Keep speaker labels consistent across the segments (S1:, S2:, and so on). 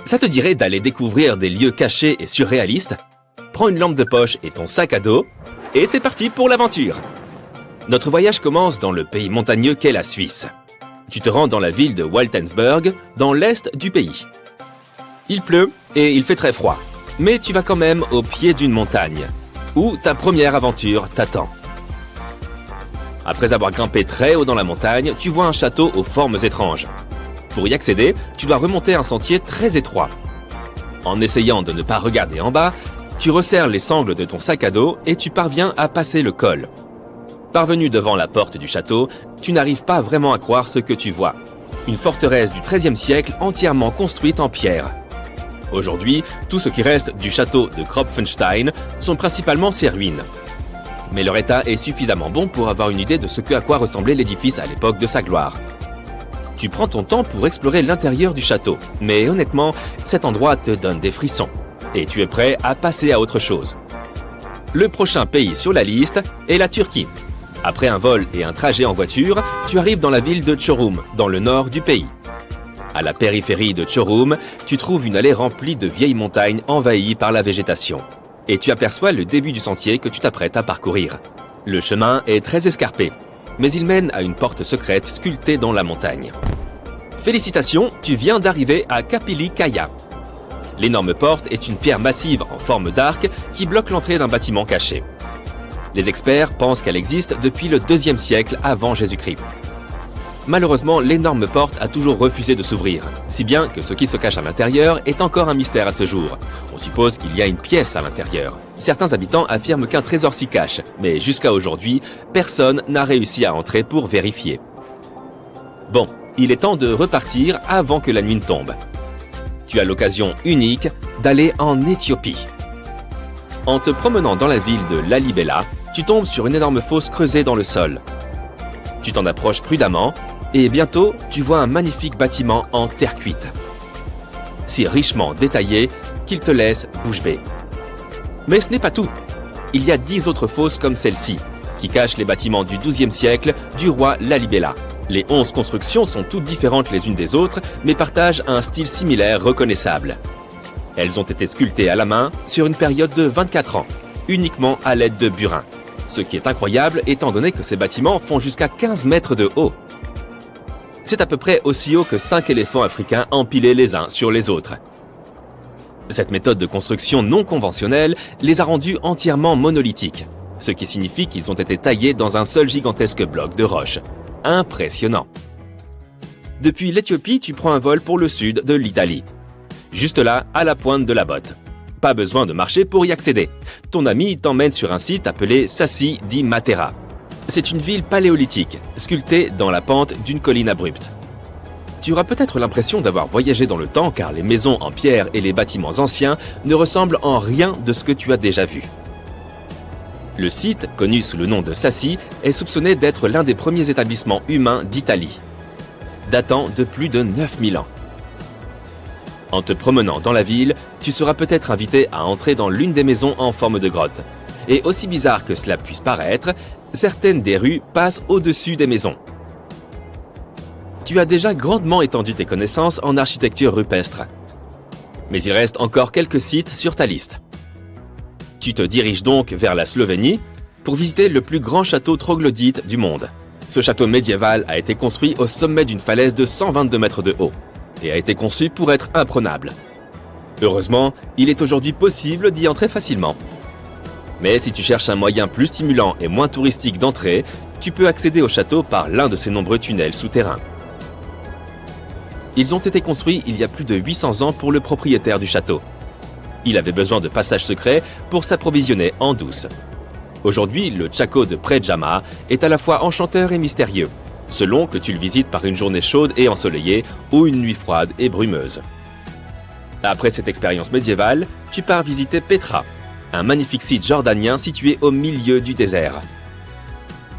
S1: Ça te dirait d'aller découvrir des lieux cachés et surréalistes? Prends une lampe de poche et ton sac à dos, et c'est parti pour l'aventure! Notre voyage commence dans le pays montagneux qu'est la Suisse. Tu te rends dans la ville de Waltensburg, dans l'est du pays. Il pleut et il fait très froid, mais tu vas quand même au pied d'une montagne, où ta première aventure t'attend. Après avoir grimpé très haut dans la montagne, tu vois un château aux formes étranges. Pour y accéder, tu dois remonter un sentier très étroit. En essayant de ne pas regarder en bas, tu resserres les sangles de ton sac à dos et tu parviens à passer le col. Parvenu devant la porte du château, tu n'arrives pas vraiment à croire ce que tu vois. Une forteresse du XIIIe siècle entièrement construite en pierre. Aujourd'hui, tout ce qui reste du château de Kropfenstein sont principalement ses ruines. Mais leur état est suffisamment bon pour avoir une idée de ce à quoi ressemblait l'édifice à l'époque de sa gloire. Tu prends ton temps pour explorer l'intérieur du château, mais honnêtement, cet endroit te donne des frissons. Et tu es prêt à passer à autre chose. Le prochain pays sur la liste est la Turquie. Après un vol et un trajet en voiture, tu arrives dans la ville de Çorum, dans le nord du pays. À la périphérie de Çorum, tu trouves une allée remplie de vieilles montagnes envahies par la végétation. Et tu aperçois le début du sentier que tu t'apprêtes à parcourir. Le chemin est très escarpé, mais il mène à une porte secrète sculptée dans la montagne. Félicitations, tu viens d'arriver à Kapili Kaya. L'énorme porte est une pierre massive en forme d'arc qui bloque l'entrée d'un bâtiment caché. Les experts pensent qu'elle existe depuis le IIe siècle avant Jésus-Christ. Malheureusement, l'énorme porte a toujours refusé de s'ouvrir, si bien que ce qui se cache à l'intérieur est encore un mystère à ce jour. On suppose qu'il y a une pièce à l'intérieur. Certains habitants affirment qu'un trésor s'y cache, mais jusqu'à aujourd'hui, personne n'a réussi à entrer pour vérifier. Bon, il est temps de repartir avant que la nuit ne tombe. Tu as l'occasion unique d'aller en Éthiopie. En te promenant dans la ville de Lalibela, tu tombes sur une énorme fosse creusée dans le sol. Tu t'en approches prudemment et bientôt tu vois un magnifique bâtiment en terre cuite. Si richement détaillé qu'il te laisse bouche bée. Mais ce n'est pas tout. Il y a 10 autres fosses comme celle-ci, qui cachent les bâtiments du XIIe siècle du roi Lalibela. Les 11 constructions sont toutes différentes les unes des autres, mais partagent un style similaire reconnaissable. Elles ont été sculptées à la main sur une période de 24 ans, uniquement à l'aide de burin. Ce qui est incroyable étant donné que ces bâtiments font jusqu'à 15 mètres de haut. C'est à peu près aussi haut que 5 éléphants africains empilés les uns sur les autres. Cette méthode de construction non conventionnelle les a rendus entièrement monolithiques, ce qui signifie qu'ils ont été taillés dans un seul gigantesque bloc de roche. Impressionnant. Depuis l'Éthiopie, tu prends un vol pour le sud de l'Italie. Juste là, à la pointe de la botte. Pas besoin de marcher pour y accéder. Ton ami t'emmène sur un site appelé Sassi di Matera. C'est une ville paléolithique, sculptée dans la pente d'une colline abrupte. Tu auras peut-être l'impression d'avoir voyagé dans le temps car les maisons en pierre et les bâtiments anciens ne ressemblent en rien de ce que tu as déjà vu. Le site, connu sous le nom de Sassi, est soupçonné d'être l'un des premiers établissements humains d'Italie, datant de plus de 9000 ans. En te promenant dans la ville, tu seras peut-être invité à entrer dans l'une des maisons en forme de grotte. Et aussi bizarre que cela puisse paraître, certaines des rues passent au-dessus des maisons. Tu as déjà grandement étendu tes connaissances en architecture rupestre. Mais il reste encore quelques sites sur ta liste. Tu te diriges donc vers la Slovénie pour visiter le plus grand château troglodyte du monde. Ce château médiéval a été construit au sommet d'une falaise de 122 mètres de haut et a été conçu pour être imprenable. Heureusement, il est aujourd'hui possible d'y entrer facilement. Mais si tu cherches un moyen plus stimulant et moins touristique d'entrer, tu peux accéder au château par l'un de ses nombreux tunnels souterrains. Ils ont été construits il y a plus de 800 ans pour le propriétaire du château. Il avait besoin de passages secrets pour s'approvisionner en douce. Aujourd'hui, le Tchako de Predjama est à la fois enchanteur et mystérieux, selon que tu le visites par une journée chaude et ensoleillée ou une nuit froide et brumeuse. Après cette expérience médiévale, tu pars visiter Petra, un magnifique site jordanien situé au milieu du désert.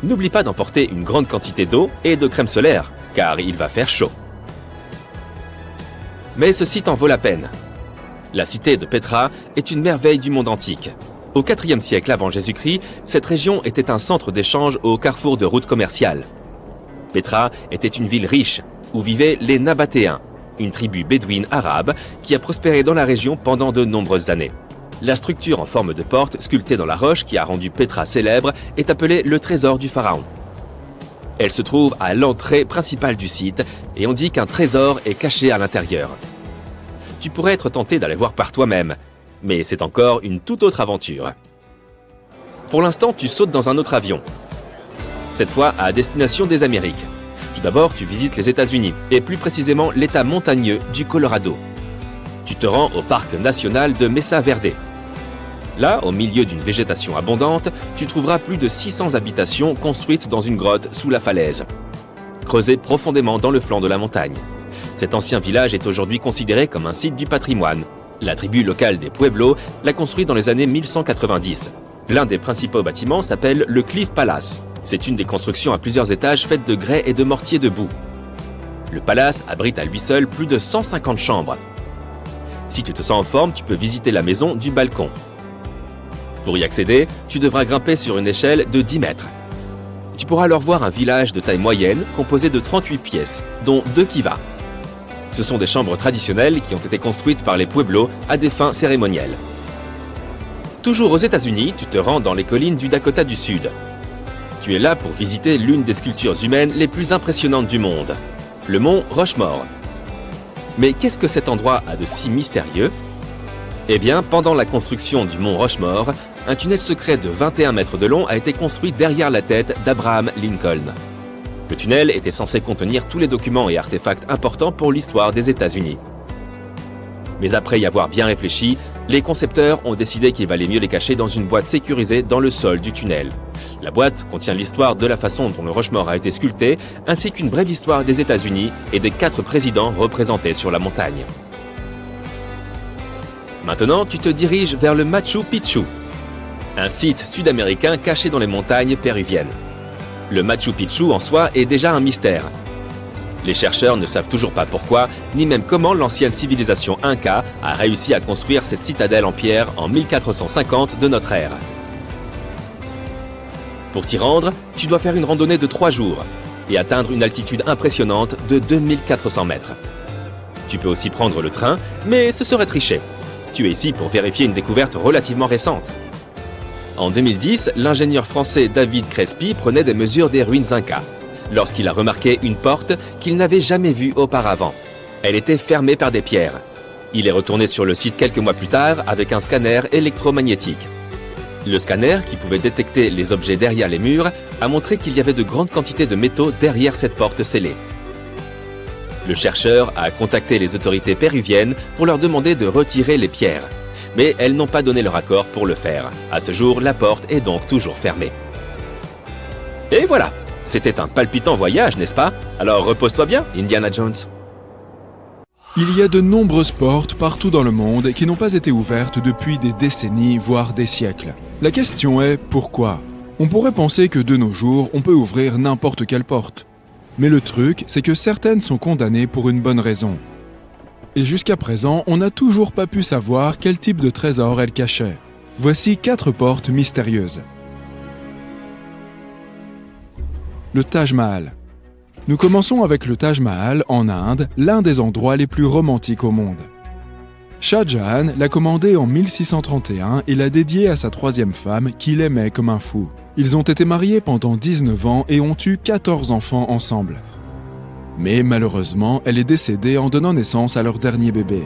S1: N'oublie pas d'emporter une grande quantité d'eau et de crème solaire, car il va faire chaud. Mais ce site en vaut la peine. La cité de Petra est une merveille du monde antique. Au IVe siècle avant Jésus-Christ, cette région était un centre d'échange au carrefour de routes commerciales. Petra était une ville riche, où vivaient les Nabatéens, une tribu bédouine arabe qui a prospéré dans la région pendant de nombreuses années. La structure en forme de porte sculptée dans la roche qui a rendu Pétra célèbre est appelée le trésor du pharaon. Elle se trouve à l'entrée principale du site et on dit qu'un trésor est caché à l'intérieur. Tu pourrais être tenté d'aller voir par toi-même, mais c'est encore une toute autre aventure. Pour l'instant, tu sautes dans un autre avion. Cette fois à destination des Amériques. Tout d'abord, tu visites les États-Unis, et plus précisément l'État montagneux du Colorado. Tu te rends au parc national de Mesa Verde. Là, au milieu d'une végétation abondante, tu trouveras plus de 600 habitations construites dans une grotte sous la falaise, creusée profondément dans le flanc de la montagne. Cet ancien village est aujourd'hui considéré comme un site du patrimoine. La tribu locale des Pueblos l'a construit dans les années 1190. L'un des principaux bâtiments s'appelle le Cliff Palace. C'est une des constructions à plusieurs étages faites de grès et de mortier de boue. Le palace abrite à lui seul plus de 150 chambres. Si tu te sens en forme, tu peux visiter la maison du balcon. Pour y accéder, tu devras grimper sur une échelle de 10 mètres. Tu pourras alors voir un village de taille moyenne composé de 38 pièces, dont 2 kivas. Ce sont des chambres traditionnelles qui ont été construites par les Pueblos à des fins cérémonielles. Toujours aux États-Unis, tu te rends dans les collines du Dakota du Sud. Tu es là pour visiter l'une des sculptures humaines les plus impressionnantes du monde, le mont Rushmore. Mais qu'est-ce que cet endroit a de si mystérieux ? Eh bien, pendant la construction du mont Rushmore, un tunnel secret de 21 mètres de long a été construit derrière la tête d'Abraham Lincoln. Le tunnel était censé contenir tous les documents et artefacts importants pour l'histoire des États-Unis. Mais après y avoir bien réfléchi, les concepteurs ont décidé qu'il valait mieux les cacher dans une boîte sécurisée dans le sol du tunnel. La boîte contient l'histoire de la façon dont le Rushmore a été sculpté, ainsi qu'une brève histoire des États-Unis et des 4 présidents représentés sur la montagne. Maintenant, tu te diriges vers le Machu Picchu, un site sud-américain caché dans les montagnes péruviennes. Le Machu Picchu en soi est déjà un mystère. Les chercheurs ne savent toujours pas pourquoi, ni même comment l'ancienne civilisation Inca a réussi à construire cette citadelle en pierre en 1450 de notre ère. Pour t'y rendre, tu dois faire une randonnée de 3 jours et atteindre une altitude impressionnante de 2400 mètres. Tu peux aussi prendre le train, mais ce serait tricher. Tu es ici pour vérifier une découverte relativement récente. En 2010, l'ingénieur français David Crespi prenait des mesures des ruines Inca, lorsqu'il a remarqué une porte qu'il n'avait jamais vue auparavant. Elle était fermée par des pierres. Il est retourné sur le site quelques mois plus tard avec un scanner électromagnétique. Le scanner, qui pouvait détecter les objets derrière les murs, a montré qu'il y avait de grandes quantités de métaux derrière cette porte scellée. Le chercheur a contacté les autorités péruviennes pour leur demander de retirer les pierres. Mais elles n'ont pas donné leur accord pour le faire. À ce jour, la porte est donc toujours fermée. Et voilà, c'était un palpitant voyage, n'est-ce pas? Alors repose-toi bien, Indiana Jones.
S2: Il y a de nombreuses portes partout dans le monde qui n'ont pas été ouvertes depuis des décennies, voire des siècles. La question est pourquoi? On pourrait penser que de nos jours, on peut ouvrir n'importe quelle porte. Mais le truc, c'est que certaines sont condamnées pour une bonne raison. Et jusqu'à présent, on n'a toujours pas pu savoir quel type de trésor elles cachaient. Voici 4 portes mystérieuses. Le Taj Mahal. Nous commençons avec le Taj Mahal en Inde, l'un des endroits les plus romantiques au monde. Shah Jahan l'a commandé en 1631 et l'a dédié à sa 3e femme qu'il aimait comme un fou. Ils ont été mariés pendant 19 ans et ont eu 14 enfants ensemble. Mais malheureusement, elle est décédée en donnant naissance à leur dernier bébé.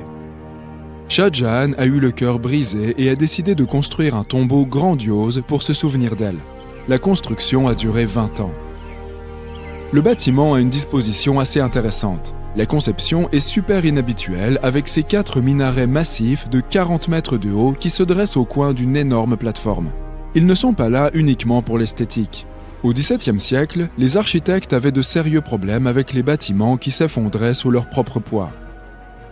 S2: Shah Jahan a eu le cœur brisé et a décidé de construire un tombeau grandiose pour se souvenir d'elle. La construction a duré 20 ans. Le bâtiment a une disposition assez intéressante. La conception est super inhabituelle avec ses 4 minarets massifs de 40 mètres de haut qui se dressent au coin d'une énorme plateforme. Ils ne sont pas là uniquement pour l'esthétique. Au XVIIe siècle, les architectes avaient de sérieux problèmes avec les bâtiments qui s'effondraient sous leur propre poids.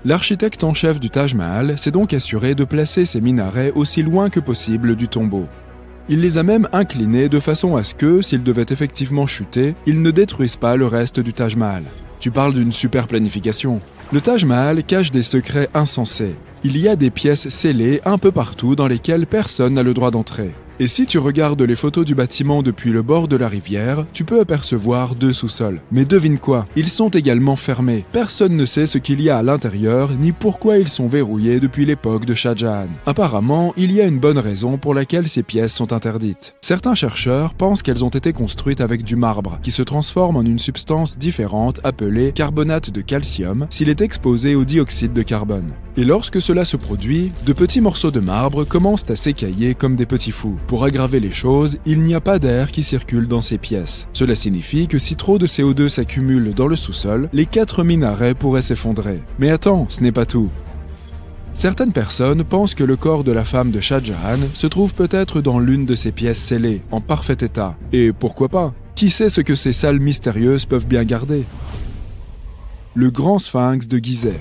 S2: L'architecte en chef du Taj Mahal s'est donc assuré de placer ces minarets aussi loin que possible du tombeau. Il les a même inclinés de façon à ce que, s'ils devaient effectivement chuter, ils ne détruisent pas le reste du Taj Mahal. Tu parles d'une super planification. Le Taj Mahal cache des secrets insensés. Il y a des pièces scellées un peu partout dans lesquelles personne n'a le droit d'entrer. Et si tu regardes les photos du bâtiment depuis le bord de la rivière, tu peux apercevoir 2 sous-sols. Mais devine quoi, ils sont également fermés. Personne ne sait ce qu'il y a à l'intérieur, ni pourquoi ils sont verrouillés depuis l'époque de Shah Jahan. Apparemment, il y a une bonne raison pour laquelle ces pièces sont interdites. Certains chercheurs pensent qu'elles ont été construites avec du marbre, qui se transforme en une substance différente appelée carbonate de calcium s'il est exposé au dioxyde de carbone. Et lorsque cela se produit, de petits morceaux de marbre commencent à s'écailler comme des petits fous. Pour aggraver les choses, il n'y a pas d'air qui circule dans ces pièces. Cela signifie que si trop de CO2 s'accumule dans le sous-sol, les 4 minarets pourraient s'effondrer. Mais attends, ce n'est pas tout. Certaines personnes pensent que le corps de la femme de Shah Jahan se trouve peut-être dans l'une de ces pièces scellées, en parfait état. Et pourquoi pas? Qui sait ce que ces salles mystérieuses peuvent bien garder? Le Grand Sphinx de Gizeh.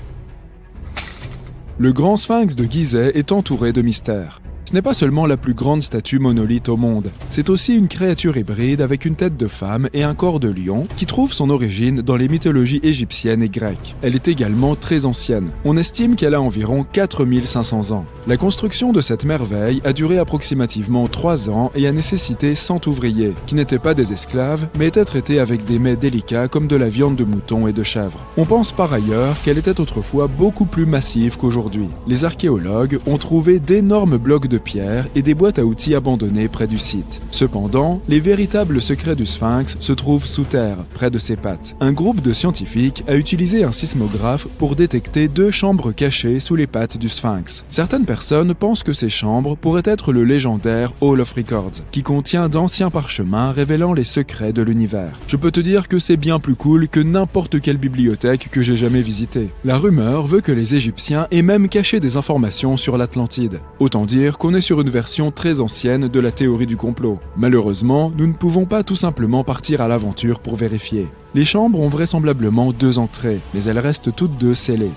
S2: Le Grand Sphinx de Gizeh est entouré de mystères. Ce n'est pas seulement la plus grande statue monolithe au monde, c'est aussi une créature hybride avec une tête de femme et un corps de lion qui trouve son origine dans les mythologies égyptiennes et grecques. Elle est également très ancienne. On estime qu'elle a environ 4500 ans. La construction de cette merveille a duré approximativement 3 ans et a nécessité 100 ouvriers, qui n'étaient pas des esclaves, mais étaient traités avec des mets délicats comme de la viande de mouton et de chèvre. On pense par ailleurs qu'elle était autrefois beaucoup plus massive qu'aujourd'hui. Les archéologues ont trouvé d'énormes blocs de pierre et des boîtes à outils abandonnées près du site. Cependant, les véritables secrets du Sphinx se trouvent sous terre, près de ses pattes. Un groupe de scientifiques a utilisé un sismographe pour détecter 2 chambres cachées sous les pattes du Sphinx. Certaines personnes pensent que ces chambres pourraient être le légendaire Hall of Records, qui contient d'anciens parchemins révélant les secrets de l'univers. Je peux te dire que c'est bien plus cool que n'importe quelle bibliothèque que j'ai jamais visitée. La rumeur veut que les Égyptiens aient même caché des informations sur l'Atlantide. Autant dire qu'on est sur une version très ancienne de la théorie du complot. Malheureusement, nous ne pouvons pas tout simplement partir à l'aventure pour vérifier. Les chambres ont vraisemblablement 2 entrées, mais elles restent toutes 2 scellées.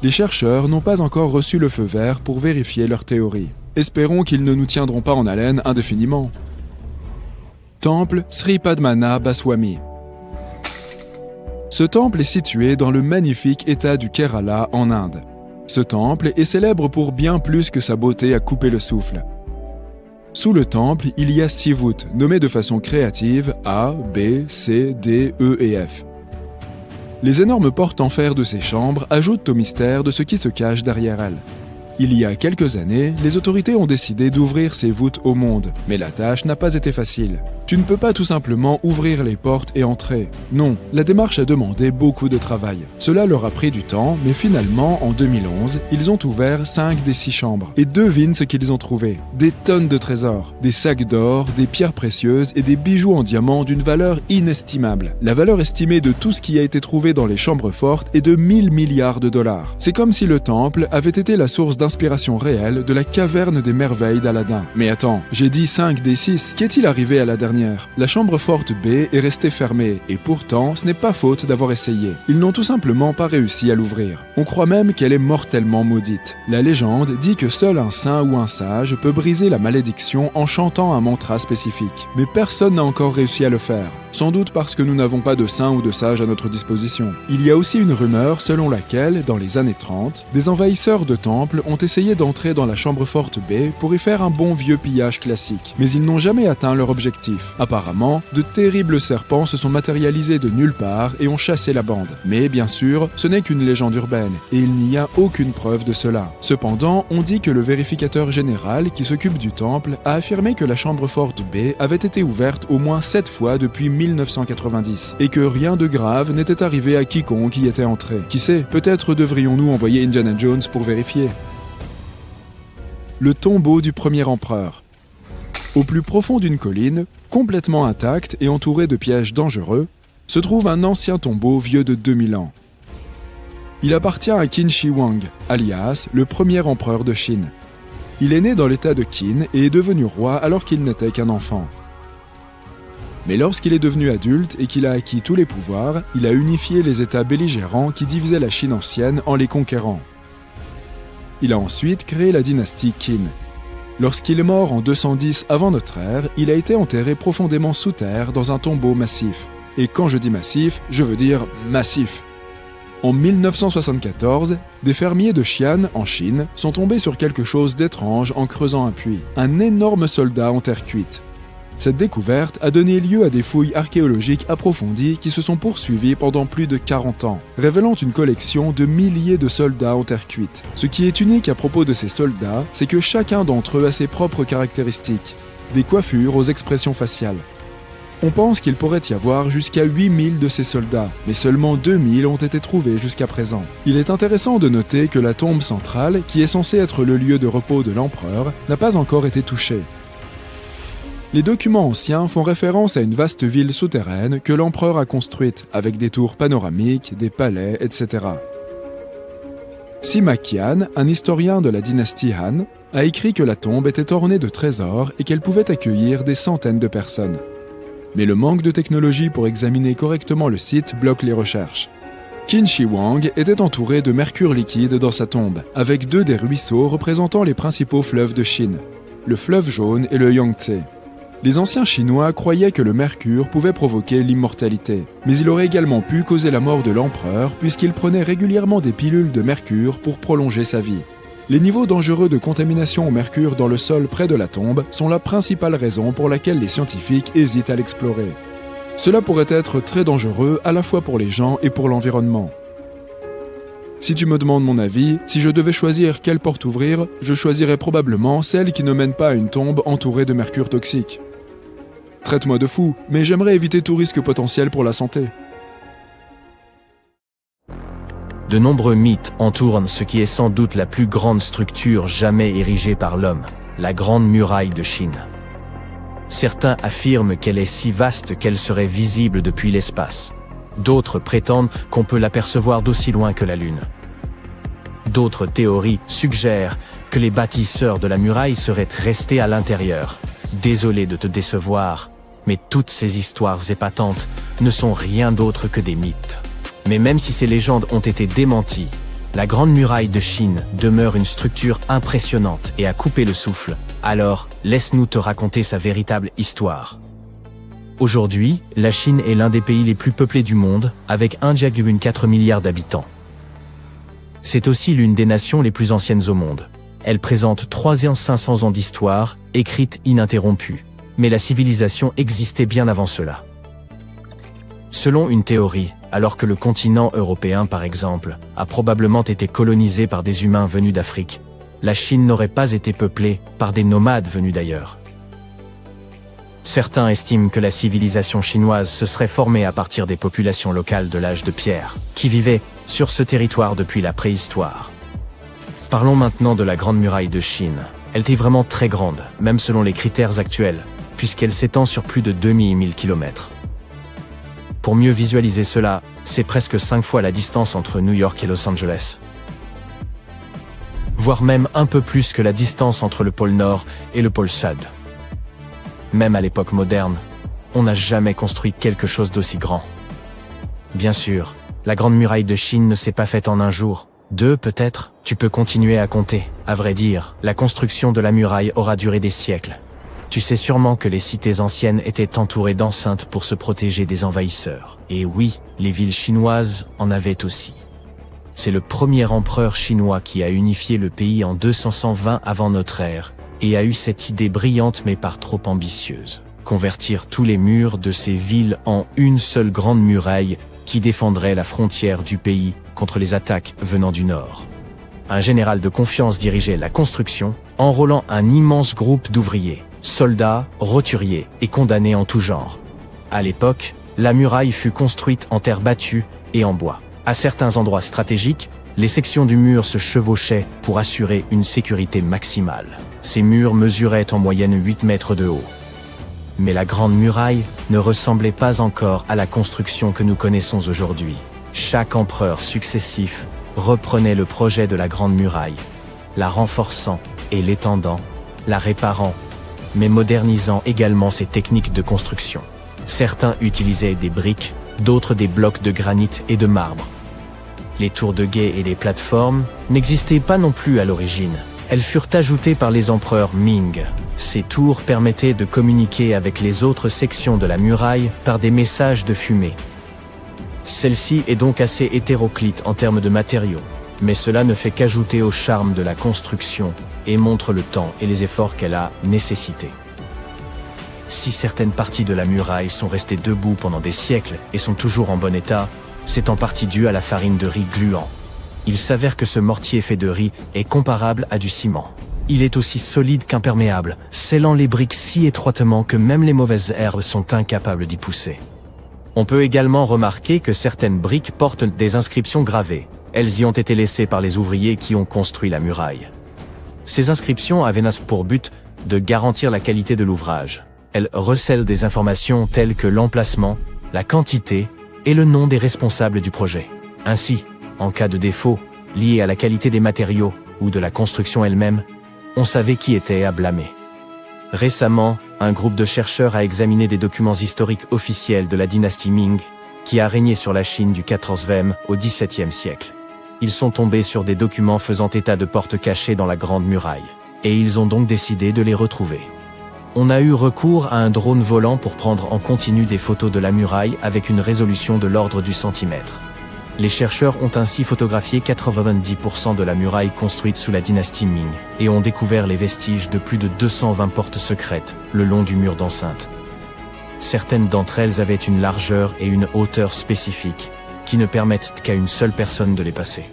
S2: Les chercheurs n'ont pas encore reçu le feu vert pour vérifier leur théorie. Espérons qu'ils ne nous tiendront pas en haleine indéfiniment. Temple Sri Padmana Baswami. Ce temple est situé dans le magnifique état du Kerala en Inde. Ce temple est célèbre pour bien plus que sa beauté à couper le souffle. Sous le temple, il y a 6 voûtes, nommées de façon créative A, B, C, D, E et F. Les énormes portes en fer de ces chambres ajoutent au mystère de ce qui se cache derrière elles. Il y a quelques années, les autorités ont décidé d'ouvrir ces voûtes au monde, mais la tâche n'a pas été facile. Tu ne peux pas tout simplement ouvrir les portes et entrer. Non, la démarche a demandé beaucoup de travail. Cela leur a pris du temps, mais finalement, en 2011, ils ont ouvert 5 des 6 chambres. Et devine ce qu'ils ont trouvé. Des tonnes de trésors, des sacs d'or, des pierres précieuses et des bijoux en diamant d'une valeur inestimable. La valeur estimée de tout ce qui a été trouvé dans les chambres fortes est de 1000 milliards de dollars. C'est comme si le temple avait été la source d'inspiration réelle de la caverne des merveilles d'Aladin. Mais attends, j'ai dit 5 des 6. Qu'est-il arrivé à la dernière? La chambre forte B est restée fermée, et pourtant, ce n'est pas faute d'avoir essayé. Ils n'ont tout simplement pas réussi à l'ouvrir. On croit même qu'elle est mortellement maudite. La légende dit que seul un saint ou un sage peut briser la malédiction en chantant un mantra spécifique. Mais personne n'a encore réussi à le faire. Sans doute parce que nous n'avons pas de saint ou de sage à notre disposition. Il y a aussi une rumeur selon laquelle, dans les années 30, des envahisseurs de temples ont essayé d'entrer dans la chambre forte B pour y faire un bon vieux pillage classique. Mais ils n'ont jamais atteint leur objectif. Apparemment, de terribles serpents se sont matérialisés de nulle part et ont chassé la bande. Mais bien sûr, ce n'est qu'une légende urbaine, et il n'y a aucune preuve de cela. Cependant, on dit que le vérificateur général qui s'occupe du temple a affirmé que la chambre forte B avait été ouverte au moins 7 fois depuis 1990, et que rien de grave n'était arrivé à quiconque y était entré. Qui sait, peut-être devrions-nous envoyer Indiana Jones pour vérifier. Le tombeau du premier empereur. Au plus profond d'une colline, complètement intacte et entouré de pièges dangereux, se trouve un ancien tombeau vieux de 2000 ans. Il appartient à Qin Shi Huang, alias le premier empereur de Chine. Il est né dans l'état de Qin et est devenu roi alors qu'il n'était qu'un enfant. Mais lorsqu'il est devenu adulte et qu'il a acquis tous les pouvoirs, il a unifié les États belligérants qui divisaient la Chine ancienne en les conquérant. Il a ensuite créé la dynastie Qin. Lorsqu'il est mort en 210 avant notre ère, il a été enterré profondément sous terre dans un tombeau massif. Et quand je dis massif, je veux dire massif. En 1974, des fermiers de Xi'an, en Chine, sont tombés sur quelque chose d'étrange en creusant un puits. Un énorme soldat en terre cuite. Cette découverte a donné lieu à des fouilles archéologiques approfondies qui se sont poursuivies pendant plus de 40 ans, révélant une collection de milliers de soldats en terre cuite. Ce qui est unique à propos de ces soldats, c'est que chacun d'entre eux a ses propres caractéristiques, des coiffures aux expressions faciales. On pense qu'il pourrait y avoir jusqu'à 8000 de ces soldats, mais seulement 2000 ont été trouvés jusqu'à présent. Il est intéressant de noter que la tombe centrale, qui est censée être le lieu de repos de l'empereur, n'a pas encore été touchée. Les documents anciens font référence à une vaste ville souterraine que l'empereur a construite, avec des tours panoramiques, des palais, etc. Sima Qian, un historien de la dynastie Han, a écrit que la tombe était ornée de trésors et qu'elle pouvait accueillir des centaines de personnes. Mais le manque de technologie pour examiner correctement le site bloque les recherches. Qin Shi Huang était entouré de mercure liquide dans sa tombe, avec 2 des ruisseaux représentant les principaux fleuves de Chine, le fleuve jaune et le Yangtze. Les anciens Chinois croyaient que le mercure pouvait provoquer l'immortalité, mais il aurait également pu causer la mort de l'empereur puisqu'il prenait régulièrement des pilules de mercure pour prolonger sa vie. Les niveaux dangereux de contamination au mercure dans le sol près de la tombe sont la principale raison pour laquelle les scientifiques hésitent à l'explorer. Cela pourrait être très dangereux à la fois pour les gens et pour l'environnement. Si tu me demandes mon avis, si je devais choisir quelle porte ouvrir, je choisirais probablement celle qui ne mène pas à une tombe entourée de mercure toxique. Traite-moi de fou, mais j'aimerais éviter tout risque potentiel pour la santé.
S3: De nombreux mythes entourent ce qui est sans doute la plus grande structure jamais érigée par l'homme, la Grande Muraille de Chine. Certains affirment qu'elle est si vaste qu'elle serait visible depuis l'espace. D'autres prétendent qu'on peut l'apercevoir d'aussi loin que la Lune. D'autres théories suggèrent que les bâtisseurs de la muraille seraient restés à l'intérieur. Désolé de te décevoir, mais toutes ces histoires épatantes ne sont rien d'autre que des mythes. Mais même si ces légendes ont été démenties, la Grande Muraille de Chine demeure une structure impressionnante et à couper le souffle. Alors, laisse-nous te raconter sa véritable histoire. Aujourd'hui, la Chine est l'un des pays les plus peuplés du monde, avec 1,4 milliard d'habitants. C'est aussi l'une des nations les plus anciennes au monde. Elle présente 3500 ans d'histoire, écrite ininterrompue. Mais la civilisation existait bien avant cela. Selon une théorie, alors que le continent européen par exemple, a probablement été colonisé par des humains venus d'Afrique, la Chine n'aurait pas été peuplée par des nomades venus d'ailleurs. Certains estiment que la civilisation chinoise se serait formée à partir des populations locales de l'âge de pierre, qui vivaient sur ce territoire depuis la préhistoire. Parlons maintenant de la Grande Muraille de Chine. Elle était vraiment très grande, même selon les critères actuels, puisqu'elle s'étend sur plus de 2000 km. Pour mieux visualiser cela, c'est presque 5 fois la distance entre New York et Los Angeles. Voire même un peu plus que la distance entre le pôle Nord et le pôle Sud. Même à l'époque moderne, on n'a jamais construit quelque chose d'aussi grand. Bien sûr, la Grande Muraille de Chine ne s'est pas faite en un jour, 2 peut-être, tu peux continuer à compter. À vrai dire, la construction de la muraille aura duré des siècles. Tu sais sûrement que les cités anciennes étaient entourées d'enceintes pour se protéger des envahisseurs. Et oui, les villes chinoises en avaient aussi. C'est le premier empereur chinois qui a unifié le pays en 220 avant notre ère, et a eu cette idée brillante mais par trop ambitieuse. Convertir tous les murs de ces villes en une seule grande muraille qui défendrait la frontière du pays contre les attaques venant du nord. Un général de confiance dirigeait la construction, enrôlant un immense groupe d'ouvriers, soldats, roturiers et condamnés en tout genre. À l'époque, la muraille fut construite en terre battue et en bois. À certains endroits stratégiques, les sections du mur se chevauchaient pour assurer une sécurité maximale. Ces murs mesuraient en moyenne 8 mètres de haut. Mais la Grande Muraille ne ressemblait pas encore à la construction que nous connaissons aujourd'hui. Chaque empereur successif reprenait le projet de la Grande Muraille, la renforçant et l'étendant, la réparant, mais modernisant également ses techniques de construction. Certains utilisaient des briques, d'autres des blocs de granit et de marbre. Les tours de guet et les plateformes n'existaient pas non plus à l'origine. Elles furent ajoutées par les empereurs Ming. Ces tours permettaient de communiquer avec les autres sections de la muraille par des messages de fumée. Celle-ci est donc assez hétéroclite en termes de matériaux, mais cela ne fait qu'ajouter au charme de la construction et montre le temps et les efforts qu'elle a nécessités. Si certaines parties de la muraille sont restées debout pendant des siècles et sont toujours en bon état, c'est en partie dû à la farine de riz gluant. Il s'avère que ce mortier fait de riz est comparable à du ciment. Il est aussi solide qu'imperméable, scellant les briques si étroitement que même les mauvaises herbes sont incapables d'y pousser. On peut également remarquer que certaines briques portent des inscriptions gravées. Elles y ont été laissées par les ouvriers qui ont construit la muraille. Ces inscriptions avaient pour but de garantir la qualité de l'ouvrage. Elles recèlent des informations telles que l'emplacement, la quantité et le nom des responsables du projet. Ainsi, en cas de défaut, lié à la qualité des matériaux ou de la construction elle-même, on savait qui était à blâmer. Récemment, un groupe de chercheurs a examiné des documents historiques officiels de la dynastie Ming, qui a régné sur la Chine du XIVe au XVIIe siècle. Ils sont tombés sur des documents faisant état de portes cachées dans la Grande Muraille, et ils ont donc décidé de les retrouver. On a eu recours à un drone volant pour prendre en continu des photos de la muraille avec une résolution de l'ordre du centimètre. Les chercheurs ont ainsi photographié 90% de la muraille construite sous la dynastie Ming et ont découvert les vestiges de plus de 220 portes secrètes le long du mur d'enceinte. Certaines d'entre elles avaient une largeur et une hauteur spécifiques qui ne permettent qu'à une seule personne de les passer.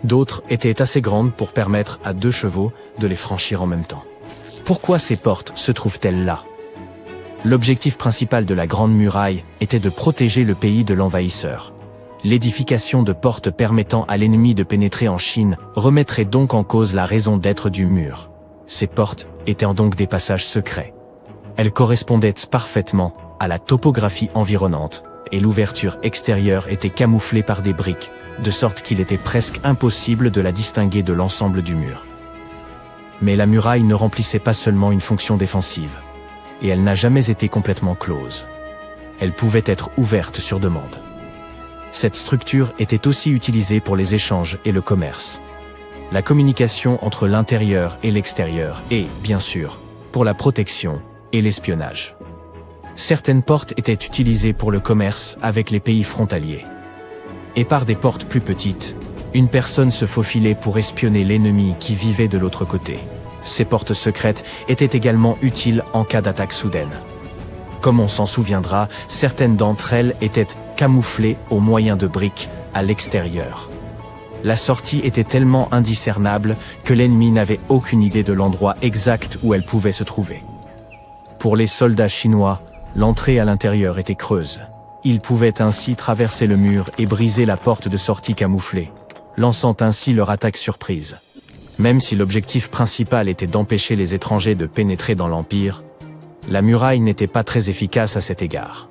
S3: D'autres étaient assez grandes pour permettre à 2 chevaux de les franchir en même temps. Pourquoi ces portes se trouvent-elles là? L'objectif principal de la Grande Muraille était de protéger le pays de l'envahisseur. L'édification de portes permettant à l'ennemi de pénétrer en Chine remettrait donc en cause la raison d'être du mur. Ces portes étaient donc des passages secrets. Elles correspondaient parfaitement à la topographie environnante, et l'ouverture extérieure était camouflée par des briques, de sorte qu'il était presque impossible de la distinguer de l'ensemble du mur. Mais la muraille ne remplissait pas seulement une fonction défensive, et elle n'a jamais été complètement close. Elle pouvait être ouverte sur demande. Cette structure était aussi utilisée pour les échanges et le commerce. La communication entre l'intérieur et l'extérieur et, bien sûr, pour la protection et l'espionnage. Certaines portes étaient utilisées pour le commerce avec les pays frontaliers. Et par des portes plus petites, une personne se faufilait pour espionner l'ennemi qui vivait de l'autre côté. Ces portes secrètes étaient également utiles en cas d'attaque soudaine. Comme on s'en souviendra, certaines d'entre elles étaient camouflées au moyen de briques à l'extérieur. La sortie était tellement indiscernable que l'ennemi n'avait aucune idée de l'endroit exact où elle pouvait se trouver. Pour les soldats chinois, l'entrée à l'intérieur était creuse. Ils pouvaient ainsi traverser le mur et briser la porte de sortie camouflée, lançant ainsi leur attaque surprise. Même si l'objectif principal était d'empêcher les étrangers de pénétrer dans l'Empire, la muraille n'était pas très efficace à cet égard.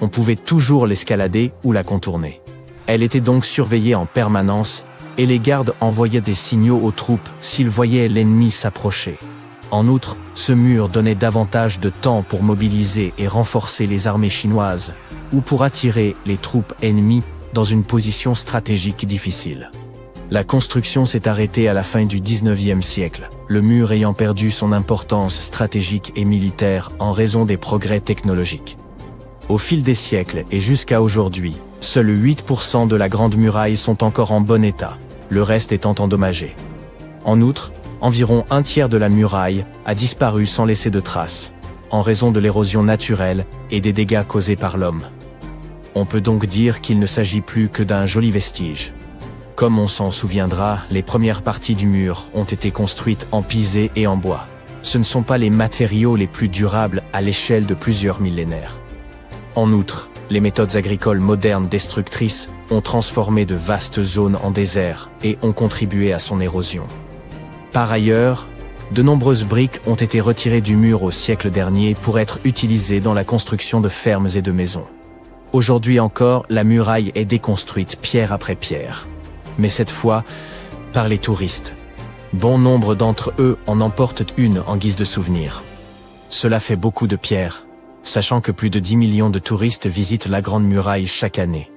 S3: On pouvait toujours l'escalader ou la contourner. Elle était donc surveillée en permanence, et les gardes envoyaient des signaux aux troupes s'ils voyaient l'ennemi s'approcher. En outre, ce mur donnait davantage de temps pour mobiliser et renforcer les armées chinoises, ou pour attirer les troupes ennemies dans une position stratégique difficile. La construction s'est arrêtée à la fin du XIXe siècle, le mur ayant perdu son importance stratégique et militaire en raison des progrès technologiques. Au fil des siècles et jusqu'à aujourd'hui, seuls 8% de la Grande Muraille sont encore en bon état, le reste étant endommagé. En outre, environ un tiers de la muraille a disparu sans laisser de traces, en raison de l'érosion naturelle et des dégâts causés par l'homme. On peut donc dire qu'il ne s'agit plus que d'un joli vestige. Comme on s'en souviendra, les premières parties du mur ont été construites en pisé et en bois. Ce ne sont pas les matériaux les plus durables à l'échelle de plusieurs millénaires. En outre, les méthodes agricoles modernes destructrices ont transformé de vastes zones en désert et ont contribué à son érosion. Par ailleurs, de nombreuses briques ont été retirées du mur au siècle dernier pour être utilisées dans la construction de fermes et de maisons. Aujourd'hui encore, la muraille est déconstruite pierre après pierre. Mais cette fois, par les touristes. Bon nombre d'entre eux en emportent une en guise de souvenir. Cela fait beaucoup de pierres, sachant que plus de 10 millions de touristes visitent la Grande Muraille chaque année.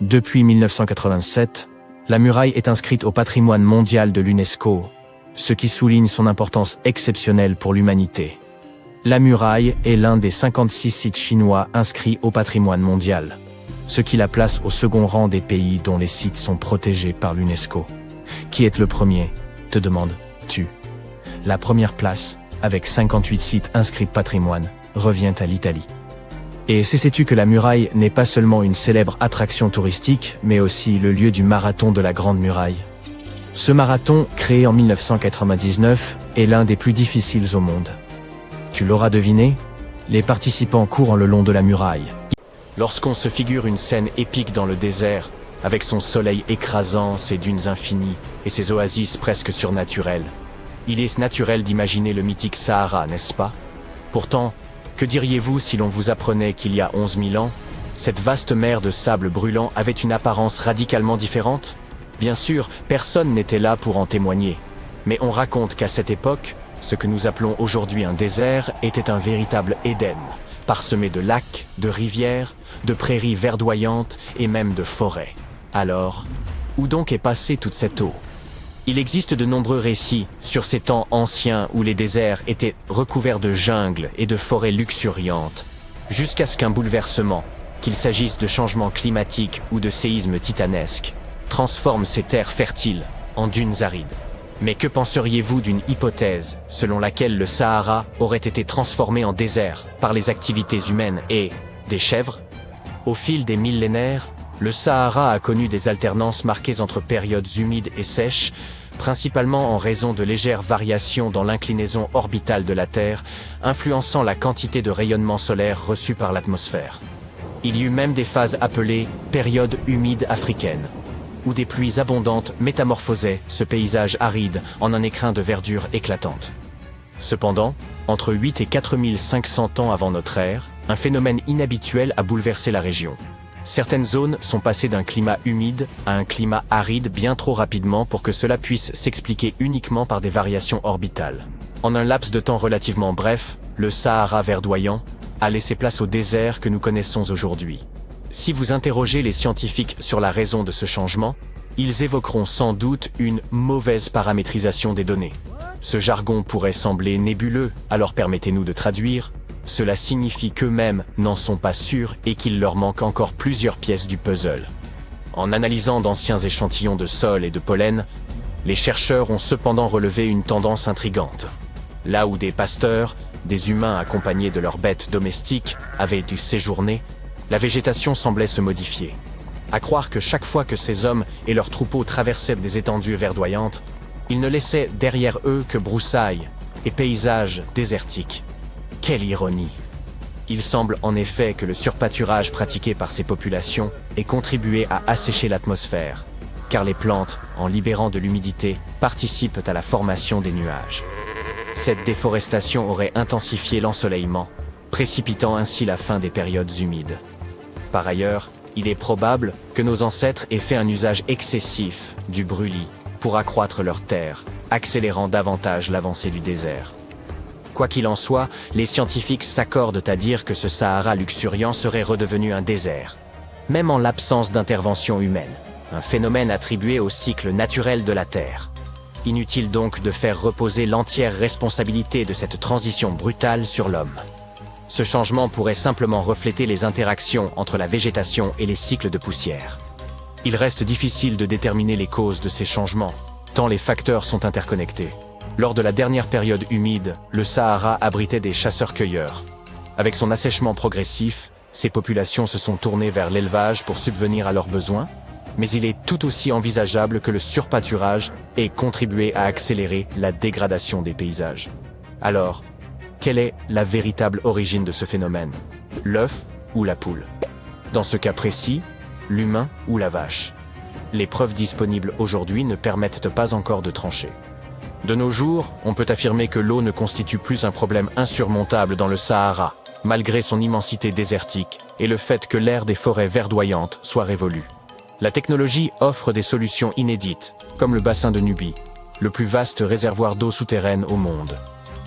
S3: Depuis 1987, la muraille est inscrite au patrimoine mondial de l'UNESCO, ce qui souligne son importance exceptionnelle pour l'humanité. La muraille est l'un des 56 sites chinois inscrits au patrimoine mondial. ce qui la place au second rang des pays dont les sites sont protégés par l'UNESCO. Qui est le premier, te demandes-tu? La première place, avec 58 sites inscrits patrimoine, revient à l'Italie. Et sais-tu que la muraille n'est pas seulement une célèbre attraction touristique, mais aussi le lieu du marathon de la Grande Muraille? Ce marathon, créé en 1999, est l'un des plus difficiles au monde. Tu l'auras deviné, les participants courent le long de la muraille. Lorsqu'on se figure une scène épique dans le désert, avec son soleil écrasant, ses dunes infinies et ses oasis presque surnaturelles, il est naturel d'imaginer le mythique Sahara, n'est-ce pas? Pourtant, que diriez-vous si l'on vous apprenait qu'il y a 11 000 ans, cette vaste mer de sable brûlant avait une apparence radicalement différente? Bien sûr, personne n'était là pour en témoigner. Mais on raconte qu'à cette époque, ce que nous appelons aujourd'hui un désert était un véritable Éden, parsemé de lacs, de rivières, de prairies verdoyantes et même de forêts. Alors, où donc est passée toute cette eau? Il existe de nombreux récits sur ces temps anciens où les déserts étaient recouverts de jungles et de forêts luxuriantes, jusqu'à ce qu'un bouleversement, qu'il s'agisse de changements climatiques ou de séismes titanesques, transforme ces terres fertiles en dunes arides. Mais que penseriez-vous d'une hypothèse selon laquelle le Sahara aurait été transformé en désert par les activités humaines et des chèvres? Au fil des millénaires, le Sahara a connu des alternances marquées entre périodes humides et sèches, principalement en raison de légères variations dans l'inclinaison orbitale de la Terre, influençant la quantité de rayonnement solaire reçu par l'atmosphère. Il y eut même des phases appelées périodes humides africaines, où des pluies abondantes métamorphosaient ce paysage aride en un écrin de verdure éclatante. Cependant, entre 8 et 4500 ans avant notre ère, un phénomène inhabituel a bouleversé la région. Certaines zones sont passées d'un climat humide à un climat aride bien trop rapidement pour que cela puisse s'expliquer uniquement par des variations orbitales. En un laps de temps relativement bref, le Sahara verdoyant a laissé place au désert que nous connaissons aujourd'hui. Si vous interrogez les scientifiques sur la raison de ce changement, ils évoqueront sans doute une mauvaise paramétrisation des données. Ce jargon pourrait sembler nébuleux, alors permettez-nous de traduire. Cela signifie qu'eux-mêmes n'en sont pas sûrs et qu'il leur manque encore plusieurs pièces du puzzle. En analysant d'anciens échantillons de sol et de pollen, les chercheurs ont cependant relevé une tendance intrigante. Là où des pasteurs, des humains accompagnés de leurs bêtes domestiques, avaient dû séjourner, la végétation semblait se modifier. À croire que chaque fois que ces hommes et leurs troupeaux traversaient des étendues verdoyantes, ils ne laissaient derrière eux que broussailles et paysages désertiques. Quelle ironie! Il semble en effet que le surpâturage pratiqué par ces populations ait contribué à assécher l'atmosphère, car les plantes, en libérant de l'humidité, participent à la formation des nuages. Cette déforestation aurait intensifié l'ensoleillement, précipitant ainsi la fin des périodes humides. Par ailleurs, il est probable que nos ancêtres aient fait un usage excessif du brûlis pour accroître leurs terres, accélérant davantage l'avancée du désert. Quoi qu'il en soit, les scientifiques s'accordent à dire que ce Sahara luxuriant serait redevenu un désert, même en l'absence d'intervention humaine, un phénomène attribué au cycle naturel de la Terre. Inutile donc de faire reposer l'entière responsabilité de cette transition brutale sur l'homme. Ce changement pourrait simplement refléter les interactions entre la végétation et les cycles de poussière. Il reste difficile de déterminer les causes de ces changements, tant les facteurs sont interconnectés. Lors de la dernière période humide, le Sahara abritait des chasseurs-cueilleurs. Avec son assèchement progressif, ces populations se sont tournées vers l'élevage pour subvenir à leurs besoins, mais il est tout aussi envisageable que le surpâturage ait contribué à accélérer la dégradation des paysages. Alors, quelle est la véritable origine de ce phénomène? L'œuf ou la poule? Dans ce cas précis, l'humain ou la vache? Les preuves disponibles aujourd'hui ne permettent pas encore de trancher. De nos jours, on peut affirmer que l'eau ne constitue plus un problème insurmontable dans le Sahara, malgré son immensité désertique et le fait que l'air des forêts verdoyantes soit révolu. La technologie offre des solutions inédites, comme le bassin de Nubie, le plus vaste réservoir d'eau souterraine au monde.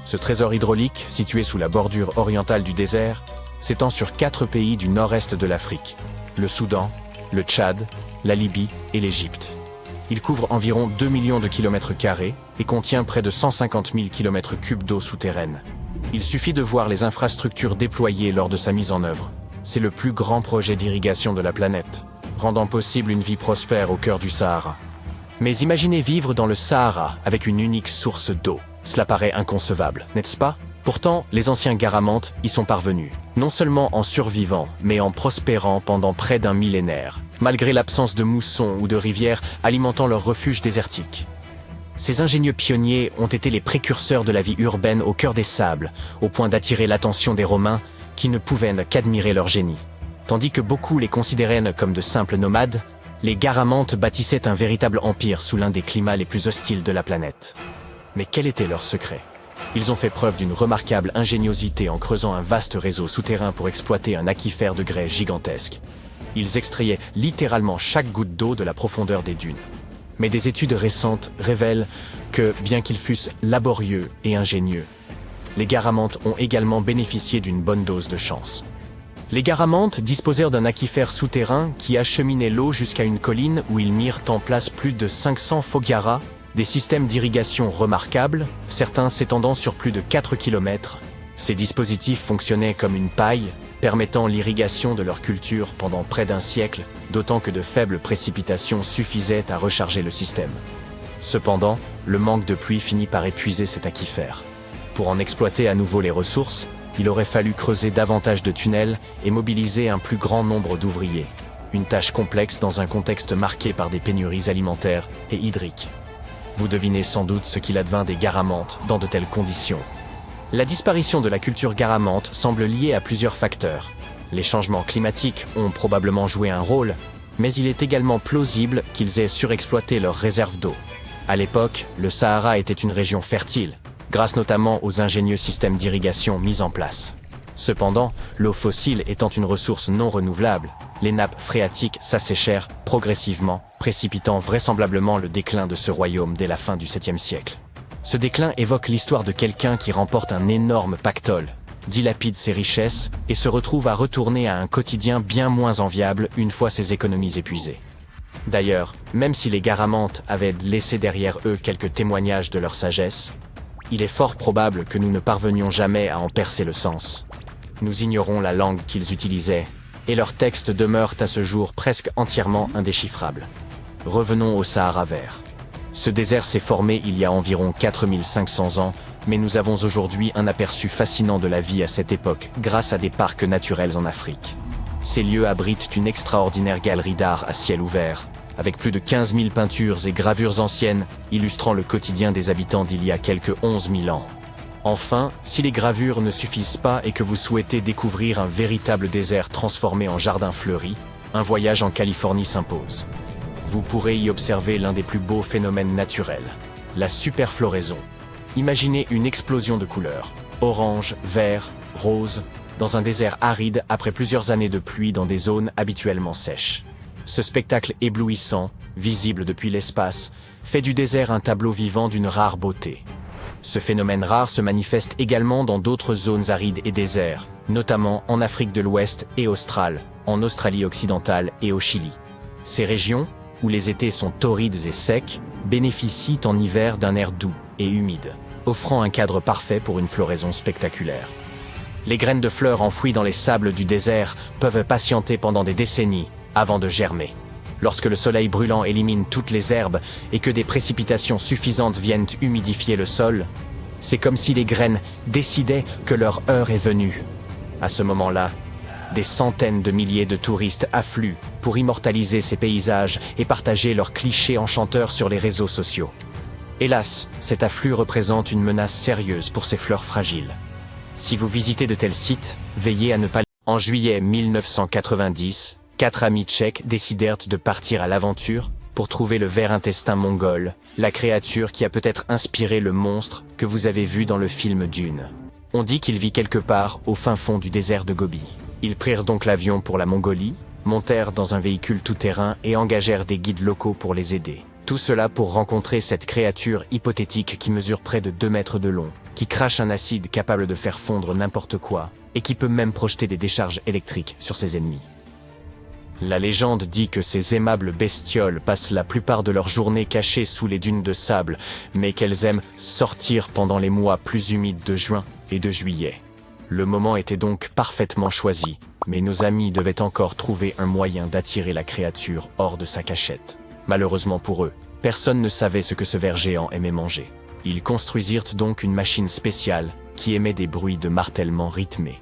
S3: Ce trésor hydraulique, situé sous la bordure orientale du désert, s'étend sur 4 pays du nord-est de l'Afrique, le Soudan, le Tchad, la Libye et l'Égypte. Il couvre environ 2 millions de kilomètres carrés et contient près de 150 000 km3 d'eau souterraine. Il suffit de voir les infrastructures déployées lors de sa mise en œuvre. c'est le plus grand projet d'irrigation de la planète, rendant possible une vie prospère au cœur du Sahara. Mais imaginez vivre dans le Sahara avec une unique source d'eau. Cela paraît inconcevable, n'est-ce pas? Pourtant, les anciens Garamantes y sont parvenus, non seulement en survivant, mais en prospérant pendant près d'un millénaire, malgré l'absence de moussons ou de rivières alimentant leurs refuges désertiques. Ces ingénieux pionniers ont été les précurseurs de la vie urbaine au cœur des sables, au point d'attirer l'attention des Romains qui ne pouvaient qu'admirer leur génie. Tandis que beaucoup les considéraient comme de simples nomades, les Garamantes bâtissaient un véritable empire sous l'un des climats les plus hostiles de la planète. Mais quel était leur secret? Ils ont fait preuve d'une remarquable ingéniosité en creusant un vaste réseau souterrain pour exploiter un aquifère de grès gigantesque. Ils extrayaient littéralement chaque goutte d'eau de la profondeur des dunes. Mais des études récentes révèlent que, bien qu'ils fussent laborieux et ingénieux, les Garamantes ont également bénéficié d'une bonne dose de chance. Les Garamantes disposèrent d'un aquifère souterrain qui acheminait l'eau jusqu'à une colline où ils mirent en place plus de 500 foggaras, des systèmes d'irrigation remarquables, certains s'étendant sur plus de 4 km. Ces dispositifs fonctionnaient comme une paille, permettant l'irrigation de leur culture pendant près d'un siècle, d'autant que de faibles précipitations suffisaient à recharger le système. Cependant, le manque de pluie finit par épuiser cet aquifère. Pour en exploiter à nouveau les ressources, il aurait fallu creuser davantage de tunnels et mobiliser un plus grand nombre d'ouvriers. Une tâche complexe dans un contexte marqué par des pénuries alimentaires et hydriques. Vous devinez sans doute ce qu'il advint des Garamantes dans de telles conditions. La disparition de la culture Garamante semble liée à plusieurs facteurs. Les changements climatiques ont probablement joué un rôle, mais il est également plausible qu'ils aient surexploité leurs réserves d'eau. À l'époque, le Sahara était une région fertile, grâce notamment aux ingénieux systèmes d'irrigation mis en place. Cependant, l'eau fossile étant une ressource non renouvelable, les nappes phréatiques s'asséchèrent progressivement, précipitant vraisemblablement le déclin de ce royaume dès la fin du 7e siècle. Ce déclin évoque l'histoire de quelqu'un qui remporte un énorme pactole, dilapide ses richesses et se retrouve à retourner à un quotidien bien moins enviable une fois ses économies épuisées. D'ailleurs, même si les Garamantes avaient laissé derrière eux quelques témoignages de leur sagesse, il est fort probable que nous ne parvenions jamais à en percer le sens. Nous ignorons la langue qu'ils utilisaient, et leurs textes demeurent à ce jour presque entièrement indéchiffrables. Revenons au Sahara vert. Ce désert s'est formé il y a environ 4500 ans, mais nous avons aujourd'hui un aperçu fascinant de la vie à cette époque grâce à des parcs naturels en Afrique. Ces lieux abritent une extraordinaire galerie d'art à ciel ouvert, avec plus de 15 000 peintures et gravures anciennes illustrant le quotidien des habitants d'il y a quelques 11 000 ans. Enfin, si les gravures ne suffisent pas et que vous souhaitez découvrir un véritable désert transformé en jardin fleuri, un voyage en Californie s'impose. Vous pourrez y observer l'un des plus beaux phénomènes naturels, la superfloraison. Imaginez une explosion de couleurs, orange, vert, rose, dans un désert aride après plusieurs années de pluie dans des zones habituellement sèches. Ce spectacle éblouissant, visible depuis l'espace, fait du désert un tableau vivant d'une rare beauté. Ce phénomène rare se manifeste également dans d'autres zones arides et déserts, notamment en Afrique de l'Ouest et australe, en Australie occidentale et au Chili. Ces régions, où les étés sont torrides et secs, bénéficient en hiver d'un air doux et humide, offrant un cadre parfait pour une floraison spectaculaire. Les graines de fleurs enfouies dans les sables du désert peuvent patienter pendant des décennies avant de germer. Lorsque le soleil brûlant élimine toutes les herbes et que des précipitations suffisantes viennent humidifier le sol, c'est comme si les graines décidaient que leur heure est venue. À ce moment-là, des centaines de milliers de touristes affluent pour immortaliser ces paysages et partager leurs clichés enchanteurs sur les réseaux sociaux. Hélas, cet afflux représente une menace sérieuse pour ces fleurs fragiles. Si vous visitez de tels sites, veillez à ne pas... En juillet 1990, 4 amis tchèques décidèrent de partir à l'aventure pour trouver le ver intestin mongol, la créature qui a peut-être inspiré le monstre que vous avez vu dans le film Dune. On dit qu'il vit quelque part au fin fond du désert de Gobi. Ils prirent donc l'avion pour la Mongolie, montèrent dans un véhicule tout-terrain et engagèrent des guides locaux pour les aider. Tout cela pour rencontrer cette créature hypothétique qui mesure près de 2 mètres de long, qui crache un acide capable de faire fondre n'importe quoi, et qui peut même projeter des décharges électriques sur ses ennemis. La légende dit que ces aimables bestioles passent la plupart de leur journée cachées sous les dunes de sable, mais qu'elles aiment sortir pendant les mois plus humides de juin et de juillet. Le moment était donc parfaitement choisi, mais nos amis devaient encore trouver un moyen d'attirer la créature hors de sa cachette. Malheureusement pour eux, personne ne savait ce que ce ver géant aimait manger. Ils construisirent donc une machine spéciale qui émet des bruits de martèlement rythmés.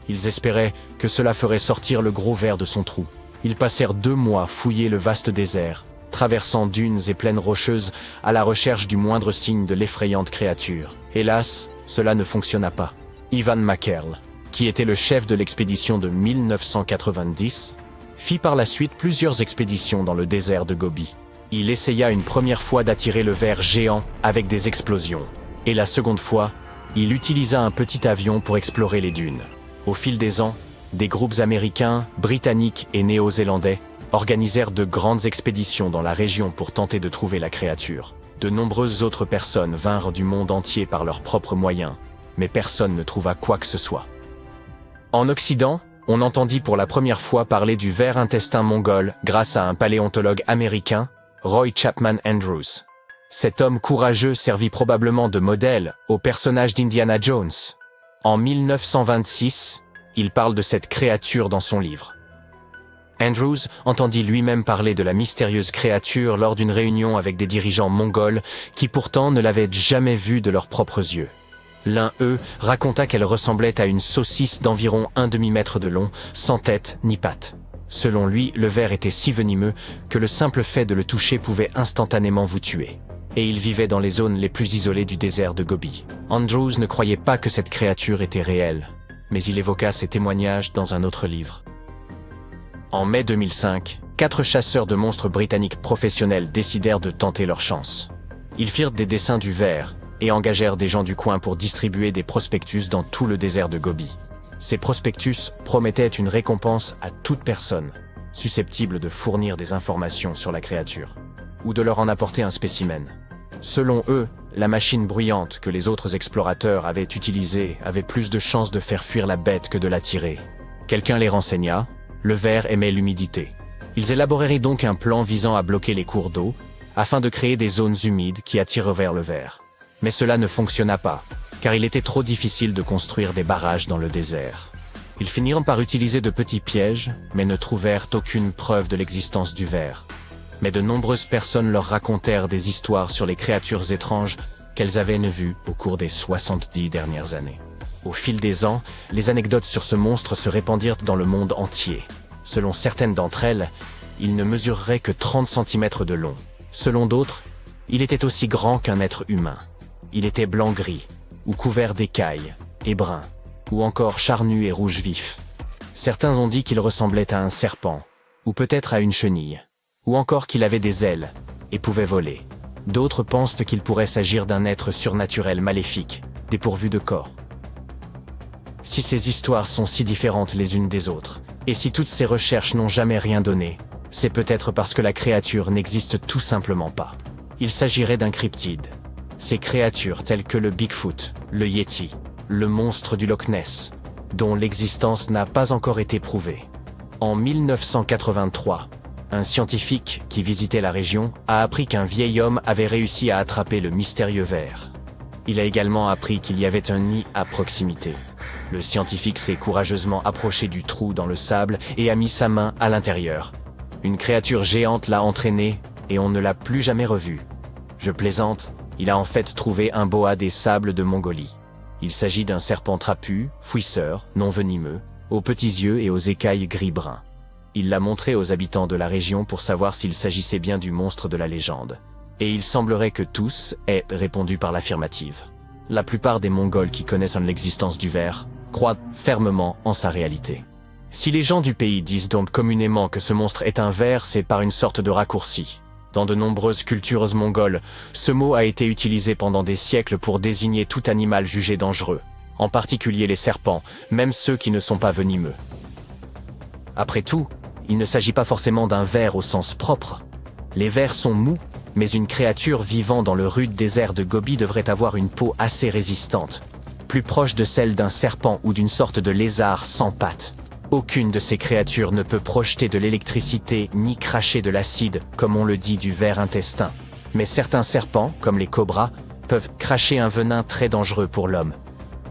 S3: Ils espéraient que cela ferait sortir le gros ver de son trou. Ils passèrent 2 mois à fouiller le vaste désert, traversant dunes et plaines rocheuses à la recherche du moindre signe de l'effrayante créature. Hélas, cela ne fonctionna pas. Ivan McKerl, qui était le chef de l'expédition de 1990, fit par la suite plusieurs expéditions dans le désert de Gobi. Il essaya une première fois d'attirer le ver géant avec des explosions, et la seconde fois, il utilisa un petit avion pour explorer les dunes. Au fil des ans, des groupes américains, britanniques et néo-zélandais organisèrent de grandes expéditions dans la région pour tenter de trouver la créature. De nombreuses autres personnes vinrent du monde entier par leurs propres moyens, mais personne ne trouva quoi que ce soit. En Occident, on entendit pour la première fois parler du ver intestin mongol grâce à un paléontologue américain, Roy Chapman Andrews. Cet homme courageux servit probablement de modèle au personnage d'Indiana Jones. En 1926, il parle de cette créature dans son livre. Andrews entendit lui-même parler de la mystérieuse créature lors d'une réunion avec des dirigeants mongols qui pourtant ne l'avaient jamais vue de leurs propres yeux. L'un d'eux raconta qu'elle ressemblait à une saucisse d'environ 1 demi-mètre de long, sans tête ni pattes. Selon lui, le ver était si venimeux que le simple fait de le toucher pouvait instantanément vous tuer. Et il vivait dans les zones les plus isolées du désert de Gobi. Andrews ne croyait pas que cette créature était réelle, mais il évoqua ses témoignages dans un autre livre. En mai 2005, 4 chasseurs de monstres britanniques professionnels décidèrent de tenter leur chance. Ils firent des dessins du ver et engagèrent des gens du coin pour distribuer des prospectus dans tout le désert de Gobi. Ces prospectus promettaient une récompense à toute personne susceptible de fournir des informations sur la créature, ou de leur en apporter un spécimen. Selon eux, la machine bruyante que les autres explorateurs avaient utilisée avait plus de chances de faire fuir la bête que de l'attirer. Quelqu'un les renseigna, le ver aimait l'humidité. Ils élaborèrent donc un plan visant à bloquer les cours d'eau, afin de créer des zones humides qui attirent vers le ver. Mais cela ne fonctionna pas, car il était trop difficile de construire des barrages dans le désert. Ils finirent par utiliser de petits pièges, mais ne trouvèrent aucune preuve de l'existence du ver. Mais de nombreuses personnes leur racontèrent des histoires sur les créatures étranges qu'elles avaient vues au cours des 70 dernières années. Au fil des ans, les anecdotes sur ce monstre se répandirent dans le monde entier. Selon certaines d'entre elles, il ne mesurerait que 30 cm de long. Selon d'autres, il était aussi grand qu'un être humain. Il était blanc-gris, ou couvert d'écailles, et brun, ou encore charnu et rouge vif. Certains ont dit qu'il ressemblait à un serpent, ou peut-être à une chenille, ou encore qu'il avait des ailes, et pouvait voler. D'autres pensent qu'il pourrait s'agir d'un être surnaturel maléfique, dépourvu de corps. Si ces histoires sont si différentes les unes des autres, et si toutes ces recherches n'ont jamais rien donné, c'est peut-être parce que la créature n'existe tout simplement pas. Il s'agirait d'un cryptide. Ces créatures telles que le Bigfoot, le Yeti, le monstre du Loch Ness, dont l'existence n'a pas encore été prouvée. En 1983, un scientifique qui visitait la région a appris qu'un vieil homme avait réussi à attraper le mystérieux ver. Il a également appris qu'il y avait un nid à proximité. Le scientifique s'est courageusement approché du trou dans le sable et a mis sa main à l'intérieur. Une créature géante l'a entraîné et on ne l'a plus jamais revu. Je plaisante, il a en fait trouvé un boa des sables de Mongolie. Il s'agit d'un serpent trapu, fouisseur, non venimeux, aux petits yeux et aux écailles gris-brun. Il l'a montré aux habitants de la région pour savoir s'il s'agissait bien du monstre de la légende. Et il semblerait que tous aient répondu par l'affirmative. La plupart des Mongols qui connaissent l'existence du ver croient fermement en sa réalité. Si les gens du pays disent donc communément que ce monstre est un ver, c'est par une sorte de raccourci. Dans de nombreuses cultures mongoles, ce mot a été utilisé pendant des siècles pour désigner tout animal jugé dangereux, en particulier les serpents, même ceux qui ne sont pas venimeux. Après tout, il ne s'agit pas forcément d'un ver au sens propre. Les vers sont mous, mais une créature vivant dans le rude désert de Gobi devrait avoir une peau assez résistante, plus proche de celle d'un serpent ou d'une sorte de lézard sans pattes. Aucune de ces créatures ne peut projeter de l'électricité ni cracher de l'acide, comme on le dit du ver intestin. Mais certains serpents, comme les cobras, peuvent cracher un venin très dangereux pour l'homme.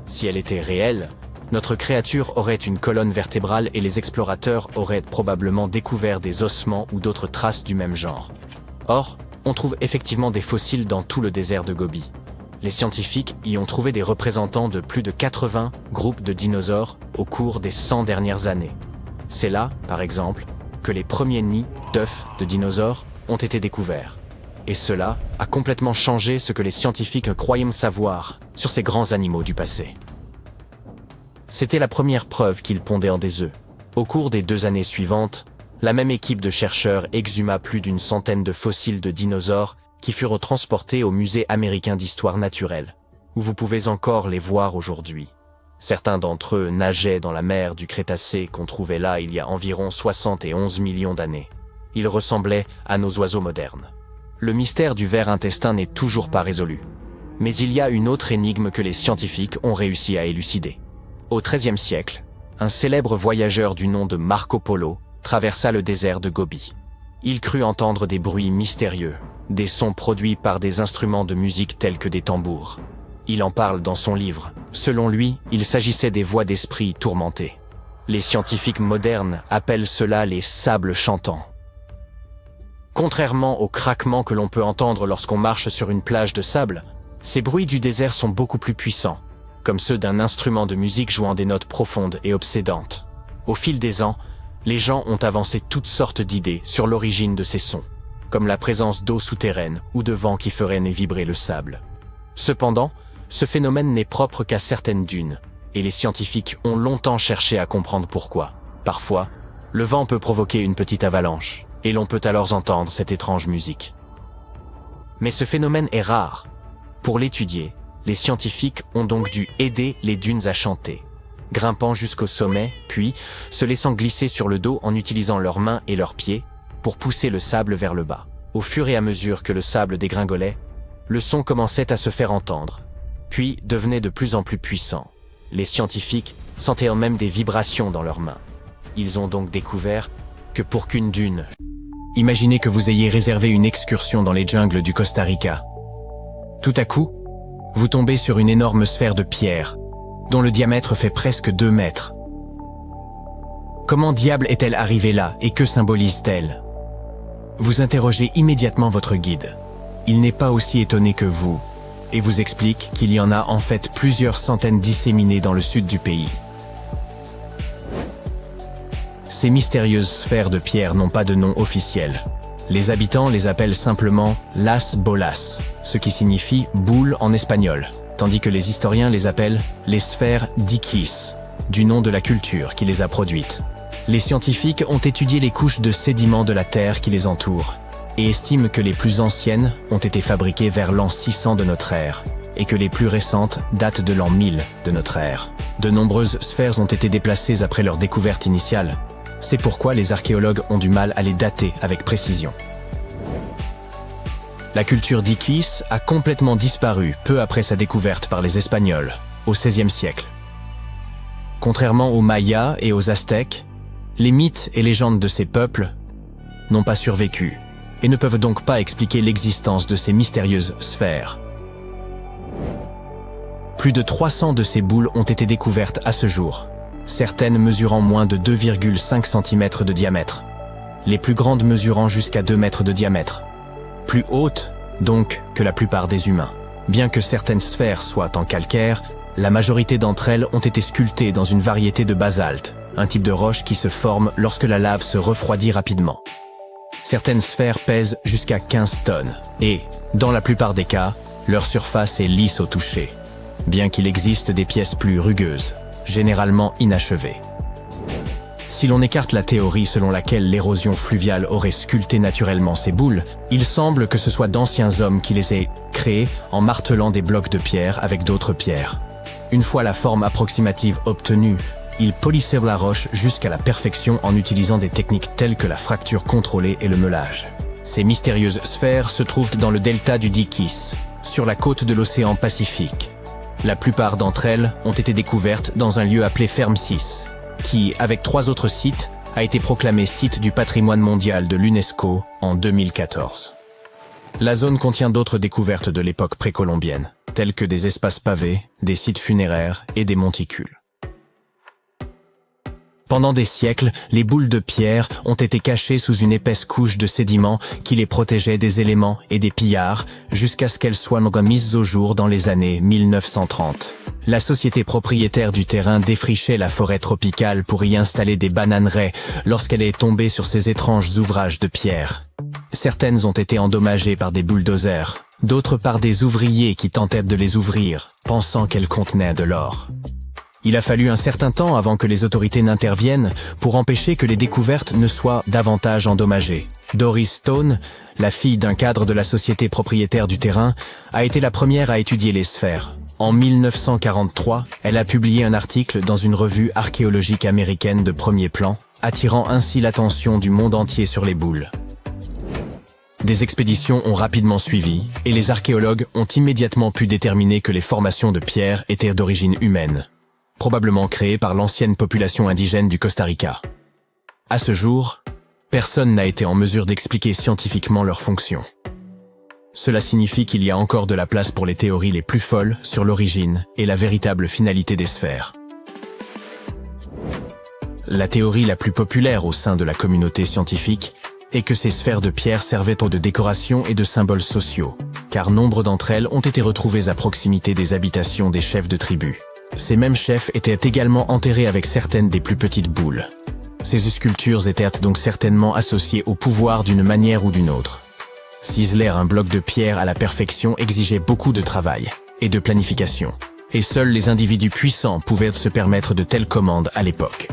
S3: Si elle était réelle, Notre créature aurait une colonne vertébrale et les explorateurs auraient probablement découvert des ossements ou d'autres traces du même genre. Or, on trouve effectivement des fossiles dans tout le désert de Gobi. Les scientifiques y ont trouvé des représentants de plus de 80 groupes de dinosaures au cours des 100 dernières années. C'est là, par exemple, que les premiers nids d'œufs de dinosaures ont été découverts. Et cela a complètement changé ce que les scientifiques croyaient savoir sur ces grands animaux du passé. C'était la première preuve qu'ils pondaient des œufs. Au cours des 2 années suivantes, la même équipe de chercheurs exhuma plus d'une centaine de fossiles de dinosaures qui furent transportés au Musée américain d'histoire naturelle, où vous pouvez encore les voir aujourd'hui. Certains d'entre eux nageaient dans la mer du Crétacé qu'on trouvait là il y a environ 71 millions d'années. Ils ressemblaient à nos oiseaux modernes. Le mystère du ver intestin n'est toujours pas résolu. Mais il y a une autre énigme que les scientifiques ont réussi à élucider. Au XIIIe siècle, un célèbre voyageur du nom de Marco Polo traversa le désert de Gobi. Il crut entendre des bruits mystérieux, des sons produits par des instruments de musique tels que des tambours. Il en parle dans son livre. Selon lui, il s'agissait des voix d'esprits tourmentés. Les scientifiques modernes appellent cela les sables chantants. Contrairement aux craquements que l'on peut entendre lorsqu'on marche sur une plage de sable, ces bruits du désert sont beaucoup plus puissants, comme ceux d'un instrument de musique jouant des notes profondes et obsédantes. Au fil des ans, les gens ont avancé toutes sortes d'idées sur l'origine de ces sons, comme la présence d'eau souterraine ou de vent qui ferait vibrer le sable. Cependant, ce phénomène n'est propre qu'à certaines dunes, et les scientifiques ont longtemps cherché à comprendre pourquoi. Parfois, le vent peut provoquer une petite avalanche, et l'on peut alors entendre cette étrange musique. Mais ce phénomène est rare. Pour l'étudier, les scientifiques ont donc dû aider les dunes à chanter, grimpant jusqu'au sommet, puis se laissant glisser sur le dos en utilisant leurs mains et leurs pieds pour pousser le sable vers le bas. Au fur et à mesure que le sable dégringolait, le son commençait à se faire entendre, puis devenait de plus en plus puissant. Les scientifiques sentaient même des vibrations dans leurs mains. Ils ont donc découvert que pour qu'une dune... Imaginez que vous ayez réservé une excursion dans les jungles du Costa Rica. Tout à coup, vous tombez sur une énorme sphère de pierre, dont le diamètre fait presque 2 mètres. Comment diable est-elle arrivée là et que symbolise-t-elle? Vous interrogez immédiatement votre guide. Il n'est pas aussi étonné que vous, et vous explique qu'il y en a en fait plusieurs centaines disséminées dans le sud du pays. Ces mystérieuses sphères de pierre n'ont pas de nom officiel. Les habitants les appellent simplement Las Bolas, ce qui signifie boule en espagnol, tandis que les historiens les appellent les sphères d'Iquiz, du nom de la culture qui les a produites. Les scientifiques ont étudié les couches de sédiments de la Terre qui les entourent, et estiment que les plus anciennes ont été fabriquées vers l'an 600 de notre ère, et que les plus récentes datent de l'an 1000 de notre ère. De nombreuses sphères ont été déplacées après leur découverte initiale. C'est pourquoi les archéologues ont du mal à les dater avec précision. La culture d'Iquiz a complètement disparu peu après sa découverte par les Espagnols, au XVIe siècle. Contrairement aux Mayas et aux Aztèques, les mythes et légendes de ces peuples n'ont pas survécu et ne peuvent donc pas expliquer l'existence de ces mystérieuses sphères. Plus de 300 de ces boules ont été découvertes à ce jour, certaines mesurant moins de 2,5 cm de diamètre, les plus grandes mesurant jusqu'à 2 mètres de diamètre, plus hautes donc que la plupart des humains. Bien que certaines sphères soient en calcaire, la majorité d'entre elles ont été sculptées dans une variété de basalte, un type de roche qui se forme lorsque la lave se refroidit rapidement. Certaines sphères pèsent jusqu'à 15 tonnes et, dans la plupart des cas, leur surface est lisse au toucher, bien qu'il existe des pièces plus rugueuses, généralement inachevées. Si l'on écarte la théorie selon laquelle l'érosion fluviale aurait sculpté naturellement ces boules, il semble que ce soit d'anciens hommes qui les aient créées en martelant des blocs de pierre avec d'autres pierres. Une fois la forme approximative obtenue, ils polissaient la roche jusqu'à la perfection en utilisant des techniques telles que la fracture contrôlée et le meulage. Ces mystérieuses sphères se trouvent dans le delta du Dikis, sur la côte de l'océan Pacifique. La plupart d'entre elles ont été découvertes dans un lieu appelé Fermsis, qui, avec 3 autres sites, a été proclamé site du patrimoine mondial de l'UNESCO en 2014. La zone contient d'autres découvertes de l'époque précolombienne, telles que des espaces pavés, des sites funéraires et des monticules. Pendant des siècles, les boules de pierre ont été cachées sous une épaisse couche de sédiments qui les protégeait des éléments et des pillards, jusqu'à ce qu'elles soient mises au jour dans les années 1930. La société propriétaire du terrain défrichait la forêt tropicale pour y installer des bananeraies lorsqu'elle est tombée sur ces étranges ouvrages de pierre. Certaines ont été endommagées par des bulldozers, d'autres par des ouvriers qui tentaient de les ouvrir, pensant qu'elles contenaient de l'or. Il a fallu un certain temps avant que les autorités n'interviennent pour empêcher que les découvertes ne soient davantage endommagées. Doris Stone, la fille d'un cadre de la société propriétaire du terrain, a été la première à étudier les sphères. En 1943, elle a publié un article dans une revue archéologique américaine de premier plan, attirant ainsi l'attention du monde entier sur les boules. Des expéditions ont rapidement suivi, et les archéologues ont immédiatement pu déterminer que les formations de pierre étaient d'origine humaine, probablement créées par l'ancienne population indigène du Costa Rica. À ce jour, personne n'a été en mesure d'expliquer scientifiquement leur fonction. Cela signifie qu'il y a encore de la place pour les théories les plus folles sur l'origine et la véritable finalité des sphères. La théorie la plus populaire au sein de la communauté scientifique est que ces sphères de pierre servaient de décoration et de symboles sociaux, car nombre d'entre elles ont été retrouvées à proximité des habitations des chefs de tribu. Ces mêmes chefs étaient également enterrés avec certaines des plus petites boules. Ces sculptures étaient donc certainement associées au pouvoir d'une manière ou d'une autre. Ciseler un bloc de pierre à la perfection exigeait beaucoup de travail et de planification, et seuls les individus puissants pouvaient se permettre de telles commandes à l'époque.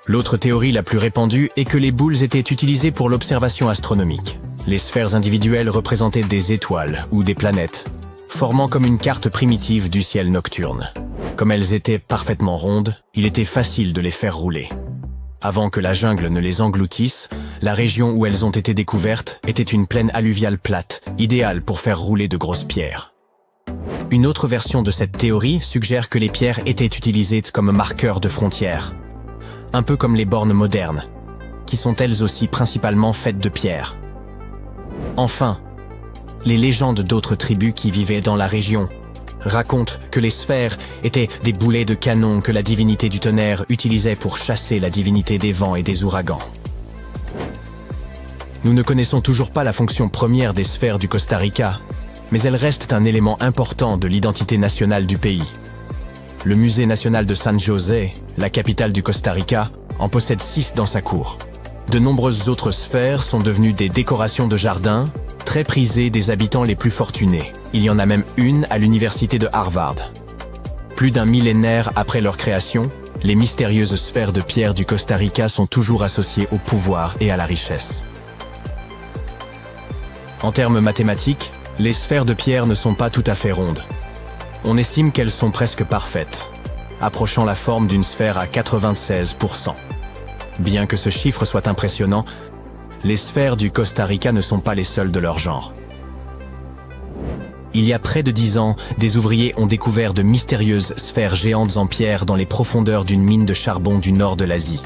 S3: L'autre théorie la plus répandue est que les boules étaient utilisées pour l'observation astronomique. Les sphères individuelles représentaient des étoiles ou des planètes, formant comme une carte primitive du ciel nocturne. Comme elles étaient parfaitement rondes, il était facile de les faire rouler. Avant que la jungle ne les engloutisse, la région où elles ont été découvertes était une plaine alluviale plate, idéale pour faire rouler de grosses pierres. Une autre version de cette théorie suggère que les pierres étaient utilisées comme marqueurs de frontières, un peu comme les bornes modernes, qui sont elles aussi principalement faites de pierre. Enfin, les légendes d'autres tribus qui vivaient dans la région racontent que les sphères étaient des boulets de canon que la divinité du tonnerre utilisait pour chasser la divinité des vents et des ouragans. Nous ne connaissons toujours pas la fonction première des sphères du Costa Rica, mais elles restent un élément important de l'identité nationale du pays. Le musée national de San José, la capitale du Costa Rica, en possède 6 dans sa cour. De nombreuses autres sphères sont devenues des décorations de jardin, très prisées des habitants les plus fortunés. Il y en a même une à l'université de Harvard. Plus d'un millénaire après leur création, les mystérieuses sphères de pierre du Costa Rica sont toujours associées au pouvoir et à la richesse. En termes mathématiques, les sphères de pierre ne sont pas tout à fait rondes. On estime qu'elles sont presque parfaites, approchant la forme d'une sphère à 96%. Bien que ce chiffre soit impressionnant, les sphères du Costa Rica ne sont pas les seules de leur genre. Il y a près de 10 ans, des ouvriers ont découvert de mystérieuses sphères géantes en pierre dans les profondeurs d'une mine de charbon du nord de l'Asie.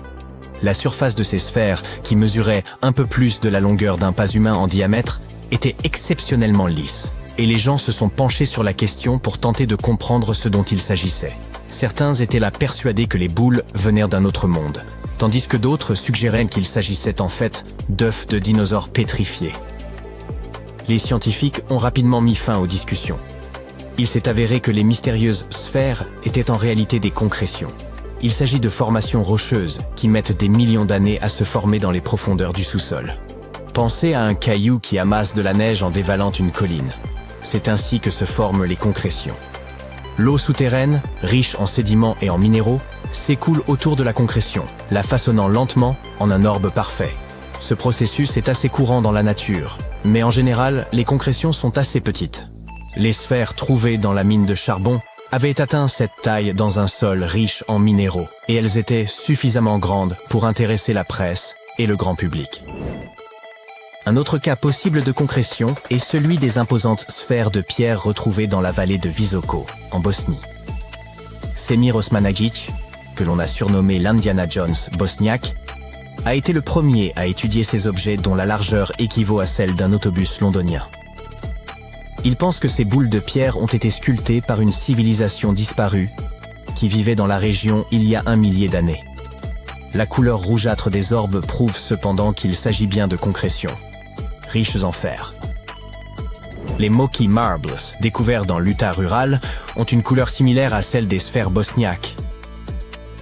S3: La surface de ces sphères, qui mesurait un peu plus de la longueur d'un pas humain en diamètre, était exceptionnellement lisse, et les gens se sont penchés sur la question pour tenter de comprendre ce dont il s'agissait. Certains étaient là persuadés que les boules venaient d'un autre monde, tandis que d'autres suggéraient qu'il s'agissait en fait d'œufs de dinosaures pétrifiés. Les scientifiques ont rapidement mis fin aux discussions. Il s'est avéré que les mystérieuses sphères étaient en réalité des concrétions. Il s'agit de formations rocheuses qui mettent des millions d'années à se former dans les profondeurs du sous-sol. Pensez à un caillou qui amasse de la neige en dévalant une colline. C'est ainsi que se forment les concrétions. L'eau souterraine, riche en sédiments et en minéraux, s'écoule autour de la concrétion, la façonnant lentement en un orbe parfait. Ce processus est assez courant dans la nature, mais en général, les concrétions sont assez petites. Les sphères trouvées dans la mine de charbon avaient atteint cette taille dans un sol riche en minéraux, et elles étaient suffisamment grandes pour intéresser la presse et le grand public. Un autre cas possible de concrétion est celui des imposantes sphères de pierre retrouvées dans la vallée de Visoko, en Bosnie. Semir Osmanagić, que l'on a surnommé l'Indiana Jones bosniaque, a été le premier à étudier ces objets dont la largeur équivaut à celle d'un autobus londonien. Il pense que ces boules de pierre ont été sculptées par une civilisation disparue qui vivait dans la région il y a 1 millier d'années. La couleur rougeâtre des orbes prouve cependant qu'il s'agit bien de concrétions, riches en fer. Les Moki Marbles, découverts dans l'Utah rural, ont une couleur similaire à celle des sphères bosniaques.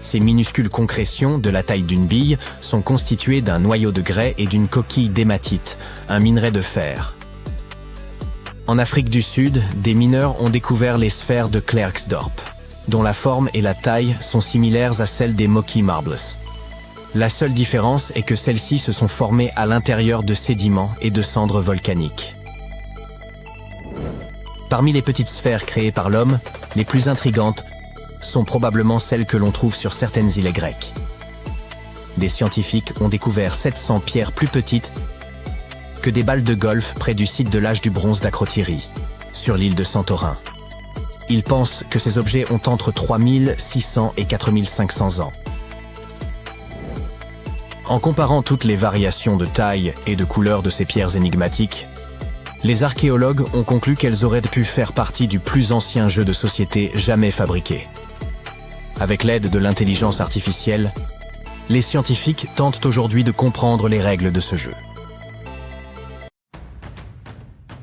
S3: Ces minuscules concrétions, de la taille d'une bille, sont constituées d'un noyau de grès et d'une coquille d'hématite, un minerai de fer. En Afrique du Sud, des mineurs ont découvert les sphères de Klerksdorp, dont la forme et la taille sont similaires à celles des Moki Marbles. La seule différence est que celles-ci se sont formées à l'intérieur de sédiments et de cendres volcaniques. Parmi les petites sphères créées par l'homme, les plus intrigantes sont probablement celles que l'on trouve sur certaines îles grecques. Des scientifiques ont découvert 700 pierres plus petites que des balles de golf près du site de l'âge du bronze d'Acrotyrie, sur l'île de Santorin. Ils pensent que ces objets ont entre 3600 et 4500 ans. En comparant toutes les variations de taille et de couleur de ces pierres énigmatiques, les archéologues ont conclu qu'elles auraient pu faire partie du plus ancien jeu de société jamais fabriqué. Avec l'aide de l'intelligence artificielle, les scientifiques tentent aujourd'hui de comprendre les règles de ce jeu.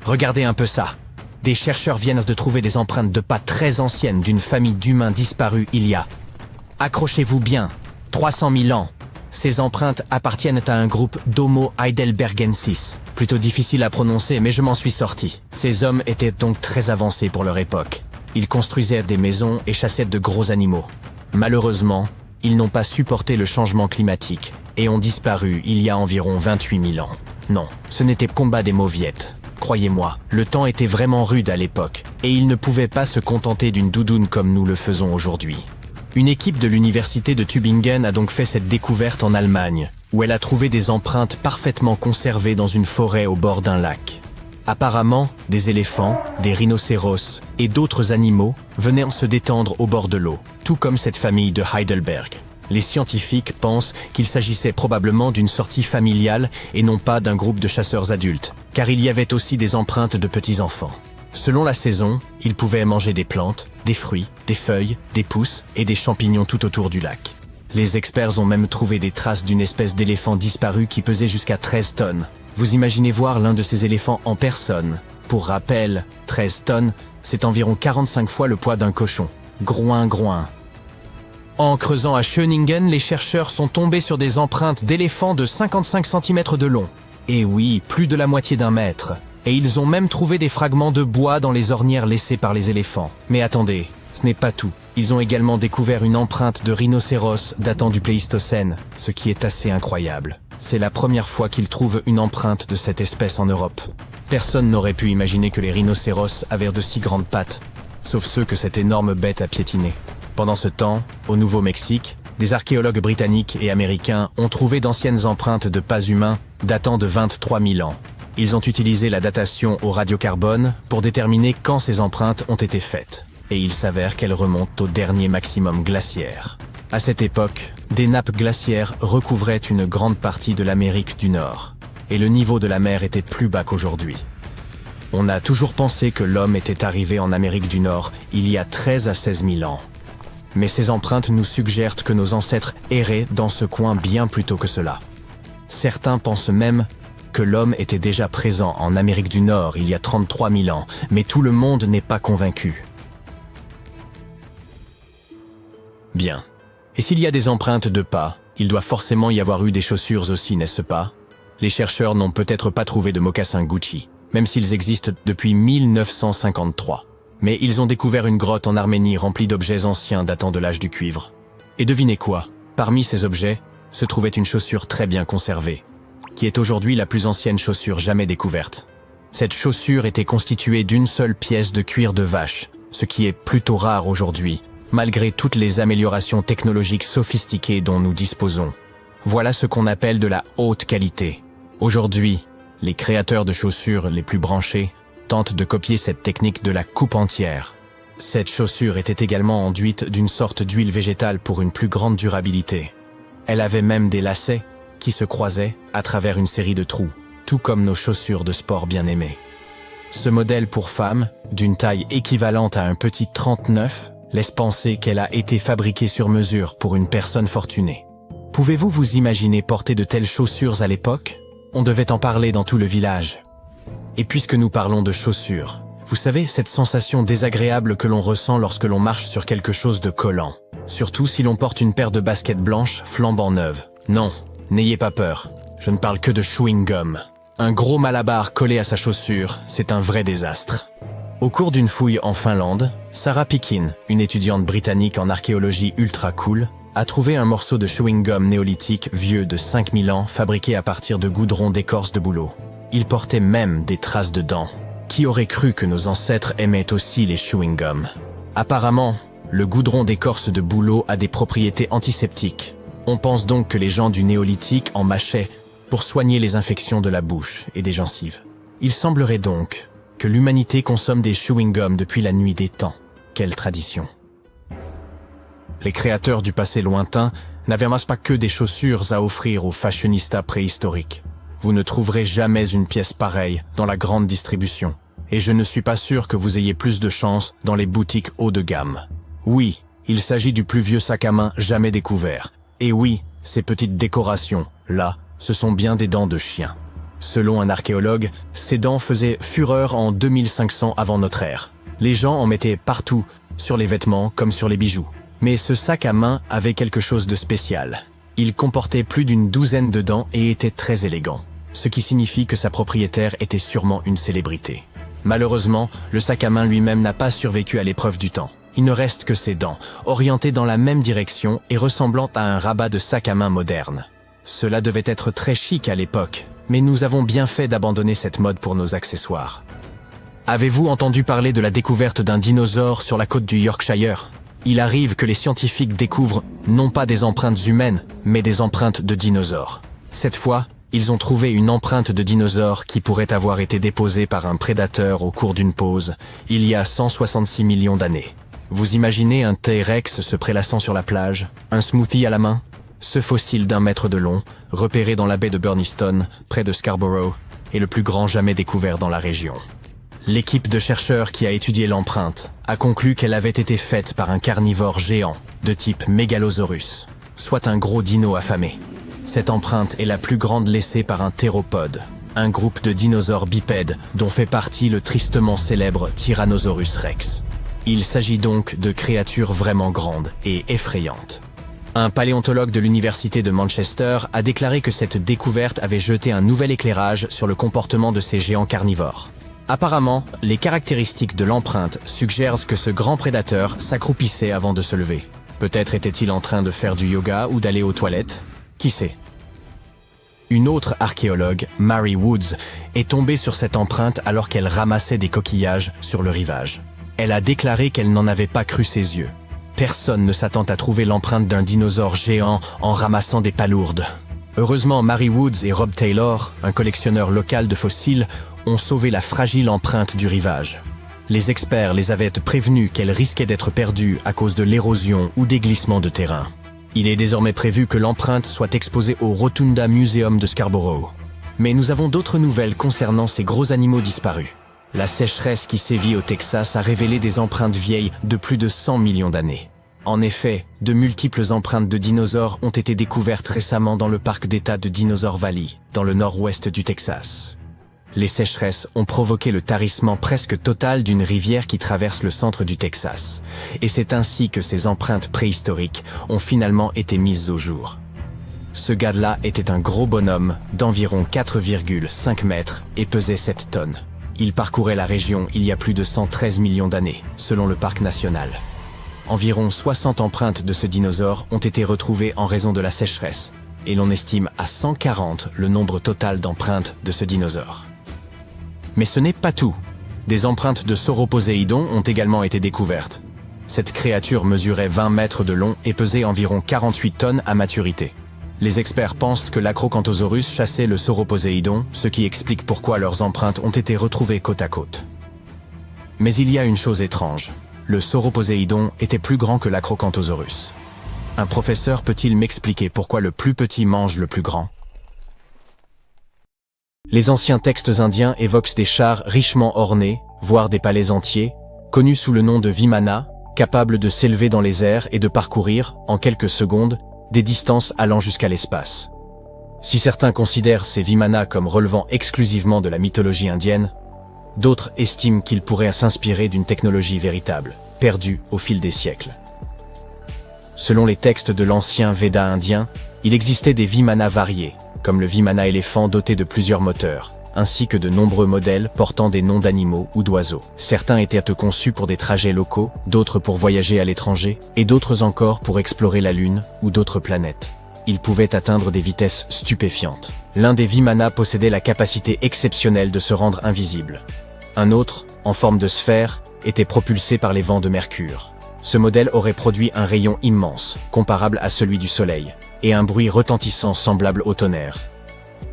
S3: Regardez un peu ça. Des chercheurs viennent de trouver des empreintes de pas très anciennes d'une famille d'humains disparus il y a, accrochez-vous bien, 300 000 ans. Ces empreintes appartiennent à un groupe d'Homo heidelbergensis. Plutôt difficile à prononcer, mais je m'en suis sorti. Ces hommes étaient donc très avancés pour leur époque. Ils construisaient des maisons et chassaient de gros animaux. Malheureusement, ils n'ont pas supporté le changement climatique et ont disparu il y a environ 28 000 ans. Non, ce n'était pas combat des mauviettes. Croyez-moi, le temps était vraiment rude à l'époque et ils ne pouvaient pas se contenter d'une doudoune comme nous le faisons aujourd'hui. Une équipe de l'université de Tübingen a donc fait cette découverte en Allemagne, où elle a trouvé des empreintes parfaitement conservées dans une forêt au bord d'un lac. Apparemment, des éléphants, des rhinocéros et d'autres animaux venaient se détendre au bord de l'eau, tout comme cette famille de Heidelberg. Les scientifiques pensent qu'il s'agissait probablement d'une sortie familiale et non pas d'un groupe de chasseurs adultes, car il y avait aussi des empreintes de petits-enfants. Selon la saison, ils pouvaient manger des plantes, des fruits, des feuilles, des pousses et des champignons tout autour du lac. Les experts ont même trouvé des traces d'une espèce d'éléphant disparu qui pesait jusqu'à 13 tonnes. Vous imaginez voir l'un de ces éléphants en personne. Pour rappel, 13 tonnes, c'est environ 45 fois le poids d'un cochon. Groin, groin. En creusant à Schöningen, les chercheurs sont tombés sur des empreintes d'éléphants de 55 cm de long. Et oui, plus de la moitié d'un mètre. Et ils ont même trouvé des fragments de bois dans les ornières laissées par les éléphants. Mais attendez, ce n'est pas tout. Ils ont également découvert une empreinte de rhinocéros datant du Pléistocène, ce qui est assez incroyable. C'est la première fois qu'ils trouvent une empreinte de cette espèce en Europe. Personne n'aurait pu imaginer que les rhinocéros avaient de si grandes pattes, sauf ceux que cette énorme bête a piétiné. Pendant ce temps, au Nouveau-Mexique, des archéologues britanniques et américains ont trouvé d'anciennes empreintes de pas humains datant de 23 000 ans. Ils ont utilisé la datation au radiocarbone pour déterminer quand ces empreintes ont été faites. Et il s'avère qu'elles remontent au dernier maximum glaciaire. À cette époque, des nappes glaciaires recouvraient une grande partie de l'Amérique du Nord. Et le niveau de la mer était plus bas qu'aujourd'hui. On a toujours pensé que l'homme était arrivé en Amérique du Nord il y a 13 à 16 000 ans. Mais ces empreintes nous suggèrent que nos ancêtres erraient dans ce coin bien plus tôt que cela. Certains pensent même que l'homme était déjà présent en Amérique du Nord il y a 33 000 ans, mais tout le monde n'est pas convaincu. Bien. Et s'il y a des empreintes de pas, il doit forcément y avoir eu des chaussures aussi, n'est-ce pas? Les chercheurs n'ont peut-être pas trouvé de mocassins Gucci, même s'ils existent depuis 1953. Mais ils ont découvert une grotte en Arménie remplie d'objets anciens datant de l'âge du cuivre. Et devinez quoi? Parmi ces objets se trouvait une chaussure très bien conservée, qui est aujourd'hui la plus ancienne chaussure jamais découverte. Cette chaussure était constituée d'une seule pièce de cuir de vache, ce qui est plutôt rare aujourd'hui, malgré toutes les améliorations technologiques sophistiquées dont nous disposons. Voilà ce qu'on appelle de la haute qualité. Aujourd'hui, les créateurs de chaussures les plus branchés tentent de copier cette technique de la coupe entière. Cette chaussure était également enduite d'une sorte d'huile végétale pour une plus grande durabilité. Elle avait même des lacets qui se croisaient à travers une série de trous, tout comme nos chaussures de sport bien-aimées. Ce modèle pour femme, d'une taille équivalente à un petit 39, laisse penser qu'elle a été fabriquée sur mesure pour une personne fortunée. Pouvez-vous vous imaginer porter de telles chaussures à l'époque? On devait en parler dans tout le village. Et puisque nous parlons de chaussures, vous savez, cette sensation désagréable que l'on ressent lorsque l'on marche sur quelque chose de collant. Surtout si l'on porte une paire de baskets blanches flambant neuves. Non, n'ayez pas peur, je ne parle que de chewing-gum. Un gros malabar collé à sa chaussure, c'est un vrai désastre. Au cours d'une fouille en Finlande, Sarah Pikin, une étudiante britannique en archéologie ultra cool, a trouvé un morceau de chewing-gum néolithique vieux de 5000 ans fabriqué à partir de goudron d'écorce de bouleau. Il portait même des traces de dents. Qui aurait cru que nos ancêtres aimaient aussi les chewing-gums? Apparemment, le goudron d'écorce de bouleau a des propriétés antiseptiques. On pense donc que les gens du néolithique en mâchaient pour soigner les infections de la bouche et des gencives. Il semblerait donc que l'humanité consomme des chewing-gums depuis la nuit des temps. Quelle tradition! Les créateurs du passé lointain n'avaient pas que des chaussures à offrir aux fashionistas préhistoriques. Vous ne trouverez jamais une pièce pareille dans la grande distribution. Et je ne suis pas sûr que vous ayez plus de chance dans les boutiques haut de gamme. Oui, il s'agit du plus vieux sac à main jamais découvert. Et oui, ces petites décorations, là, ce sont bien des dents de chien. Selon un archéologue, ces dents faisaient fureur en 2500 avant notre ère. Les gens en mettaient partout, sur les vêtements comme sur les bijoux. Mais ce sac à main avait quelque chose de spécial. Il comportait plus d'une douzaine de dents et était très élégant, ce qui signifie que sa propriétaire était sûrement une célébrité. Malheureusement, le sac à main lui-même n'a pas survécu à l'épreuve du temps. Il ne reste que ses dents, orientées dans la même direction et ressemblant à un rabat de sac à main moderne. Cela devait être très chic à l'époque, mais nous avons bien fait d'abandonner cette mode pour nos accessoires. Avez-vous entendu parler de la découverte d'un dinosaure sur la côte du Yorkshire? Il arrive que les scientifiques découvrent non pas des empreintes humaines, mais des empreintes de dinosaures. Cette fois, ils ont trouvé une empreinte de dinosaure qui pourrait avoir été déposée par un prédateur au cours d'une pause, il y a 166 millions d'années. Vous imaginez un T-Rex se prélassant sur la plage, un smoothie à la main? Ce fossile d'1 mètre de long, repéré dans la baie de Burniston, près de Scarborough, est le plus grand jamais découvert dans la région. L'équipe de chercheurs qui a étudié l'empreinte a conclu qu'elle avait été faite par un carnivore géant de type Megalosaurus, soit un gros dino affamé. Cette empreinte est la plus grande laissée par un théropode, un groupe de dinosaures bipèdes dont fait partie le tristement célèbre Tyrannosaurus rex. Il s'agit donc de créatures vraiment grandes et effrayantes. Un paléontologue de l'université de Manchester a déclaré que cette découverte avait jeté un nouvel éclairage sur le comportement de ces géants carnivores. Apparemment, les caractéristiques de l'empreinte suggèrent que ce grand prédateur s'accroupissait avant de se lever. Peut-être était-il en train de faire du yoga ou d'aller aux toilettes? Qui sait? Une autre archéologue, Mary Woods, est tombée sur cette empreinte alors qu'elle ramassait des coquillages sur le rivage. Elle a déclaré qu'elle n'en avait pas cru ses yeux. Personne ne s'attend à trouver l'empreinte d'un dinosaure géant en ramassant des palourdes. Heureusement, Mary Woods et Rob Taylor, un collectionneur local de fossiles, ont sauvé la fragile empreinte du rivage. Les experts les avaient prévenus qu'elle risquait d'être perdue à cause de l'érosion ou des glissements de terrain. Il est désormais prévu que l'empreinte soit exposée au Rotunda Museum de Scarborough. Mais nous avons d'autres nouvelles concernant ces gros animaux disparus. La sécheresse qui sévit au Texas a révélé des empreintes vieilles de plus de 100 millions d'années. En effet, de multiples empreintes de dinosaures ont été découvertes récemment dans le parc d'État de Dinosaur Valley, dans le nord-ouest du Texas. Les sécheresses ont provoqué le tarissement presque total d'une rivière qui traverse le centre du Texas. Et c'est ainsi que ces empreintes préhistoriques ont finalement été mises au jour. Ce gars-là était un gros bonhomme d'environ 4,5 mètres et pesait 7 tonnes. Il parcourait la région il y a plus de 113 millions d'années, selon le parc national. Environ 60 empreintes de ce dinosaure ont été retrouvées en raison de la sécheresse, et l'on estime à 140 le nombre total d'empreintes de ce dinosaure. Mais ce n'est pas tout. Des empreintes de Sauroposéidon ont également été découvertes. Cette créature mesurait 20 mètres de long et pesait environ 48 tonnes à maturité. Les experts pensent que l'Acrocanthosaurus chassait le Sauroposéidon, ce qui explique pourquoi leurs empreintes ont été retrouvées côte à côte. Mais il y a une chose étrange. Le Sauroposéidon était plus grand que l'Acrocanthosaurus. Un professeur peut-il m'expliquer pourquoi le plus petit mange le plus grand? Les anciens textes indiens évoquent des chars richement ornés, voire des palais entiers, connus sous le nom de Vimana, capables de s'élever dans les airs et de parcourir, en quelques secondes, des distances allant jusqu'à l'espace. Si certains considèrent ces Vimana comme relevant exclusivement de la mythologie indienne, d'autres estiment qu'ils pourraient s'inspirer d'une technologie véritable, perdue au fil des siècles. Selon les textes de l'ancien Veda indien, il existait des Vimana variés, comme le Vimana éléphant doté de plusieurs moteurs, ainsi que de nombreux modèles portant des noms d'animaux ou d'oiseaux. Certains étaient conçus pour des trajets locaux, d'autres pour voyager à l'étranger, et d'autres encore pour explorer la Lune ou d'autres planètes. Ils pouvaient atteindre des vitesses stupéfiantes. L'un des Vimana possédait la capacité exceptionnelle de se rendre invisible. Un autre, en forme de sphère, était propulsé par les vents de Mercure. Ce modèle aurait produit un rayon immense, comparable à celui du Soleil, et un bruit retentissant semblable au tonnerre.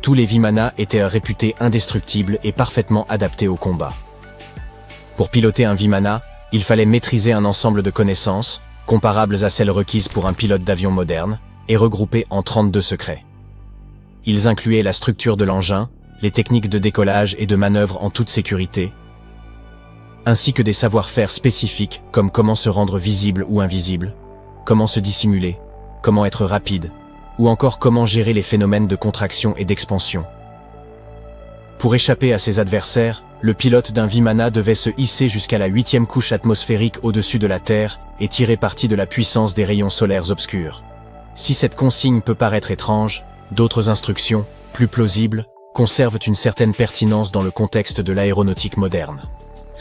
S3: Tous les Vimana étaient réputés indestructibles et parfaitement adaptés au combat. Pour piloter un Vimana, il fallait maîtriser un ensemble de connaissances, comparables à celles requises pour un pilote d'avion moderne, et regroupées en 32 secrets. Ils incluaient la structure de l'engin, les techniques de décollage et de manœuvre en toute sécurité, ainsi que des savoir-faire spécifiques comme comment se rendre visible ou invisible, comment se dissimuler, comment être rapide, ou encore comment gérer les phénomènes de contraction et d'expansion. Pour échapper à ses adversaires, le pilote d'un Vimana devait se hisser jusqu'à la 8e couche atmosphérique au-dessus de la Terre et tirer parti de la puissance des rayons solaires obscurs. Si cette consigne peut paraître étrange, d'autres instructions, plus plausibles, conservent une certaine pertinence dans le contexte de l'aéronautique moderne.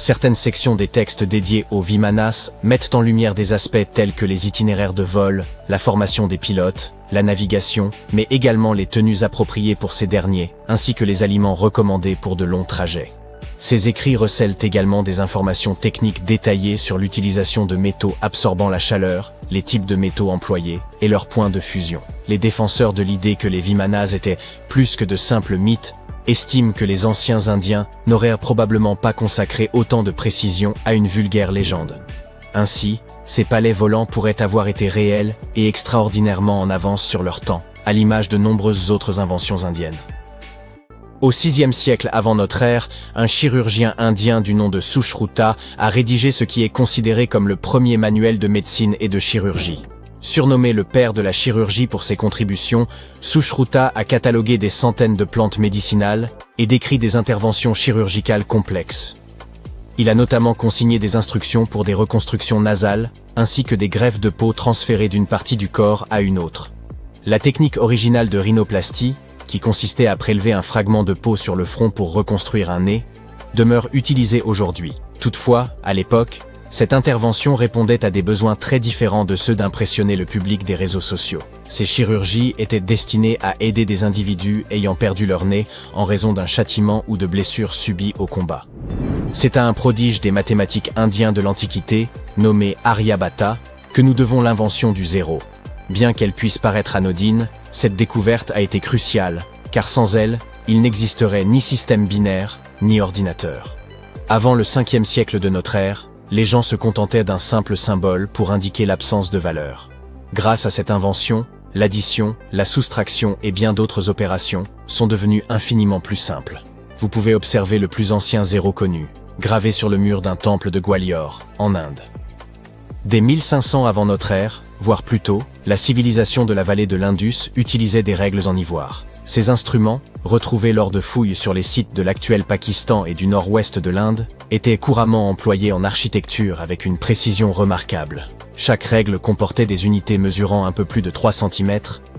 S3: Certaines sections des textes dédiés aux Vimanas mettent en lumière des aspects tels que les itinéraires de vol, la formation des pilotes, la navigation, mais également les tenues appropriées pour ces derniers, ainsi que les aliments recommandés pour de longs trajets. Ces écrits recèlent également des informations techniques détaillées sur l'utilisation de métaux absorbant la chaleur, les types de métaux employés et leurs points de fusion. Les défenseurs de l'idée que les Vimanas étaient plus que de simples mythes estiment que les anciens Indiens n'auraient probablement pas consacré autant de précision à une vulgaire légende. Ainsi, ces palais volants pourraient avoir été réels et extraordinairement en avance sur leur temps, à l'image de nombreuses autres inventions indiennes. Au VIe siècle avant notre ère, un chirurgien indien du nom de Sushruta a rédigé ce qui est considéré comme le premier manuel de médecine et de chirurgie. Surnommé le père de la chirurgie pour ses contributions, Sushruta a catalogué des centaines de plantes médicinales et décrit des interventions chirurgicales complexes. Il a notamment consigné des instructions pour des reconstructions nasales, ainsi que des greffes de peau transférées d'une partie du corps à une autre. La technique originale de rhinoplastie, qui consistait à prélever un fragment de peau sur le front pour reconstruire un nez, demeure utilisée aujourd'hui. Toutefois, à l'époque, cette intervention répondait à des besoins très différents de ceux d'impressionner le public des réseaux sociaux. Ces chirurgies étaient destinées à aider des individus ayant perdu leur nez en raison d'un châtiment ou de blessures subies au combat. C'est à un prodige des mathématiques indiens de l'Antiquité, nommé Aryabhata, que nous devons l'invention du zéro. Bien qu'elle puisse paraître anodine, cette découverte a été cruciale, car sans elle, il n'existerait ni système binaire, ni ordinateur. Avant le 5e siècle de notre ère, les gens se contentaient d'un simple symbole pour indiquer l'absence de valeur. Grâce à cette invention, l'addition, la soustraction et bien d'autres opérations sont devenues infiniment plus simples. Vous pouvez observer le plus ancien zéro connu, gravé sur le mur d'un temple de Gwalior, en Inde. Dès 1500 avant notre ère, voire plus tôt, la civilisation de la vallée de l'Indus utilisait des règles en ivoire. Ces instruments, retrouvés lors de fouilles sur les sites de l'actuel Pakistan et du nord-ouest de l'Inde, étaient couramment employés en architecture avec une précision remarquable. Chaque règle comportait des unités mesurant un peu plus de 3 cm,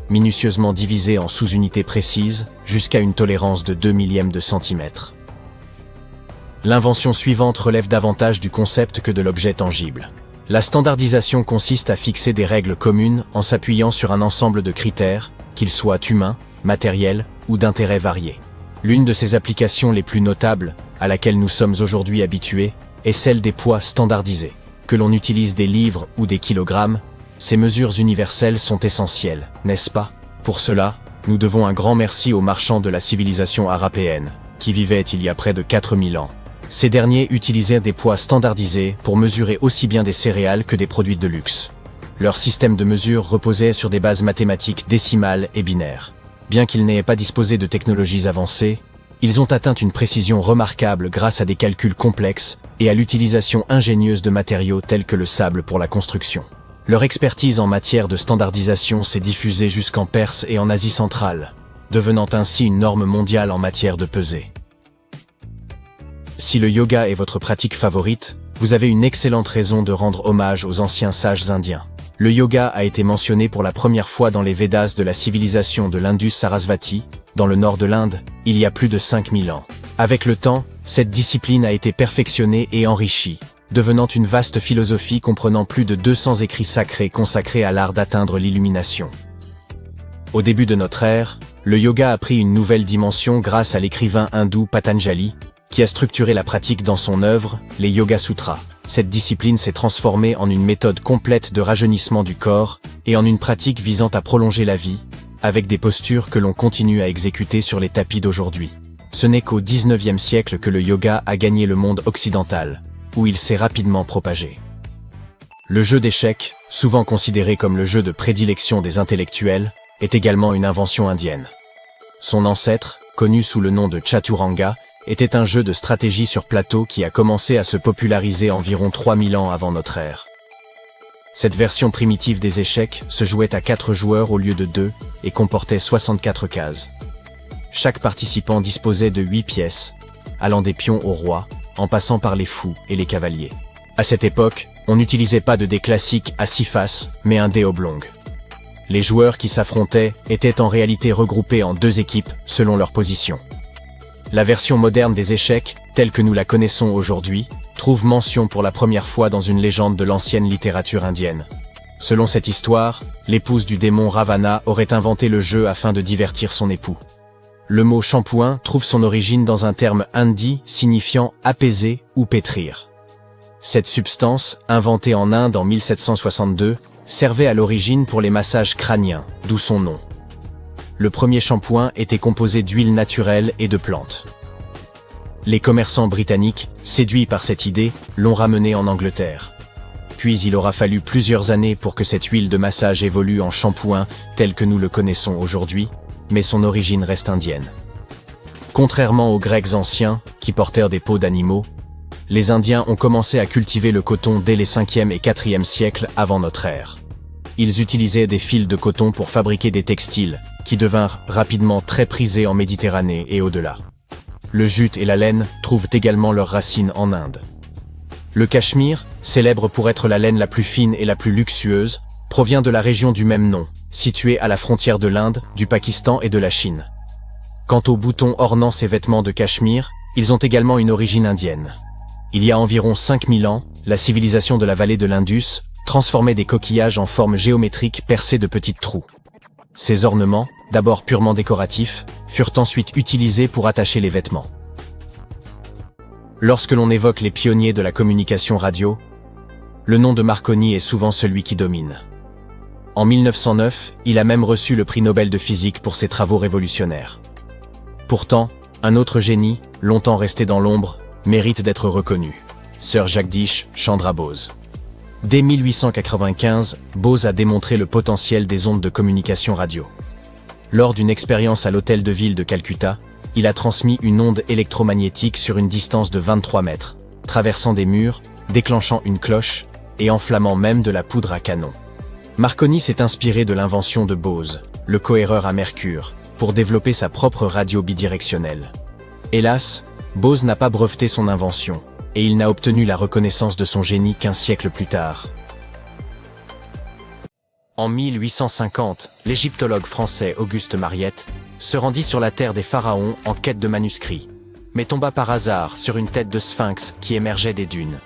S3: minutieusement divisées en sous-unités précises, jusqu'à une tolérance de 2 millièmes de centimètre. L'invention suivante relève davantage du concept que de l'objet tangible. La standardisation consiste à fixer des règles communes en s'appuyant sur un ensemble de critères, qu'ils soient humains, matériels ou d'intérêts variés. L'une de ces applications les plus notables, à laquelle nous sommes aujourd'hui habitués, est celle des poids standardisés. Que l'on utilise des livres ou des kilogrammes, ces mesures universelles sont essentielles, n'est-ce pas? Pour cela, nous devons un grand merci aux marchands de la civilisation arapéenne, qui vivaient il y a près de 4000 ans. Ces derniers utilisaient des poids standardisés pour mesurer aussi bien des céréales que des produits de luxe. Leur système de mesure reposait sur des bases mathématiques décimales et binaires. Bien qu'ils n'aient pas disposé de technologies avancées, ils ont atteint une précision remarquable grâce à des calculs complexes et à l'utilisation ingénieuse de matériaux tels que le sable pour la construction. Leur expertise en matière de standardisation s'est diffusée jusqu'en Perse et en Asie centrale, devenant ainsi une norme mondiale en matière de pesée. Si le yoga est votre pratique favorite, vous avez une excellente raison de rendre hommage aux anciens sages indiens. Le yoga a été mentionné pour la première fois dans les Védas de la civilisation de l'Indus-Sarasvati, dans le nord de l'Inde, il y a plus de 5000 ans. Avec le temps, cette discipline a été perfectionnée et enrichie, devenant une vaste philosophie comprenant plus de 200 écrits sacrés consacrés à l'art d'atteindre l'illumination. Au début de notre ère, le yoga a pris une nouvelle dimension grâce à l'écrivain hindou Patanjali, qui a structuré la pratique dans son œuvre, les Yoga Sutras. Cette discipline s'est transformée en une méthode complète de rajeunissement du corps et en une pratique visant à prolonger la vie, avec des postures que l'on continue à exécuter sur les tapis d'aujourd'hui. Ce n'est qu'au XIXe siècle que le yoga a gagné le monde occidental, où il s'est rapidement propagé. Le jeu d'échecs, souvent considéré comme le jeu de prédilection des intellectuels, est également une invention indienne. Son ancêtre, connu sous le nom de Chaturanga, était un jeu de stratégie sur plateau qui a commencé à se populariser environ 3000 ans avant notre ère. Cette version primitive des échecs se jouait à 4 joueurs au lieu de 2 et comportait 64 cases. Chaque participant disposait de 8 pièces, allant des pions au roi, en passant par les fous et les cavaliers. À cette époque, on n'utilisait pas de dés classiques à 6 faces, mais un dé oblong. Les joueurs qui s'affrontaient étaient en réalité regroupés en 2 équipes selon leur position. La version moderne des échecs, telle que nous la connaissons aujourd'hui, trouve mention pour la première fois dans une légende de l'ancienne littérature indienne. Selon cette histoire, l'épouse du démon Ravana aurait inventé le jeu afin de divertir son époux. Le mot shampooing trouve son origine dans un terme hindi signifiant apaiser ou pétrir. Cette substance, inventée en Inde en 1762, servait à l'origine pour les massages crâniens, d'où son nom. Le premier shampoing était composé d'huile naturelle et de plantes. Les commerçants britanniques, séduits par cette idée, l'ont ramené en Angleterre. Puis il aura fallu plusieurs années pour que cette huile de massage évolue en shampoing tel que nous le connaissons aujourd'hui, mais son origine reste indienne. Contrairement aux Grecs anciens, qui portèrent des peaux d'animaux, les Indiens ont commencé à cultiver le coton dès les 5e et 4e siècles avant notre ère. Ils utilisaient des fils de coton pour fabriquer des textiles, qui devinrent rapidement très prisés en Méditerranée et au-delà. Le jute et la laine trouvent également leurs racines en Inde. Le Cachemire, célèbre pour être la laine la plus fine et la plus luxueuse, provient de la région du même nom, située à la frontière de l'Inde, du Pakistan et de la Chine. Quant aux boutons ornant ces vêtements de Cachemire, ils ont également une origine indienne. Il y a environ 5000 ans, la civilisation de la vallée de l'Indus transformait des coquillages en forme géométrique percés de petits trous. Ces ornements, d'abord purement décoratifs, furent ensuite utilisés pour attacher les vêtements. Lorsque l'on évoque les pionniers de la communication radio, le nom de Marconi est souvent celui qui domine. En 1909, il a même reçu le prix Nobel de physique pour ses travaux révolutionnaires. Pourtant, un autre génie, longtemps resté dans l'ombre, mérite d'être reconnu. Sir Jagdish Chandra Bose. Dès 1895, Bose a démontré le potentiel des ondes de communication radio. Lors d'une expérience à l'hôtel de ville de Calcutta, il a transmis une onde électromagnétique sur une distance de 23 mètres, traversant des murs, déclenchant une cloche et enflammant même de la poudre à canon. Marconi s'est inspiré de l'invention de Bose, le cohéreur à mercure, pour développer sa propre radio bidirectionnelle. Hélas, Bose n'a pas breveté son invention, et il n'a obtenu la reconnaissance de son génie qu'un siècle plus tard. En 1850, l'égyptologue français Auguste Mariette se rendit sur la terre des pharaons en quête de manuscrits, mais tomba par hasard sur une tête de sphinx qui émergeait des dunes.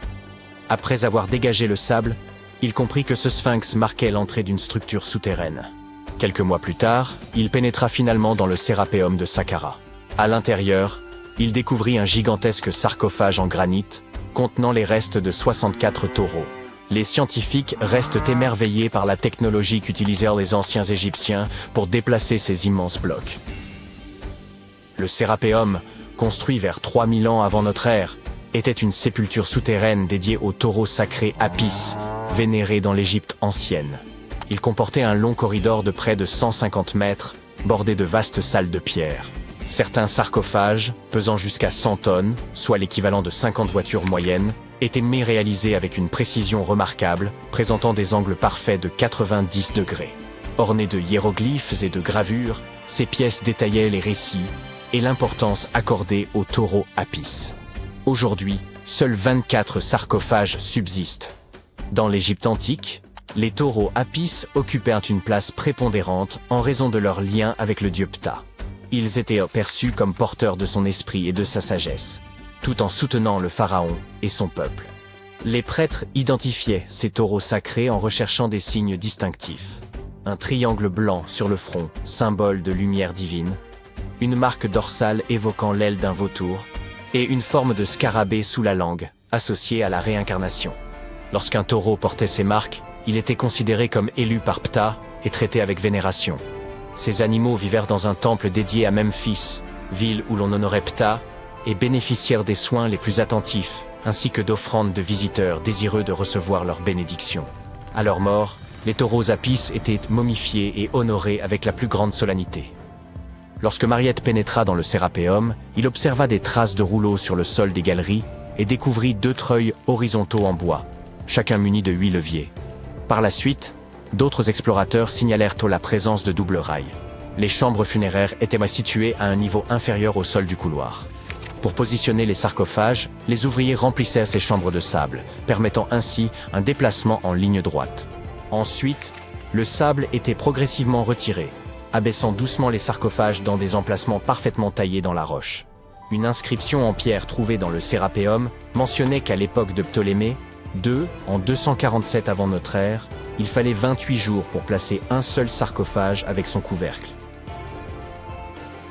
S3: Après avoir dégagé le sable, il comprit que ce sphinx marquait l'entrée d'une structure souterraine. Quelques mois plus tard, il pénétra finalement dans le Sérapéum de Saqqara. À l'intérieur, il découvrit un gigantesque sarcophage en granit, contenant les restes de 64 taureaux. Les scientifiques restent émerveillés par la technologie qu'utilisèrent les anciens Égyptiens pour déplacer ces immenses blocs. Le Sérapéum, construit vers 3000 ans avant notre ère, était une sépulture souterraine dédiée au taureau sacré Apis, vénéré dans l'Égypte ancienne. Il comportait un long corridor de près de 150 mètres, bordé de vastes salles de pierre. Certains sarcophages, pesant jusqu'à 100 tonnes, soit l'équivalent de 50 voitures moyennes, était réalisé avec une précision remarquable, présentant des angles parfaits de 90 degrés. Ornées de hiéroglyphes et de gravures, ces pièces détaillaient les récits et l'importance accordée au taureau Apis. Aujourd'hui, seuls 24 sarcophages subsistent. Dans l'Égypte antique, les taureaux Apis occupaient une place prépondérante en raison de leur lien avec le dieu Ptah. Ils étaient perçus comme porteurs de son esprit et de sa sagesse, tout en soutenant le pharaon et son peuple. Les prêtres identifiaient ces taureaux sacrés en recherchant des signes distinctifs. Un triangle blanc sur le front, symbole de lumière divine, une marque dorsale évoquant l'aile d'un vautour, et une forme de scarabée sous la langue, associée à la réincarnation. Lorsqu'un taureau portait ces marques, il était considéré comme élu par Ptah et traité avec vénération. Ces animaux vivèrent dans un temple dédié à Memphis, ville où l'on honorait Ptah, et bénéficièrent des soins les plus attentifs, ainsi que d'offrandes de visiteurs désireux de recevoir leur bénédiction. À leur mort, les taureaux Apis étaient momifiés et honorés avec la plus grande solennité. Lorsque Mariette pénétra dans le Sérapéum, il observa des traces de rouleaux sur le sol des galeries et découvrit 2 treuils horizontaux en bois, chacun muni de 8 leviers. Par la suite, d'autres explorateurs signalèrent la présence de doubles rails. Les chambres funéraires étaient situées à un niveau inférieur au sol du couloir. Pour positionner les sarcophages, les ouvriers remplissaient ces chambres de sable, permettant ainsi un déplacement en ligne droite. Ensuite, le sable était progressivement retiré, abaissant doucement les sarcophages dans des emplacements parfaitement taillés dans la roche. Une inscription en pierre trouvée dans le Sérapéum mentionnait qu'à l'époque de Ptolémée II, en 247 avant notre ère, il fallait 28 jours pour placer un seul sarcophage avec son couvercle.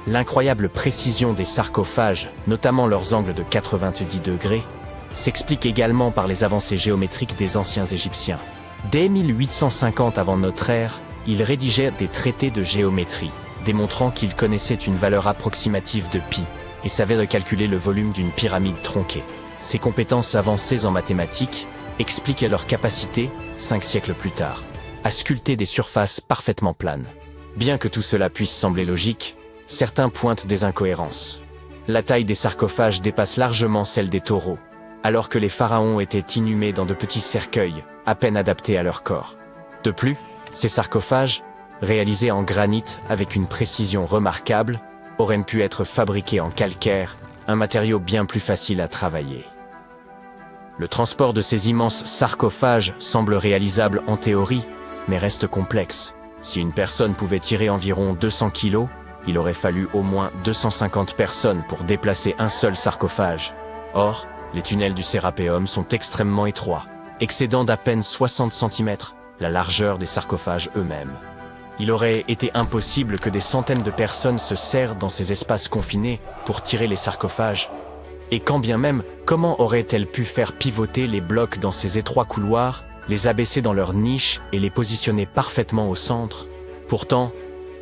S3: L'incroyable précision des sarcophages, notamment leurs angles de 90 degrés, s'explique également par les avancées géométriques des anciens Égyptiens. Dès 1850 avant notre ère, ils rédigèrent des traités de géométrie, démontrant qu'ils connaissaient une valeur approximative de pi et savaient calculer le volume d'une pyramide tronquée. Ces compétences avancées en mathématiques expliquaient leur capacité, 5 siècles plus tard, à sculpter des surfaces parfaitement planes. Bien que tout cela puisse sembler logique, certains pointent des incohérences. La taille des sarcophages dépasse largement celle des taureaux, alors que les pharaons étaient inhumés dans de petits cercueils, à peine adaptés à leur corps. De plus, ces sarcophages, réalisés en granit avec une précision remarquable, auraient pu être fabriqués en calcaire, un matériau bien plus facile à travailler. Le transport de ces immenses sarcophages semble réalisable en théorie, mais reste complexe. Si une personne pouvait tirer environ 200 kilos, il aurait fallu au moins 250 personnes pour déplacer un seul sarcophage. Or, les tunnels du Sérapéum sont extrêmement étroits, excédant d'à peine 60 cm la largeur des sarcophages eux-mêmes. Il aurait été impossible que des centaines de personnes se serrent dans ces espaces confinés pour tirer les sarcophages. Et quand bien même, comment auraient-elles pu faire pivoter les blocs dans ces étroits couloirs, les abaisser dans leurs niches et les positionner parfaitement au centre? Pourtant,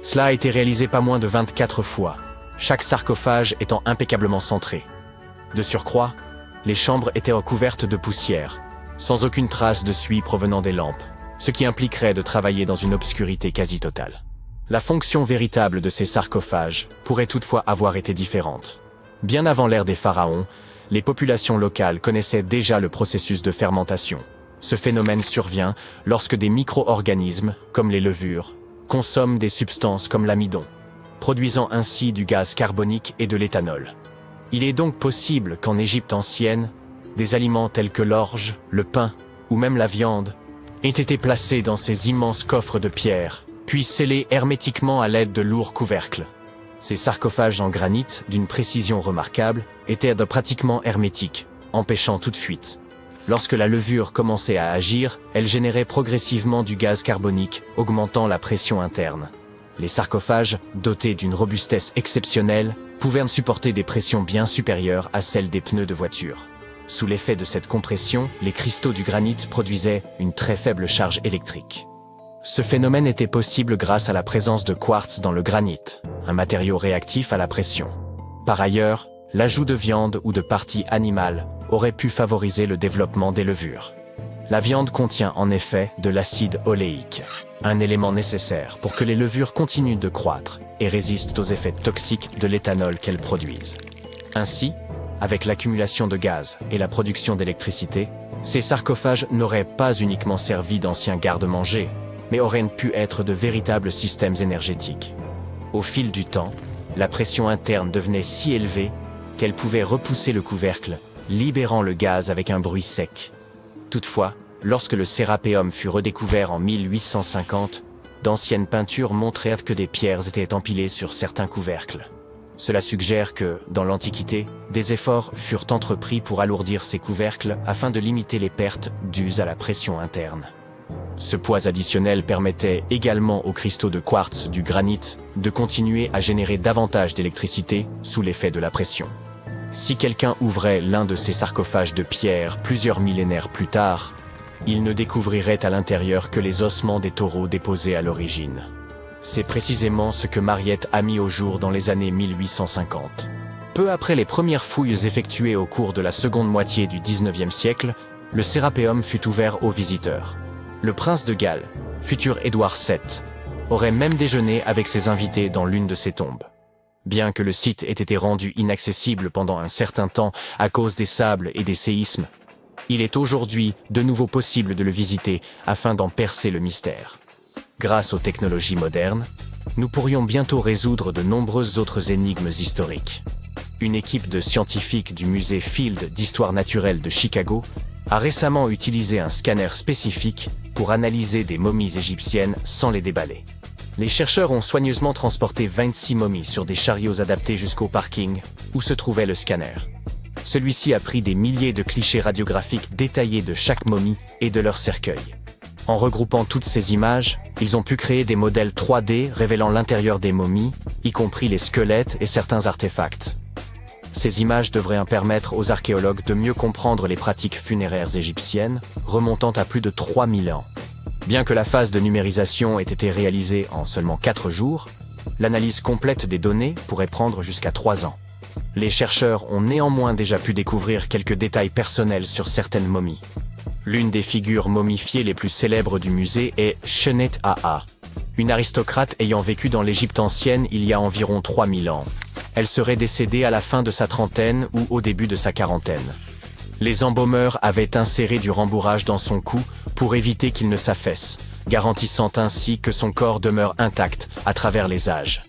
S3: cela a été réalisé pas moins de 24 fois, chaque sarcophage étant impeccablement centré. De surcroît, les chambres étaient recouvertes de poussière, sans aucune trace de suie provenant des lampes, ce qui impliquerait de travailler dans une obscurité quasi totale. La fonction véritable de ces sarcophages pourrait toutefois avoir été différente. Bien avant l'ère des pharaons, les populations locales connaissaient déjà le processus de fermentation. Ce phénomène survient lorsque des micro-organismes, comme les levures, consomment des substances comme l'amidon, produisant ainsi du gaz carbonique et de l'éthanol. Il est donc possible qu'en Égypte ancienne, des aliments tels que l'orge, le pain ou même la viande aient été placés dans ces immenses coffres de pierre, puis scellés hermétiquement à l'aide de lourds couvercles. Ces sarcophages en granit, d'une précision remarquable, étaient pratiquement hermétiques, empêchant toute fuite. Lorsque la levure commençait à agir, elle générait progressivement du gaz carbonique, augmentant la pression interne. Les sarcophages, dotés d'une robustesse exceptionnelle, pouvaient supporter des pressions bien supérieures à celles des pneus de voiture. Sous l'effet de cette compression, les cristaux du granit produisaient une très faible charge électrique. Ce phénomène était possible grâce à la présence de quartz dans le granit, un matériau réactif à la pression. Par ailleurs, l'ajout de viande ou de parties animales aurait pu favoriser le développement des levures. La viande contient en effet de l'acide oléique, un élément nécessaire pour que les levures continuent de croître et résistent aux effets toxiques de l'éthanol qu'elles produisent. Ainsi, avec l'accumulation de gaz et la production d'électricité, ces sarcophages n'auraient pas uniquement servi d'anciens garde-manger, mais auraient pu être de véritables systèmes énergétiques. Au fil du temps, la pression interne devenait si élevée qu'elle pouvait repousser le couvercle, libérant le gaz avec un bruit sec. Toutefois, lorsque le sérapéum fut redécouvert en 1850, d'anciennes peintures montrèrent que des pierres étaient empilées sur certains couvercles. Cela suggère que, dans l'Antiquité, des efforts furent entrepris pour alourdir ces couvercles afin de limiter les pertes dues à la pression interne. Ce poids additionnel permettait également aux cristaux de quartz du granit de continuer à générer davantage d'électricité sous l'effet de la pression. Si quelqu'un ouvrait l'un de ces sarcophages de pierre plusieurs millénaires plus tard, il ne découvrirait à l'intérieur que les ossements des taureaux déposés à l'origine. C'est précisément ce que Mariette a mis au jour dans les années 1850. Peu après les premières fouilles effectuées au cours de la seconde moitié du XIXe siècle, le sérapéum fut ouvert aux visiteurs. Le prince de Galles, futur Édouard VII, aurait même déjeuné avec ses invités dans l'une de ses tombes. Bien que le site ait été rendu inaccessible pendant un certain temps à cause des sables et des séismes, il est aujourd'hui de nouveau possible de le visiter afin d'en percer le mystère. Grâce aux technologies modernes, nous pourrions bientôt résoudre de nombreuses autres énigmes historiques. Une équipe de scientifiques du musée Field d'histoire naturelle de Chicago a récemment utilisé un scanner spécifique pour analyser des momies égyptiennes sans les déballer. Les chercheurs ont soigneusement transporté 26 momies sur des chariots adaptés jusqu'au parking où se trouvait le scanner. Celui-ci a pris des milliers de clichés radiographiques détaillés de chaque momie et de leur cercueil. En regroupant toutes ces images, ils ont pu créer des modèles 3D révélant l'intérieur des momies, y compris les squelettes et certains artefacts. Ces images devraient permettre aux archéologues de mieux comprendre les pratiques funéraires égyptiennes, remontant à plus de 3000 ans. Bien que la phase de numérisation ait été réalisée en seulement 4 jours, l'analyse complète des données pourrait prendre jusqu'à 3 ans. Les chercheurs ont néanmoins déjà pu découvrir quelques détails personnels sur certaines momies. L'une des figures momifiées les plus célèbres du musée est Shennet Aa, une aristocrate ayant vécu dans l'Égypte ancienne il y a environ 3000 ans. Elle serait décédée à la fin de sa trentaine ou au début de sa quarantaine. Les embaumeurs avaient inséré du rembourrage dans son cou pour éviter qu'il ne s'affaisse, garantissant ainsi que son corps demeure intact à travers les âges.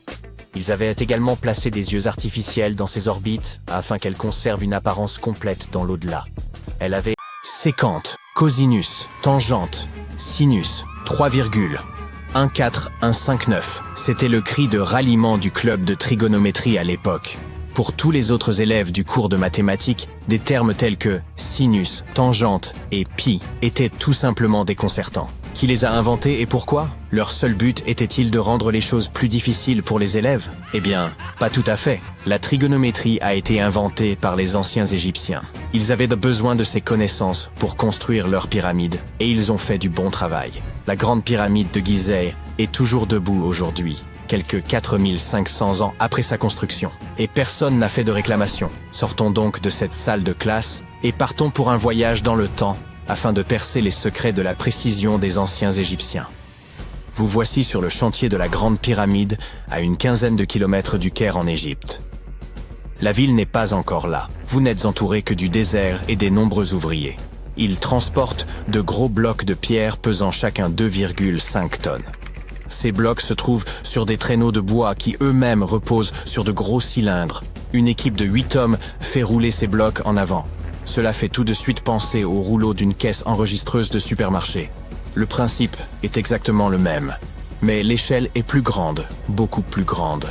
S3: Ils avaient également placé des yeux artificiels dans ses orbites afin qu'elle conserve une apparence complète dans l'au-delà. Elle avait sécante, cosinus, tangente, sinus, 3,14159. C'était le cri de ralliement du club de trigonométrie à l'époque. Pour tous les autres élèves du cours de mathématiques, des termes tels que sinus, tangente et pi étaient tout simplement déconcertants. Qui les a inventés et pourquoi? Leur seul but était-il de rendre les choses plus difficiles pour les élèves? Eh bien, pas tout à fait. La trigonométrie a été inventée par les anciens Égyptiens. Ils avaient besoin de ces connaissances pour construire leurs pyramides, et ils ont fait du bon travail. La grande pyramide de Gizeh est toujours debout aujourd'hui, quelques 4500 ans après sa construction. Et personne n'a fait de réclamation. Sortons donc de cette salle de classe et partons pour un voyage dans le temps, afin de percer les secrets de la précision des anciens Égyptiens. Vous voici sur le chantier de la Grande Pyramide, à une quinzaine de kilomètres du Caire en Égypte. La ville n'est pas encore là. Vous n'êtes entouré que du désert et des nombreux ouvriers. Ils transportent de gros blocs de pierre pesant chacun 2,5 tonnes. Ces blocs se trouvent sur des traîneaux de bois qui eux-mêmes reposent sur de gros cylindres. Une équipe de 8 hommes fait rouler ces blocs en avant. Cela fait tout de suite penser au rouleau d'une caisse enregistreuse de supermarché. Le principe est exactement le même, mais l'échelle est plus grande, beaucoup plus grande.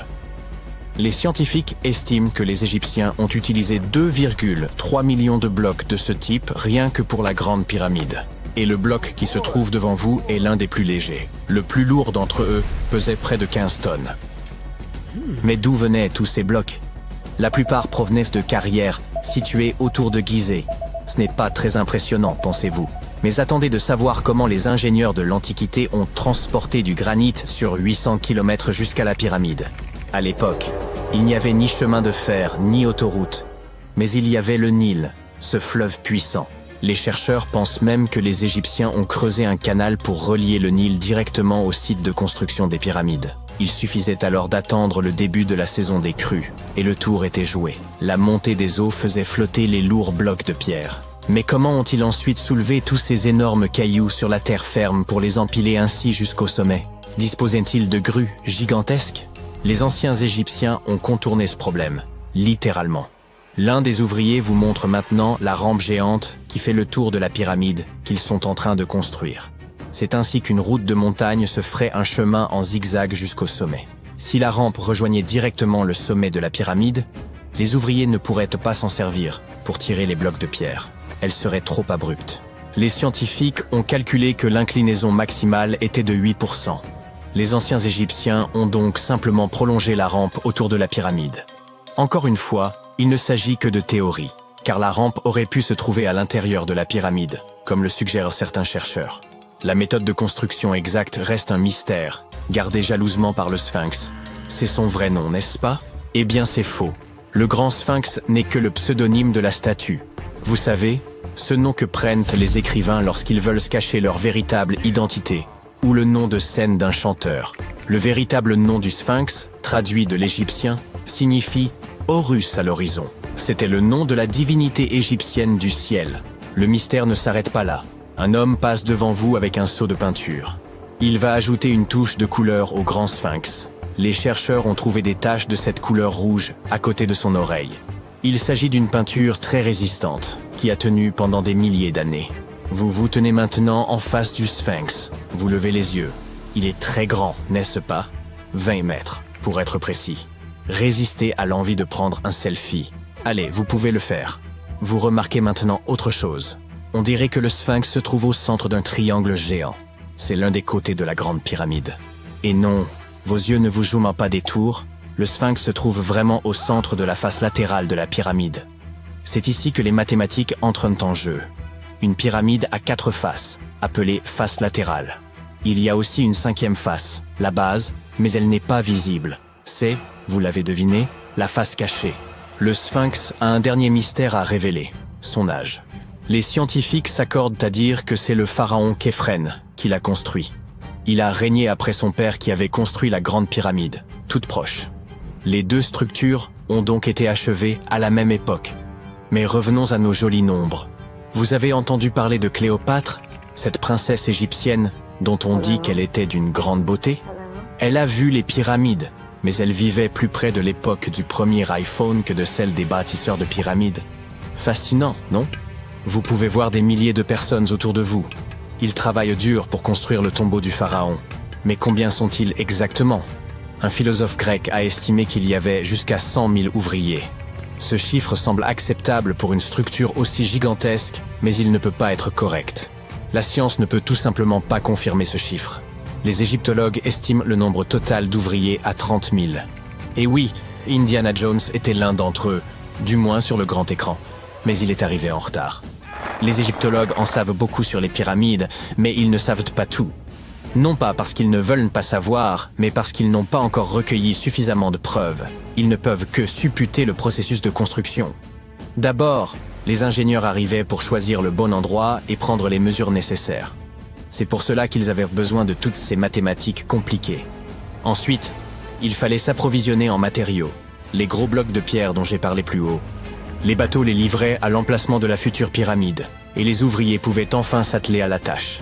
S3: Les scientifiques estiment que les Égyptiens ont utilisé 2,3 millions de blocs de ce type rien que pour la Grande Pyramide. Et le bloc qui se trouve devant vous est l'un des plus légers. Le plus lourd d'entre eux pesait près de 15 tonnes. Mais d'où venaient tous ces blocs? La plupart provenaient de carrières situées autour de Gizeh. Ce n'est pas très impressionnant, pensez-vous. Mais attendez de savoir comment les ingénieurs de l'Antiquité ont transporté du granit sur 800 km jusqu'à la pyramide. À l'époque, il n'y avait ni chemin de fer, ni autoroute. Mais il y avait le Nil, ce fleuve puissant. Les chercheurs pensent même que les Égyptiens ont creusé un canal pour relier le Nil directement au site de construction des pyramides. Il suffisait alors d'attendre le début de la saison des crues, et le tour était joué. La montée des eaux faisait flotter les lourds blocs de pierre. Mais comment ont-ils ensuite soulevé tous ces énormes cailloux sur la terre ferme pour les empiler ainsi jusqu'au sommet? Disposaient-ils de grues gigantesques? Les anciens Égyptiens ont contourné ce problème, littéralement. L'un des ouvriers vous montre maintenant la rampe géante qui fait le tour de la pyramide qu'ils sont en train de construire. C'est ainsi qu'une route de montagne se ferait un chemin en zigzag jusqu'au sommet. Si la rampe rejoignait directement le sommet de la pyramide, les ouvriers ne pourraient pas s'en servir pour tirer les blocs de pierre. Elle serait trop abrupte. Les scientifiques ont calculé que l'inclinaison maximale était de 8%. Les anciens Égyptiens ont donc simplement prolongé la rampe autour de la pyramide. Encore une fois, il ne s'agit que de théorie, car la rampe aurait pu se trouver à l'intérieur de la pyramide, comme le suggèrent certains chercheurs. La méthode de construction exacte reste un mystère, gardé jalousement par le Sphinx. C'est son vrai nom, n'est-ce pas? Eh bien c'est faux. Le grand Sphinx n'est que le pseudonyme de la statue. Vous savez, ce nom que prennent les écrivains lorsqu'ils veulent se cacher leur véritable identité, ou le nom de scène d'un chanteur. Le véritable nom du Sphinx, traduit de l'égyptien, signifie Horus à l'horizon. C'était le nom de la divinité égyptienne du ciel. Le mystère ne s'arrête pas là. Un homme passe devant vous avec un seau de peinture. Il va ajouter une touche de couleur au grand Sphinx. Les chercheurs ont trouvé des taches de cette couleur rouge à côté de son oreille. Il s'agit d'une peinture très résistante, qui a tenu pendant des milliers d'années. Vous vous tenez maintenant en face du Sphinx. Vous levez les yeux. Il est très grand, n'est-ce pas? 20 mètres, pour être précis. Résistez à l'envie de prendre un selfie. Allez, vous pouvez le faire. Vous remarquez maintenant autre chose. On dirait que le Sphinx se trouve au centre d'un triangle géant. C'est l'un des côtés de la grande pyramide. Et non, vos yeux ne vous jouent pas des tours. Le Sphinx se trouve vraiment au centre de la face latérale de la pyramide. C'est ici que les mathématiques entrent en jeu. Une pyramide a 4 faces, appelées faces latérales. Il y a aussi une 5e face, la base, mais elle n'est pas visible. C'est, vous l'avez deviné, la face cachée. Le Sphinx a un dernier mystère à révéler, son âge. Les scientifiques s'accordent à dire que c'est le pharaon Képhren qui l'a construit. Il a régné après son père qui avait construit la grande pyramide, toute proche. Les deux structures ont donc été achevées à la même époque. Mais revenons à nos jolis nombres. Vous avez entendu parler de Cléopâtre, cette princesse égyptienne dont on dit qu'elle était d'une grande beauté? Elle a vu les pyramides, mais elle vivait plus près de l'époque du premier iPhone que de celle des bâtisseurs de pyramides. Fascinant, non? Vous pouvez voir des milliers de personnes autour de vous. Ils travaillent dur pour construire le tombeau du pharaon. Mais combien sont-ils exactement? Un philosophe grec a estimé qu'il y avait jusqu'à 100 000 ouvriers. Ce chiffre semble acceptable pour une structure aussi gigantesque, mais il ne peut pas être correct. La science ne peut tout simplement pas confirmer ce chiffre. Les égyptologues estiment le nombre total d'ouvriers à 30 000. Et oui, Indiana Jones était l'un d'entre eux, du moins sur le grand écran. Mais il est arrivé en retard. Les égyptologues en savent beaucoup sur les pyramides, mais ils ne savent pas tout. Non pas parce qu'ils ne veulent pas savoir, mais parce qu'ils n'ont pas encore recueilli suffisamment de preuves. Ils ne peuvent que supputer le processus de construction. D'abord, les ingénieurs arrivaient pour choisir le bon endroit et prendre les mesures nécessaires. C'est pour cela qu'ils avaient besoin de toutes ces mathématiques compliquées. Ensuite, il fallait s'approvisionner en matériaux, les gros blocs de pierre dont j'ai parlé plus haut. Les bateaux les livraient à l'emplacement de la future pyramide, et les ouvriers pouvaient enfin s'atteler à la tâche.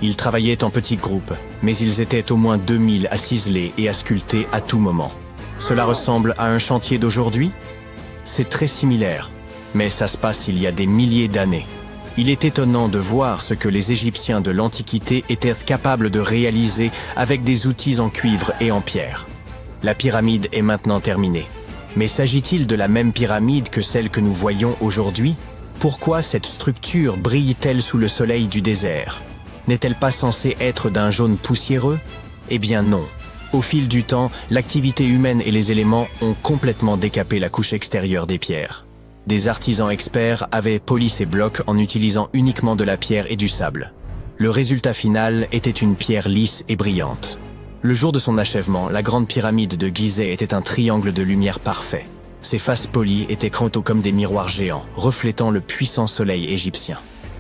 S3: Ils travaillaient en petits groupes, mais ils étaient au moins 2000 à ciseler et à sculpter à tout moment. Cela ressemble à un chantier d'aujourd'hui? C'est très similaire, mais ça se passe il y a des milliers d'années. Il est étonnant de voir ce que les Égyptiens de l'Antiquité étaient capables de réaliser avec des outils en cuivre et en pierre. La pyramide est maintenant terminée. Mais s'agit-il de la même pyramide que celle que nous voyons aujourd'hui? Pourquoi cette structure brille-t-elle sous le soleil du désert? N'est-elle pas censée être d'un jaune poussiéreux? Eh bien non. Au fil du temps, l'activité humaine et les éléments ont complètement décapé la couche extérieure des pierres. Des artisans experts avaient poli ces blocs en utilisant uniquement de la pierre et du sable. Le résultat final était une pierre lisse et brillante. Le jour de son achèvement, la grande pyramide de Gizeh était un triangle de lumière parfait. Ses faces polies étaient crantaux comme des miroirs géants, reflétant le puissant soleil égyptien.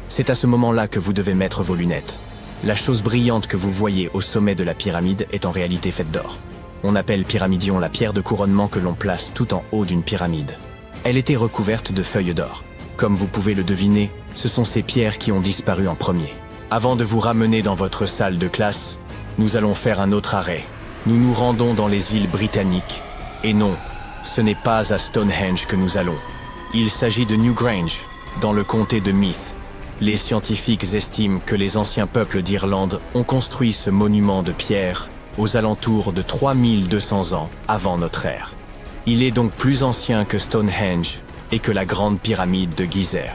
S3: C'est à ce moment-là que vous devez mettre vos lunettes. La chose brillante que vous voyez au sommet de la pyramide est en réalité faite d'or. On appelle pyramidion la pierre de couronnement que l'on place tout en haut d'une pyramide. Elle était recouverte de feuilles d'or. Comme vous pouvez le deviner, ce sont ces pierres qui ont disparu en premier. Avant de vous ramener dans votre salle de classe, nous allons faire un autre arrêt. Nous nous rendons dans les îles britanniques. Et non, ce n'est pas à Stonehenge que nous allons. Il s'agit de Newgrange, dans le comté de Meath. Les scientifiques estiment que les anciens peuples d'Irlande ont construit ce monument de pierre aux alentours de 3200 ans avant notre ère. Il est donc plus ancien que Stonehenge et que la grande pyramide de Gizeh.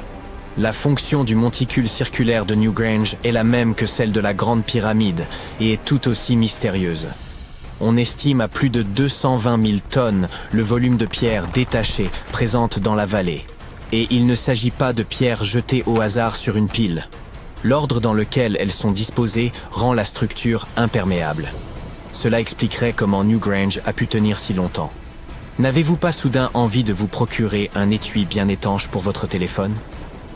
S3: La fonction du monticule circulaire de Newgrange est la même que celle de la grande pyramide et est tout aussi mystérieuse. On estime à plus de 220 000 tonnes le volume de pierres détachées présentes dans la vallée. Et il ne s'agit pas de pierres jetées au hasard sur une pile. L'ordre dans lequel elles sont disposées rend la structure imperméable. Cela expliquerait comment Newgrange a pu tenir si longtemps. N'avez-vous pas soudain envie de vous procurer un étui bien étanche pour votre téléphone ?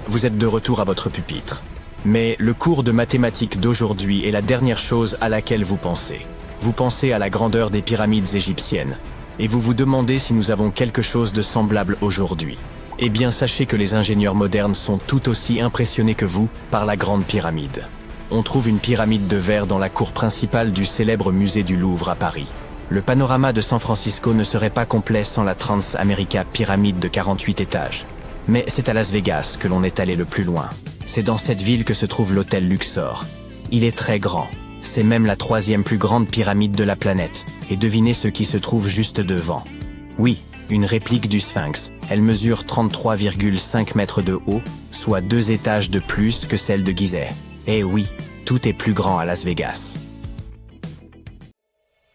S3: Vous êtes de retour à votre pupitre. Mais le cours de mathématiques d'aujourd'hui est la dernière chose à laquelle vous pensez. Vous pensez à la grandeur des pyramides égyptiennes. Et vous vous demandez si nous avons quelque chose de semblable aujourd'hui. Eh bien, sachez que les ingénieurs modernes sont tout aussi impressionnés que vous par la grande pyramide. On trouve une pyramide de verre dans la cour principale du célèbre musée du Louvre à Paris. Le panorama de San Francisco ne serait pas complet sans la Trans-America pyramide de 48 étages. Mais c'est à Las Vegas que l'on est allé le plus loin. C'est dans cette ville que se trouve l'hôtel Luxor. Il est très grand. C'est même la 3e plus grande pyramide de la planète. Et devinez ce qui se trouve juste devant. Oui, une réplique du Sphinx. Elle mesure 33,5 mètres de haut, soit 2 étages de plus que celle de Gizeh. Eh oui, tout est plus grand à Las Vegas.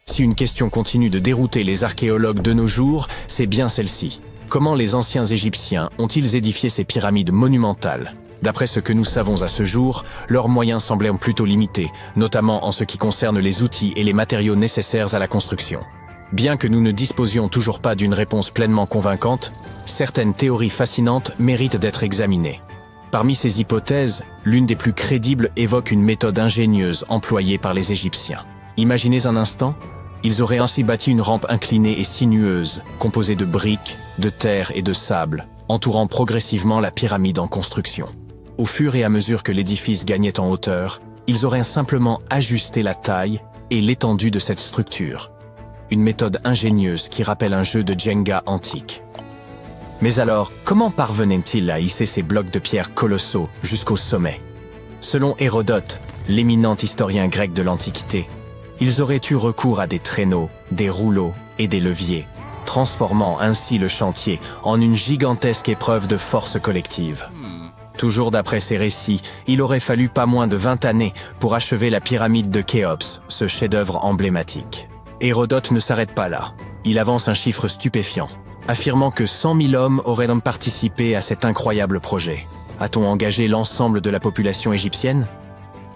S3: Si une question continue de dérouter les archéologues de nos jours, c'est bien celle-ci. Comment les anciens Égyptiens ont-ils édifié ces pyramides monumentales ? D'après ce que nous savons à ce jour, leurs moyens semblaient plutôt limités, notamment en ce qui concerne les outils et les matériaux nécessaires à la construction. Bien que nous ne disposions toujours pas d'une réponse pleinement convaincante, certaines théories fascinantes méritent d'être examinées. Parmi ces hypothèses, l'une des plus crédibles évoque une méthode ingénieuse employée par les Égyptiens. Imaginez un instant, ils auraient ainsi bâti une rampe inclinée et sinueuse, composée de briques, de terre et de sable, entourant progressivement la pyramide en construction. Au fur et à mesure que l'édifice gagnait en hauteur, ils auraient simplement ajusté la taille et l'étendue de cette structure. Une méthode ingénieuse qui rappelle un jeu de Jenga antique. Mais alors, comment parvenaient-ils à hisser ces blocs de pierre colossaux jusqu'au sommet ? Selon Hérodote, l'éminent historien grec de l'Antiquité, ils auraient eu recours à des traîneaux, des rouleaux et des leviers, transformant ainsi le chantier en une gigantesque épreuve de force collective. Toujours d'après ces récits, il aurait fallu pas moins de 20 années pour achever la pyramide de Khéops, ce chef-d'œuvre emblématique. Hérodote ne s'arrête pas là. Il avance un chiffre stupéfiant, affirmant que 100 000 hommes auraient donc participé à cet incroyable projet. A-t-on engagé l'ensemble de la population égyptienne ?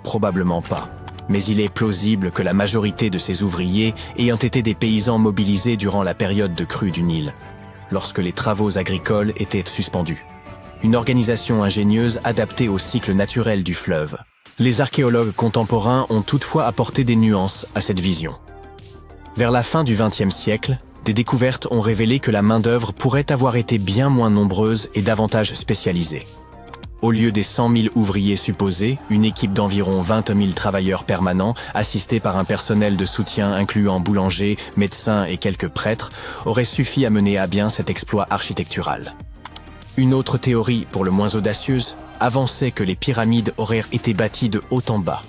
S3: Probablement pas. Mais il est plausible que la majorité de ces ouvriers ayant été des paysans mobilisés durant la période de crue du Nil, lorsque les travaux agricoles étaient suspendus. Une organisation ingénieuse adaptée au cycle naturel du fleuve. Les archéologues contemporains ont toutefois apporté des nuances à cette vision. Vers la fin du XXe siècle, des découvertes ont révélé que la main-d'œuvre pourrait avoir été bien moins nombreuse et davantage spécialisée. Au lieu des 100 000 ouvriers supposés, une équipe d'environ 20 000 travailleurs permanents, assistés par un personnel de soutien incluant boulangers, médecins et quelques prêtres, aurait suffi à mener à bien cet exploit architectural. Une autre théorie, pour le moins audacieuse, avançait que les pyramides auraient été bâties de haut en bas.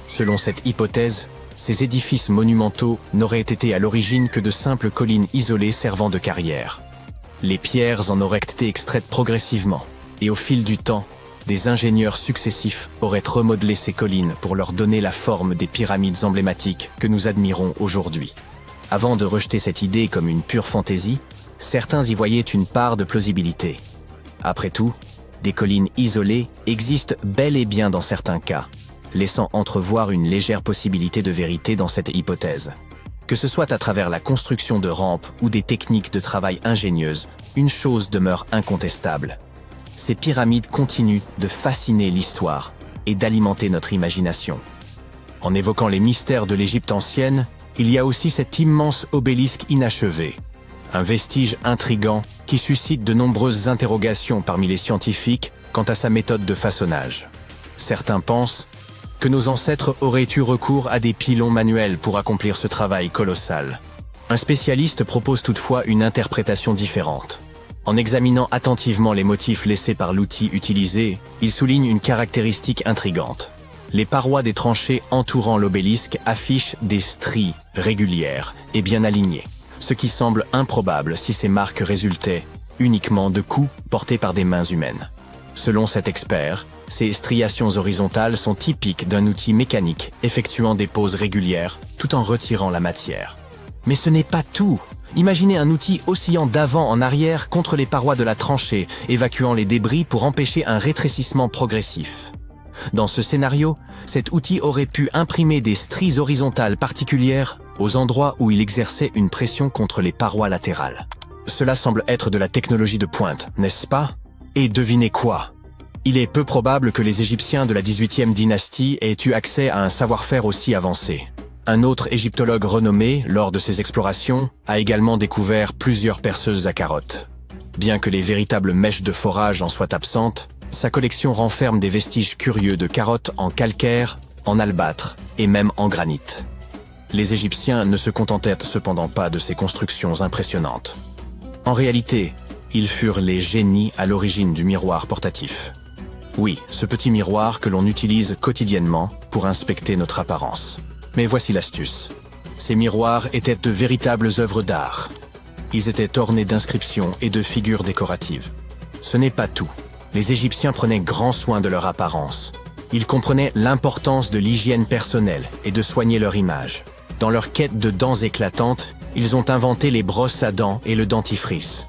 S3: Selon cette hypothèse, ces édifices monumentaux n'auraient été à l'origine que de simples collines isolées servant de carrières. Les pierres en auraient été extraites progressivement, et au fil du temps, des ingénieurs successifs auraient remodelé ces collines pour leur donner la forme des pyramides emblématiques que nous admirons aujourd'hui. Avant de rejeter cette idée comme une pure fantaisie, certains y voyaient une part de plausibilité. Après tout, des collines isolées existent bel et bien dans certains cas, laissant entrevoir une légère possibilité de vérité dans cette hypothèse. Que ce soit à travers la construction de rampes ou des techniques de travail ingénieuses, une chose demeure incontestable. Ces pyramides continuent de fasciner l'histoire et d'alimenter notre imagination. En évoquant les mystères de l'Égypte ancienne, il y a aussi cet immense obélisque inachevé. Un vestige intrigant qui suscite de nombreuses interrogations parmi les scientifiques quant à sa méthode de façonnage. Certains pensent que nos ancêtres auraient eu recours à des pilons manuels pour accomplir ce travail colossal. Un spécialiste propose toutefois une interprétation différente. En examinant attentivement les motifs laissés par l'outil utilisé, il souligne une caractéristique intrigante. Les parois des tranchées entourant l'obélisque affichent des stries régulières et bien alignées, ce qui semble improbable si ces marques résultaient uniquement de coups portés par des mains humaines. Selon cet expert, ces striations horizontales sont typiques d'un outil mécanique effectuant des pauses régulières tout en retirant la matière. Mais ce n'est pas tout. Imaginez un outil oscillant d'avant en arrière contre les parois de la tranchée, évacuant les débris pour empêcher un rétrécissement progressif. Dans ce scénario, cet outil aurait pu imprimer des stries horizontales particulières aux endroits où il exerçait une pression contre les parois latérales. Cela semble être de la technologie de pointe, n'est-ce pas? Et devinez quoi? Il est peu probable que les Égyptiens de la 18e dynastie aient eu accès à un savoir-faire aussi avancé. Un autre égyptologue renommé, lors de ses explorations, a également découvert plusieurs perceuses à carottes. Bien que les véritables mèches de forage en soient absentes, sa collection renferme des vestiges curieux de carottes en calcaire, en albâtre et même en granit. Les Égyptiens ne se contentèrent cependant pas de ces constructions impressionnantes. En réalité, ils furent les génies à l'origine du miroir portatif. Oui, ce petit miroir que l'on utilise quotidiennement pour inspecter notre apparence. Mais voici l'astuce. Ces miroirs étaient de véritables œuvres d'art. Ils étaient ornés d'inscriptions et de figures décoratives. Ce n'est pas tout. Les Égyptiens prenaient grand soin de leur apparence. Ils comprenaient l'importance de l'hygiène personnelle et de soigner leur image. Dans leur quête de dents éclatantes, ils ont inventé les brosses à dents et le dentifrice.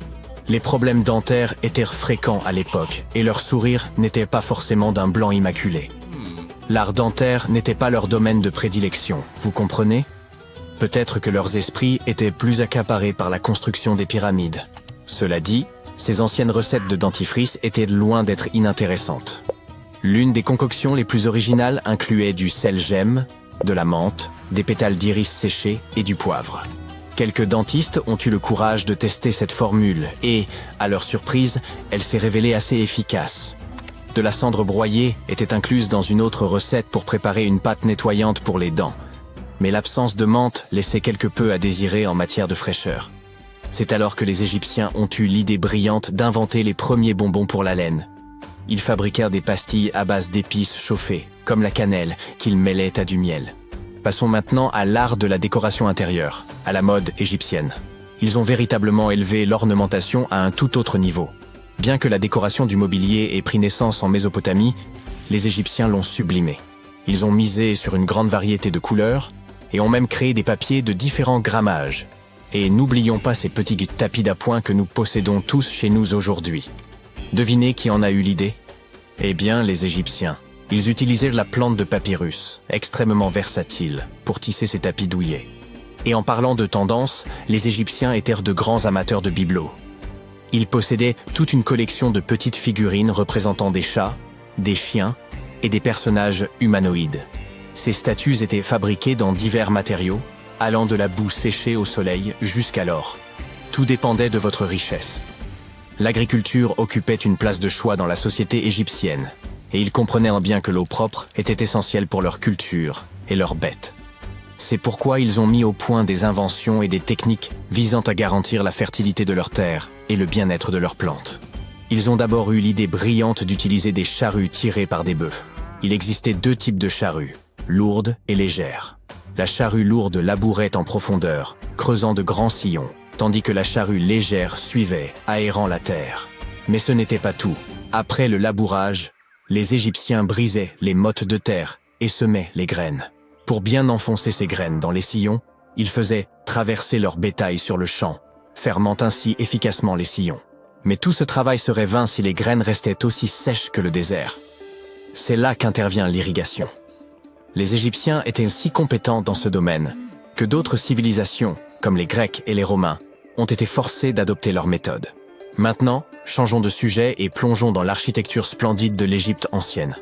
S3: Les problèmes dentaires étaient fréquents à l'époque et leur sourire n'était pas forcément d'un blanc immaculé. L'art dentaire n'était pas leur domaine de prédilection, vous comprenez? Peut-être que leurs esprits étaient plus accaparés par la construction des pyramides. Cela dit, ces anciennes recettes de dentifrice étaient loin d'être inintéressantes. L'une des concoctions les plus originales incluait du sel gemme, de la menthe, des pétales d'iris séchés et du poivre. Quelques dentistes ont eu le courage de tester cette formule et, à leur surprise, elle s'est révélée assez efficace. De la cendre broyée était incluse dans une autre recette pour préparer une pâte nettoyante pour les dents. Mais l'absence de menthe laissait quelque peu à désirer en matière de fraîcheur. C'est alors que les Égyptiens ont eu l'idée brillante d'inventer les premiers bonbons pour la laine. Ils fabriquèrent des pastilles à base d'épices chauffées, comme la cannelle, qu'ils mêlaient à du miel. Passons maintenant à l'art de la décoration intérieure, à la mode égyptienne. Ils ont véritablement élevé l'ornementation à un tout autre niveau. Bien que la décoration du mobilier ait pris naissance en Mésopotamie, les Égyptiens l'ont sublimée. Ils ont misé sur une grande variété de couleurs et ont même créé des papiers de différents grammages. Et n'oublions pas ces petits tapis d'appoint que nous possédons tous chez nous aujourd'hui. Devinez qui en a eu l'idée? Eh bien, les Égyptiens. Ils utilisèrent la plante de papyrus, extrêmement versatile, pour tisser ces tapis douillets. Et en parlant de tendance, les Égyptiens étaient de grands amateurs de bibelots. Ils possédaient toute une collection de petites figurines représentant des chats, des chiens et des personnages humanoïdes. Ces statues étaient fabriquées dans divers matériaux, allant de la boue séchée au soleil jusqu'à l'or. Tout dépendait de votre richesse. L'agriculture occupait une place de choix dans la société égyptienne, et ils comprenaient bien que l'eau propre était essentielle pour leur culture et leurs bêtes. C'est pourquoi ils ont mis au point des inventions et des techniques visant à garantir la fertilité de leurs terres et le bien-être de leurs plantes. Ils ont d'abord eu l'idée brillante d'utiliser des charrues tirées par des bœufs. Il existait deux types de charrues, lourdes et légères. La charrue lourde labourait en profondeur, creusant de grands sillons, tandis que la charrue légère suivait, aérant la terre. Mais ce n'était pas tout. Après le labourage, les Égyptiens brisaient les mottes de terre et semaient les graines. Pour bien enfoncer ces graines dans les sillons, ils faisaient traverser leur bétail sur le champ, fermant ainsi efficacement les sillons. Mais tout ce travail serait vain si les graines restaient aussi sèches que le désert. C'est là qu'intervient l'irrigation. Les Égyptiens étaient si compétents dans ce domaine que d'autres civilisations, comme les Grecs et les Romains, ont été forcés d'adopter leur méthode. Maintenant, changeons de sujet et plongeons dans l'architecture splendide de l'Égypte ancienne.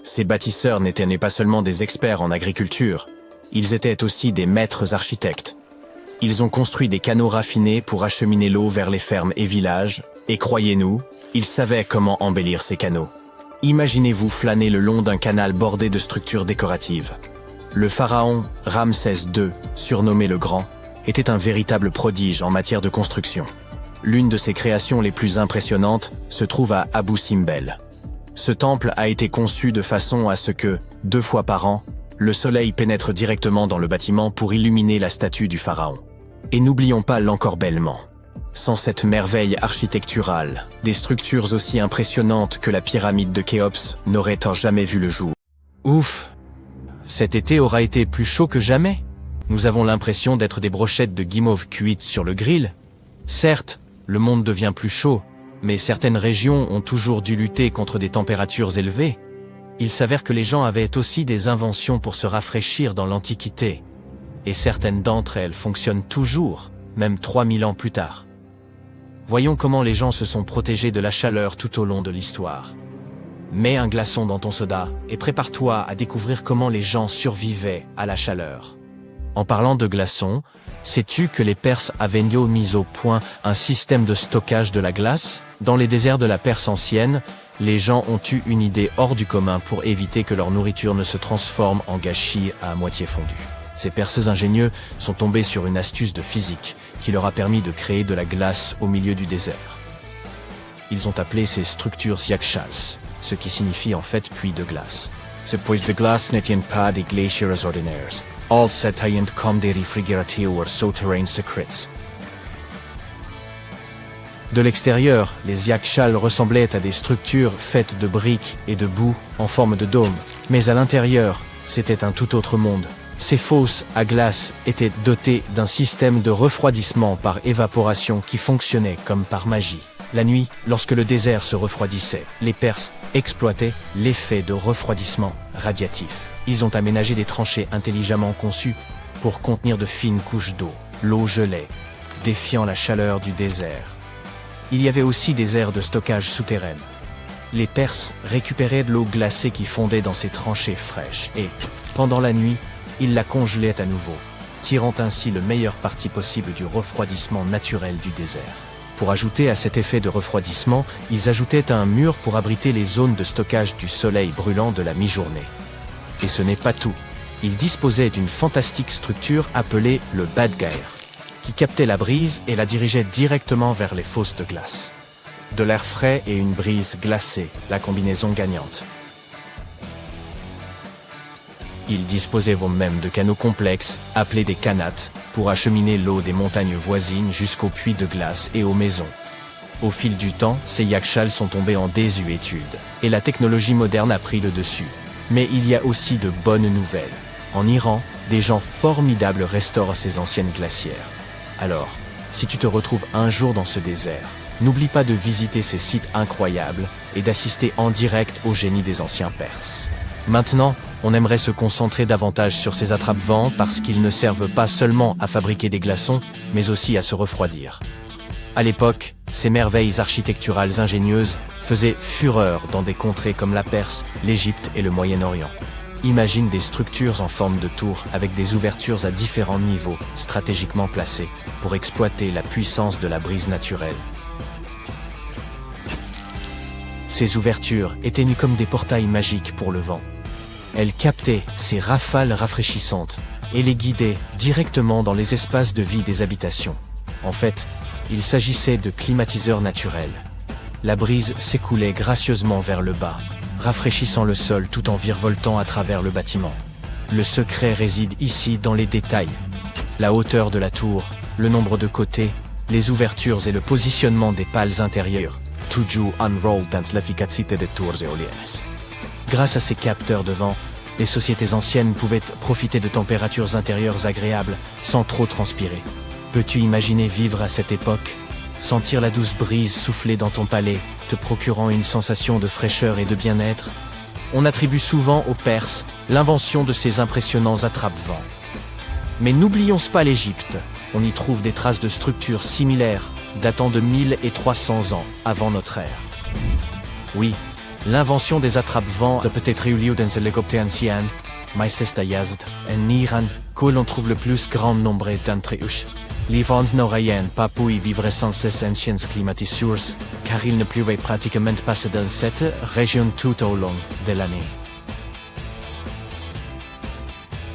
S3: Ces bâtisseurs n'étaient pas seulement des experts en agriculture, ils étaient aussi des maîtres architectes. Ils ont construit des canaux raffinés pour acheminer l'eau vers les fermes et villages, et croyez-nous, ils savaient comment embellir ces canaux. Imaginez-vous flâner le long d'un canal bordé de structures décoratives. Le pharaon Ramsès II, surnommé le Grand, était un véritable prodige en matière de construction. L'une de ses créations les plus impressionnantes se trouve à Abou Simbel. Ce temple a été conçu de façon à ce que, 2 fois par an, le soleil pénètre directement dans le bâtiment pour illuminer la statue du pharaon. Et n'oublions pas l'encorbellement. Sans cette merveille architecturale, des structures aussi impressionnantes que la pyramide de Khéops n'auraient jamais vu le jour. Ouf! Cet été aura été plus chaud que jamais. Nous avons l'impression d'être des brochettes de guimauve cuites sur le grill. Certes, le monde devient plus chaud, mais certaines régions ont toujours dû lutter contre des températures élevées. Il s'avère que les gens avaient aussi des inventions pour se rafraîchir dans l'Antiquité. Et certaines d'entre elles fonctionnent toujours, même 3000 ans plus tard. Voyons comment les gens se sont protégés de la chaleur tout au long de l'histoire. Mets un glaçon dans ton soda et prépare-toi à découvrir comment les gens survivaient à la chaleur. En parlant de glaçons, sais-tu que les Perses avaient mis au point un système de stockage de la glace? Dans les déserts de la Perse ancienne, les gens ont eu une idée hors du commun pour éviter que leur nourriture ne se transforme en gâchis à moitié fondu. Ces Perses ingénieux sont tombés sur une astuce de physique qui leur a permis de créer de la glace au milieu du désert. Ils ont appelé ces structures yakshals, ce qui signifie en fait puits de glace. Ces puits de glace n'étaient pas des glaciers ordinaires. Ils s'étaient comme des réfrigérateurs souterrains secrets. De l'extérieur, les yakshals ressemblaient à des structures faites de briques et de boue en forme de dôme. Mais à l'intérieur, c'était un tout autre monde. Ces fosses à glace étaient dotées d'un système de refroidissement par évaporation qui fonctionnait comme par magie. La nuit, lorsque le désert se refroidissait, les Perses exploitaient l'effet de refroidissement radiatif. Ils ont aménagé des tranchées intelligemment conçues pour contenir de fines couches d'eau. L'eau gelait, défiant la chaleur du désert. Il y avait aussi des aires de stockage souterraines. Les Perses récupéraient de l'eau glacée qui fondait dans ces tranchées fraîches et, pendant la nuit, ils la congelaient à nouveau, tirant ainsi le meilleur parti possible du refroidissement naturel du désert. Pour ajouter à cet effet de refroidissement, ils ajoutaient un mur pour abriter les zones de stockage du soleil brûlant de la mi-journée. Et ce n'est pas tout. Ils disposaient d'une fantastique structure appelée le Badgair, qui captait la brise et la dirigeait directement vers les fosses de glace. De l'air frais et une brise glacée, la combinaison gagnante. Ils disposaient même de canaux complexes, appelés des kanates, pour acheminer l'eau des montagnes voisines jusqu'aux puits de glace et aux maisons. Au fil du temps, ces yakshals sont tombés en désuétude, et la technologie moderne a pris le dessus. Mais il y a aussi de bonnes nouvelles. En Iran, des gens formidables restaurent ces anciennes glacières. Alors, si tu te retrouves un jour dans ce désert, n'oublie pas de visiter ces sites incroyables et d'assister en direct au génie des anciens Perses. Maintenant, on aimerait se concentrer davantage sur ces attrape-vents parce qu'ils ne servent pas seulement à fabriquer des glaçons, mais aussi à se refroidir. À l'époque, ces merveilles architecturales ingénieuses faisaient fureur dans des contrées comme la Perse, l'Égypte et le Moyen-Orient. Imagine des structures en forme de tour avec des ouvertures à différents niveaux, stratégiquement placées, pour exploiter la puissance de la brise naturelle. Ces ouvertures étaient nues comme des portails magiques pour le vent. Elles captaient ces rafales rafraîchissantes et les guidaient directement dans les espaces de vie des habitations. En fait, il s'agissait de climatiseurs naturels. La brise s'écoulait gracieusement vers le bas, rafraîchissant le sol tout en virevoltant à travers le bâtiment. Le secret réside ici dans les détails. La hauteur de la tour, le nombre de côtés, les ouvertures et le positionnement des pales intérieures. Toujours unrolled dans l'efficacité des tours éoliennes. Grâce à ces capteurs de vent, les sociétés anciennes pouvaient profiter de températures intérieures agréables sans trop transpirer. Peux-tu imaginer vivre à cette époque? Sentir la douce brise souffler dans ton palais, te procurant une sensation de fraîcheur et de bien-être? On attribue souvent aux Perses l'invention de ces impressionnants attrape-vents. Mais n'oublions pas l'Égypte. On y trouve des traces de structures similaires, datant de 1300 ans avant notre ère. Oui, l'invention des attrape-vents a peut-être eu lieu dans l'époque ancienne, Maïsesta Yazd, en Iran, que l'on trouve le plus grand nombre d'entre eux. Les vents n'auraient pas pu y vivre sans ces anciennes climatissures, car il ne pleuvait pratiquement pas dans cette région tout au long de l'année.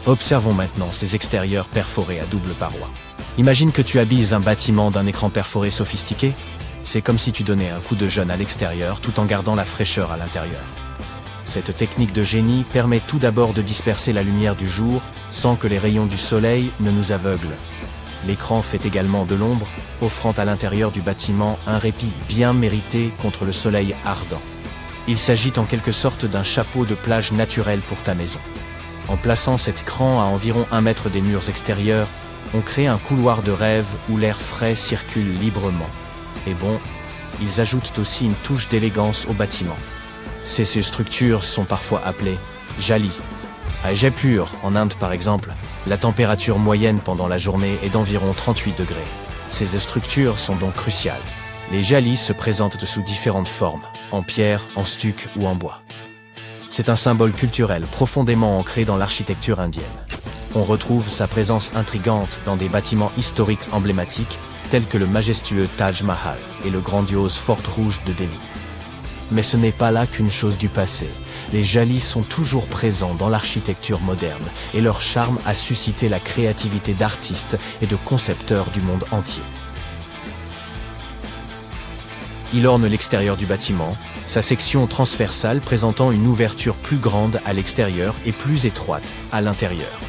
S3: Observons maintenant ces extérieurs perforés à double paroi. Imagine que tu habilles un bâtiment d'un écran perforé sophistiqué. C'est comme si tu donnais un coup de jeûne à l'extérieur tout en gardant la fraîcheur à l'intérieur. Cette technique de génie permet tout d'abord de disperser la lumière du jour sans que les rayons du soleil ne nous aveuglent. L'écran fait également de l'ombre, offrant à l'intérieur du bâtiment un répit bien mérité contre le soleil ardent. Il s'agit en quelque sorte d'un chapeau de plage naturel pour ta maison. En plaçant cet écran à environ 1 mètre des murs extérieurs, on crée un couloir de rêve où l'air frais circule librement. Et bon, ils ajoutent aussi une touche d'élégance au bâtiment. Ces structures sont parfois appelées jali. À Jaipur, en Inde par exemple, la température moyenne pendant la journée est d'environ 38 degrés. Ces structures sont donc cruciales. Les jalis se présentent sous différentes formes, en pierre, en stuc ou en bois. C'est un symbole culturel profondément ancré dans l'architecture indienne. On retrouve sa présence intrigante dans des bâtiments historiques emblématiques tels que le majestueux Taj Mahal et le grandiose Fort Rouge de Delhi. Mais ce n'est pas là qu'une chose du passé. Les jalis sont toujours présents dans l'architecture moderne et leur charme a suscité la créativité d'artistes et de concepteurs du monde entier. Il orne l'extérieur du bâtiment, sa section transversale présentant une ouverture plus grande à l'extérieur et plus étroite à l'intérieur.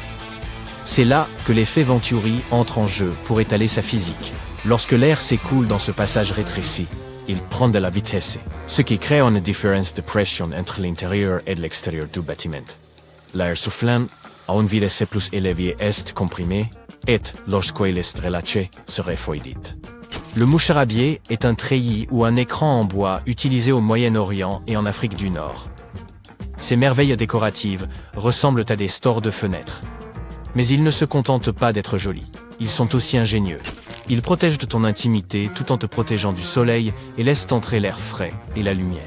S3: C'est là que l'effet Venturi entre en jeu pour étaler sa physique. Lorsque l'air s'écoule dans ce passage rétréci, il prend de la vitesse, ce qui crée une différence de pression entre l'intérieur et l'extérieur du bâtiment. L'air soufflant, à une vitesse plus élevée est comprimé, et, lorsqu'il est relâché, se refroidit. Le moucharabier est un treillis ou un écran en bois utilisé au Moyen-Orient et en Afrique du Nord. Ces merveilles décoratives ressemblent à des stores de fenêtres. Mais ils ne se contentent pas d'être jolis, ils sont aussi ingénieux. Ils protègent de ton intimité tout en te protégeant du soleil et laissent entrer l'air frais et la lumière.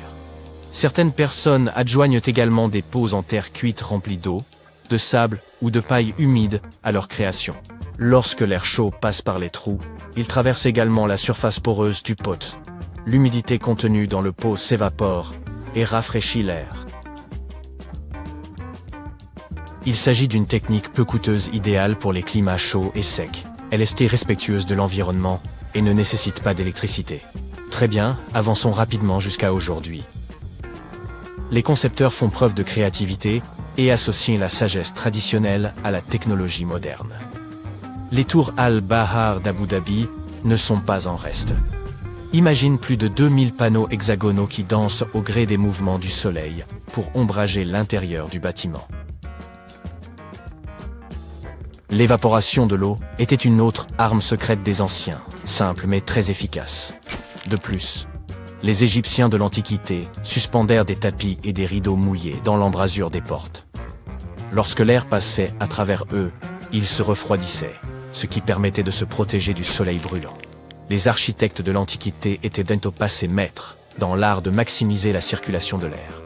S3: Certaines personnes adjoignent également des pots en terre cuite remplis d'eau, de sable ou de paille humide à leur création. Lorsque l'air chaud passe par les trous, il traverse également la surface poreuse du pot. L'humidité contenue dans le pot s'évapore et rafraîchit l'air. Il s'agit d'une technique peu coûteuse idéale pour les climats chauds et secs. Elle est respectueuse de l'environnement et ne nécessite pas d'électricité. Très bien, avançons rapidement jusqu'à aujourd'hui. Les concepteurs font preuve de créativité et associent la sagesse traditionnelle à la technologie moderne. Les tours Al-Bahar d'Abu Dhabi ne sont pas en reste. Imagine plus de 2000 panneaux hexagonaux qui dansent au gré des mouvements du soleil pour ombrager l'intérieur du bâtiment. L'évaporation de l'eau était une autre arme secrète des anciens, simple mais très efficace. De plus, les Égyptiens de l'Antiquité suspendèrent des tapis et des rideaux mouillés dans l'embrasure des portes. Lorsque l'air passait à travers eux, ils se refroidissaient, ce qui permettait de se protéger du soleil brûlant. Les architectes de l'Antiquité étaient bientôt passés maîtres dans l'art de maximiser la circulation de l'air.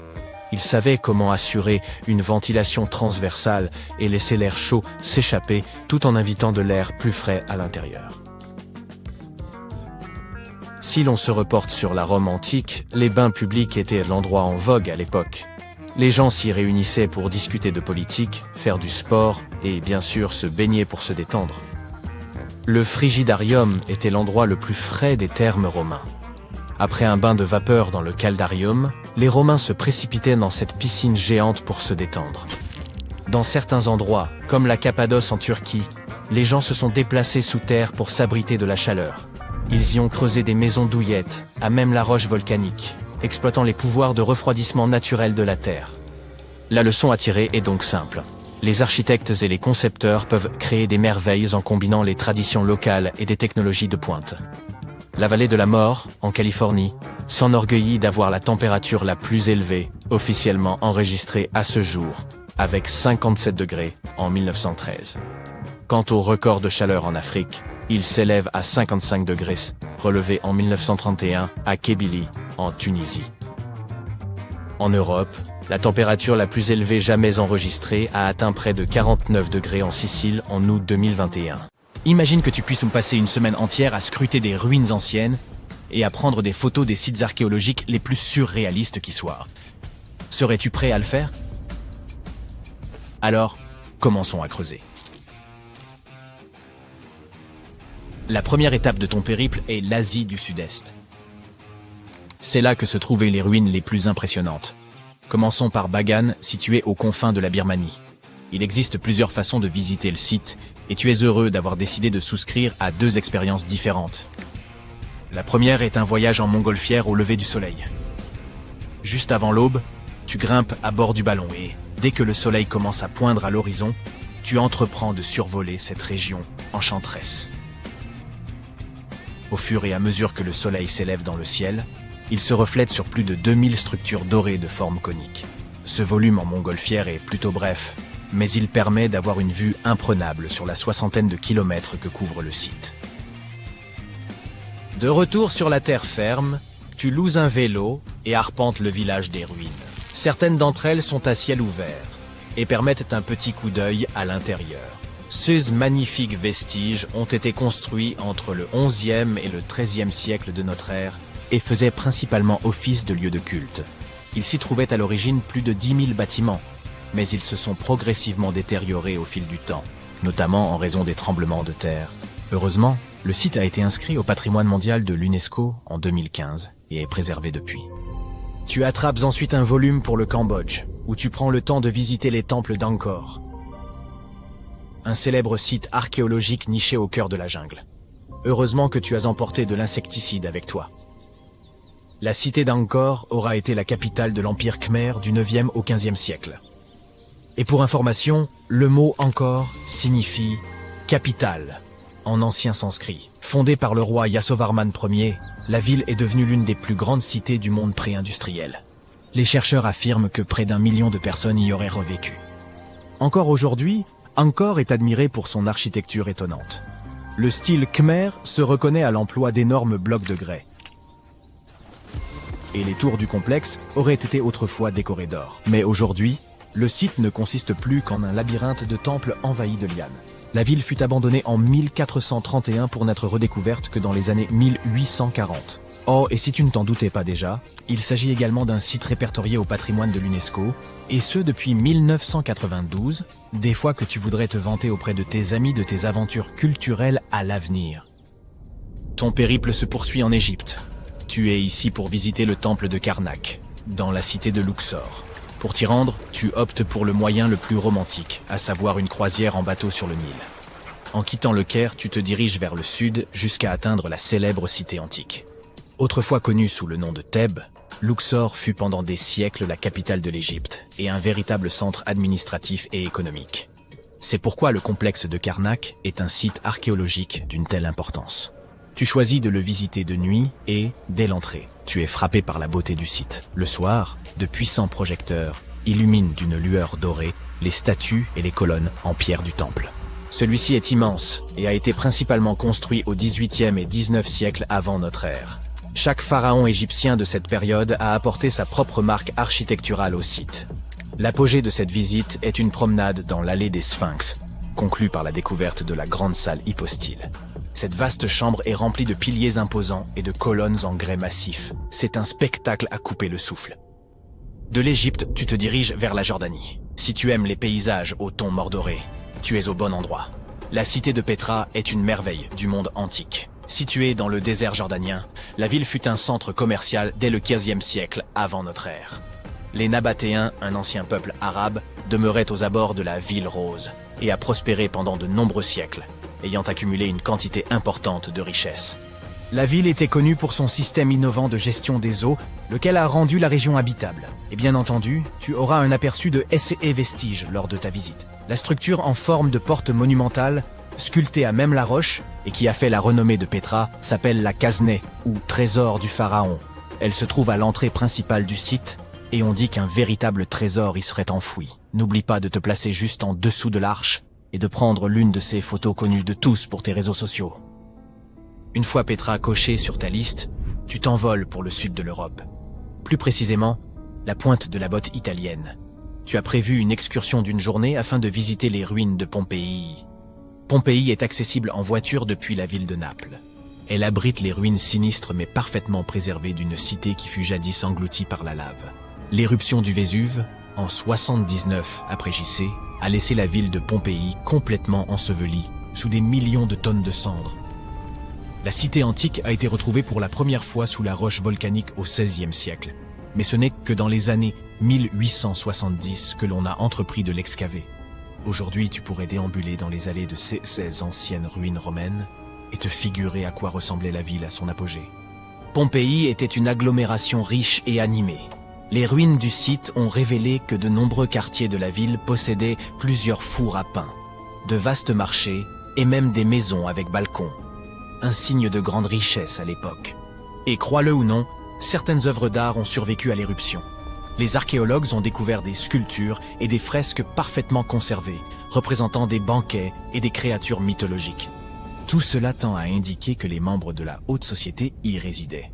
S3: Ils savaient comment assurer une ventilation transversale et laisser l'air chaud s'échapper tout en invitant de l'air plus frais à l'intérieur. Si l'on se reporte sur la Rome antique, les bains publics étaient l'endroit en vogue à l'époque. Les gens s'y réunissaient pour discuter de politique, faire du sport et bien sûr se baigner pour se détendre. Le frigidarium était l'endroit le plus frais des thermes romains. Après un bain de vapeur dans le caldarium, les Romains se précipitaient dans cette piscine géante pour se détendre. Dans certains endroits, comme la Cappadoce en Turquie, les gens se sont déplacés sous terre pour s'abriter de la chaleur. Ils y ont creusé des maisons douillettes, à même la roche volcanique, exploitant les pouvoirs de refroidissement naturel de la Terre. La leçon à tirer est donc simple. Les architectes et les concepteurs peuvent créer des merveilles en combinant les traditions locales et des technologies de pointe. La vallée de la mort, en Californie, s'enorgueillit d'avoir la température la plus élevée, officiellement enregistrée à ce jour, avec 57 degrés en 1913. Quant au record de chaleur en Afrique, il s'élève à 55 degrés, relevé en 1931 à Kébili, en Tunisie. En Europe, La température la plus élevée jamais enregistrée a atteint près de 49 degrés en Sicile en août 2021. Imagine que tu puisses passer une semaine entière à scruter des ruines anciennes et à prendre des photos des sites archéologiques les plus surréalistes qui soient. Serais-tu prêt à le faire? Alors, commençons à creuser. La première étape de ton périple est l'Asie du Sud-Est. C'est là que se trouvaient les ruines les plus impressionnantes. Commençons par Bagan, situé aux confins de la Birmanie. Il existe plusieurs façons de visiter le site, et tu es heureux d'avoir décidé de souscrire à 2 expériences différentes. La première est un voyage en montgolfière au lever du soleil. Juste avant l'aube, tu grimpes à bord du ballon et, dès que le soleil commence à poindre à l'horizon, tu entreprends de survoler cette région enchanteresse. Au fur et à mesure que le soleil s'élève dans le ciel, il se reflète sur plus de 2000 structures dorées de forme conique. Ce volume en montgolfière est plutôt bref, mais il permet d'avoir une vue imprenable sur la 60aine de kilomètres que couvre le site. De retour sur la terre ferme, tu loues un vélo et arpentes le village des ruines. Certaines d'entre elles sont à ciel ouvert et permettent un petit coup d'œil à l'intérieur. Ces magnifiques vestiges ont été construits entre le XIe et le XIIIe siècle de notre ère et faisaient principalement office de lieu de culte. Il s'y trouvait à l'origine plus de 10 000 bâtiments, mais ils se sont progressivement détériorés au fil du temps, notamment en raison des tremblements de terre. Heureusement, le site a été inscrit au patrimoine mondial de l'UNESCO en 2015 et est préservé depuis. Tu attrapes ensuite un volume pour le Cambodge, où tu prends le temps de visiter les temples d'Angkor, un célèbre site archéologique niché au cœur de la jungle. Heureusement que tu as emporté de l'insecticide avec toi. La cité d'Angkor aura été la capitale de l'Empire Khmer du 9e au 15e siècle. Et pour information, le mot Angkor signifie « capitale » en ancien sanskrit. Fondée par le roi Yasovarman Ier, la ville est devenue l'une des plus grandes cités du monde pré-industriel. Les chercheurs affirment que près d'1 million de personnes y auraient revécu. Encore aujourd'hui, Angkor est admiré pour son architecture étonnante. Le style Khmer se reconnaît à l'emploi d'énormes blocs de grès. Et les tours du complexe auraient été autrefois décorées d'or. Mais aujourd'hui, le site ne consiste plus qu'en un labyrinthe de temples envahis de lianes. La ville fut abandonnée en 1431 pour n'être redécouverte que dans les années 1840. Oh, et si tu ne t'en doutais pas déjà, il s'agit également d'un site répertorié au patrimoine de l'UNESCO, et ce depuis 1992, des fois que tu voudrais te vanter auprès de tes amis de tes aventures culturelles à l'avenir. Ton périple se poursuit en Égypte. Tu es ici pour visiter le temple de Karnak, dans la cité de Luxor. Pour t'y rendre, tu optes pour le moyen le plus romantique, à savoir une croisière en bateau sur le Nil. En quittant le Caire, tu te diriges vers le sud jusqu'à atteindre la célèbre cité antique. Autrefois connue sous le nom de Thèbes, Luxor fut pendant des siècles la capitale de l'Égypte et un véritable centre administratif et économique. C'est pourquoi le complexe de Karnak est un site archéologique d'une telle importance. Tu choisis de le visiter de nuit et, dès l'entrée, tu es frappé par la beauté du site. Le soir, de puissants projecteurs illuminent d'une lueur dorée les statues et les colonnes en pierre du temple. Celui-ci est immense et a été principalement construit au XVIIIe et XIXe siècle avant notre ère. Chaque pharaon égyptien de cette période a apporté sa propre marque architecturale au site. L'apogée de cette visite est une promenade dans l'allée des Sphinx, conclue par la découverte de la grande salle hypostyle. Cette vaste chambre est remplie de piliers imposants et de colonnes en grès massif. C'est un spectacle à couper le souffle. De l'Égypte, tu te diriges vers la Jordanie. Si tu aimes les paysages au ton mordoré, tu es au bon endroit. La cité de Pétra est une merveille du monde antique. Située dans le désert jordanien, la ville fut un centre commercial dès le XVe siècle avant notre ère. Les Nabatéens, un ancien peuple arabe, demeuraient aux abords de la ville rose et a prospéré pendant de nombreux siècles, ayant accumulé une quantité importante de richesses. La ville était connue pour son système innovant de gestion des eaux, lequel a rendu la région habitable. Et bien entendu, tu auras un aperçu de S&E vestiges lors de ta visite. La structure en forme de porte monumentale, sculptée à même la roche, et qui a fait la renommée de Pétra, s'appelle la Khazne, ou trésor du pharaon. Elle se trouve à l'entrée principale du site, et on dit qu'un véritable trésor y serait enfoui. N'oublie pas de te placer juste en dessous de l'arche, et de prendre l'une de ces photos connues de tous pour tes réseaux sociaux. Une fois Pétra cochée sur ta liste, tu t'envoles pour le sud de l'Europe. Plus précisément, la pointe de la botte italienne. Tu as prévu une excursion d'une journée afin de visiter les ruines de Pompéi. Pompéi est accessible en voiture depuis la ville de Naples. Elle abrite les ruines sinistres mais parfaitement préservées d'une cité qui fut jadis engloutie par la lave. L'éruption du Vésuve, en 79 après JC, a laissé la ville de Pompéi complètement ensevelie sous des millions de tonnes de cendres. La cité antique a été retrouvée pour la première fois sous la roche volcanique au XVIe siècle. Mais ce n'est que dans les années 1870 que l'on a entrepris de l'excaver. Aujourd'hui, tu pourrais déambuler dans les allées de ces anciennes ruines romaines et te figurer à quoi ressemblait la ville à son apogée. Pompéi était une agglomération riche et animée. Les ruines du site ont révélé que de nombreux quartiers de la ville possédaient plusieurs fours à pain, de vastes marchés et même des maisons avec balcons. Un signe de grande richesse à l'époque. Et crois-le ou non, certaines œuvres d'art ont survécu à l'éruption. Les archéologues ont découvert des sculptures et des fresques parfaitement conservées, représentant des banquets et des créatures mythologiques. Tout cela tend à indiquer que les membres de la haute société y résidaient.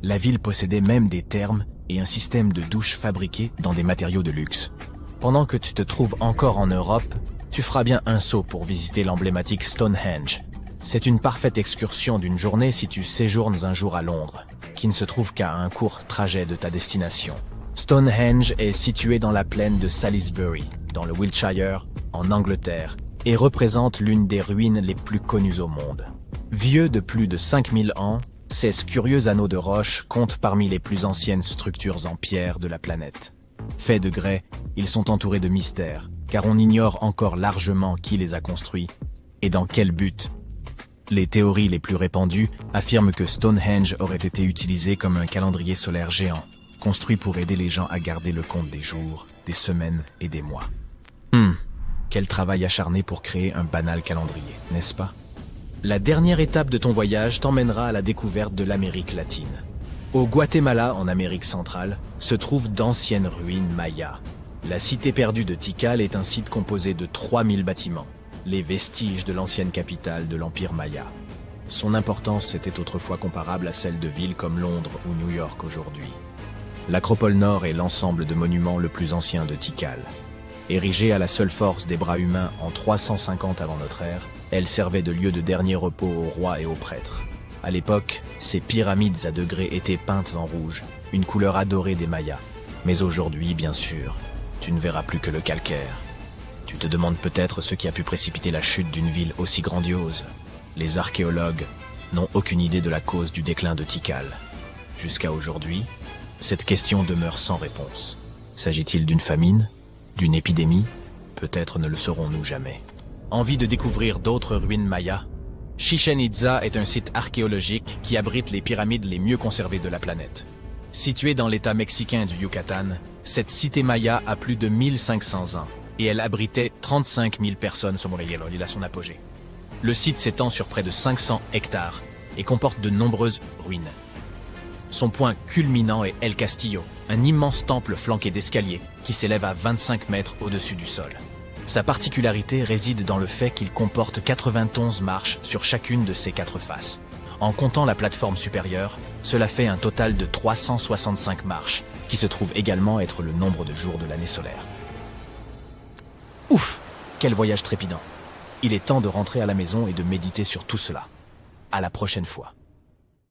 S3: La ville possédait même des thermes et un système de douche fabriqué dans des matériaux de luxe. Pendant que tu te trouves encore en Europe, tu feras bien un saut pour visiter l'emblématique Stonehenge. C'est une parfaite excursion d'une journée si tu séjournes un jour à Londres, qui ne se trouve qu'à un court trajet de ta destination. Stonehenge est situé dans la plaine de Salisbury, dans le Wiltshire, en Angleterre, et représente l'une des ruines les plus connues au monde. Vieux de plus de 5000 ans, ces curieux anneaux de roche comptent parmi les plus anciennes structures en pierre de la planète. Faits de grès, ils sont entourés de mystères, car on ignore encore largement qui les a construits et dans quel but. Les théories les plus répandues affirment que Stonehenge aurait été utilisé comme un calendrier solaire géant, construit pour aider les gens à garder le compte des jours, des semaines et des mois. Quel travail acharné pour créer un banal calendrier, n'est-ce pas? La dernière étape de ton voyage t'emmènera à la découverte de l'Amérique latine. Au Guatemala, en Amérique centrale, se trouvent d'anciennes ruines mayas. La cité perdue de Tikal est un site composé de 3000 bâtiments, les vestiges de l'ancienne capitale de l'Empire maya. Son importance était autrefois comparable à celle de villes comme Londres ou New York aujourd'hui. L'Acropole Nord est l'ensemble de monuments le plus ancien de Tikal. Érigée à la seule force des bras humains en 350 avant notre ère, elle servait de lieu de dernier repos aux rois et aux prêtres. À l'époque, ces pyramides à degrés étaient peintes en rouge, une couleur adorée des Mayas. Mais aujourd'hui, bien sûr, tu ne verras plus que le calcaire. Tu te demandes peut-être ce qui a pu précipiter la chute d'une ville aussi grandiose. Les archéologues n'ont aucune idée de la cause du déclin de Tikal. Jusqu'à aujourd'hui, cette question demeure sans réponse. S'agit-il d'une famine? D'une épidémie? Peut-être ne le saurons-nous jamais. Envie de découvrir d'autres ruines mayas? Chichén Itzá est un site archéologique qui abrite les pyramides les mieux conservées de la planète. Située dans l'état mexicain du Yucatan, cette cité maya a plus de 1500 ans et elle abritait 35 000 personnes sur l'île à son apogée. Le site s'étend sur près de 500 hectares et comporte de nombreuses ruines. Son point culminant est El Castillo, un immense temple flanqué d'escaliers qui s'élève à 25 mètres au-dessus du sol. Sa particularité réside dans le fait qu'il comporte 91 marches sur chacune de ses 4 faces. En comptant la plateforme supérieure, cela fait un total de 365 marches, qui se trouve également être le nombre de jours de l'année solaire. Ouf! Quel voyage trépidant! Il est temps de rentrer à la maison et de méditer sur tout cela. À la prochaine fois.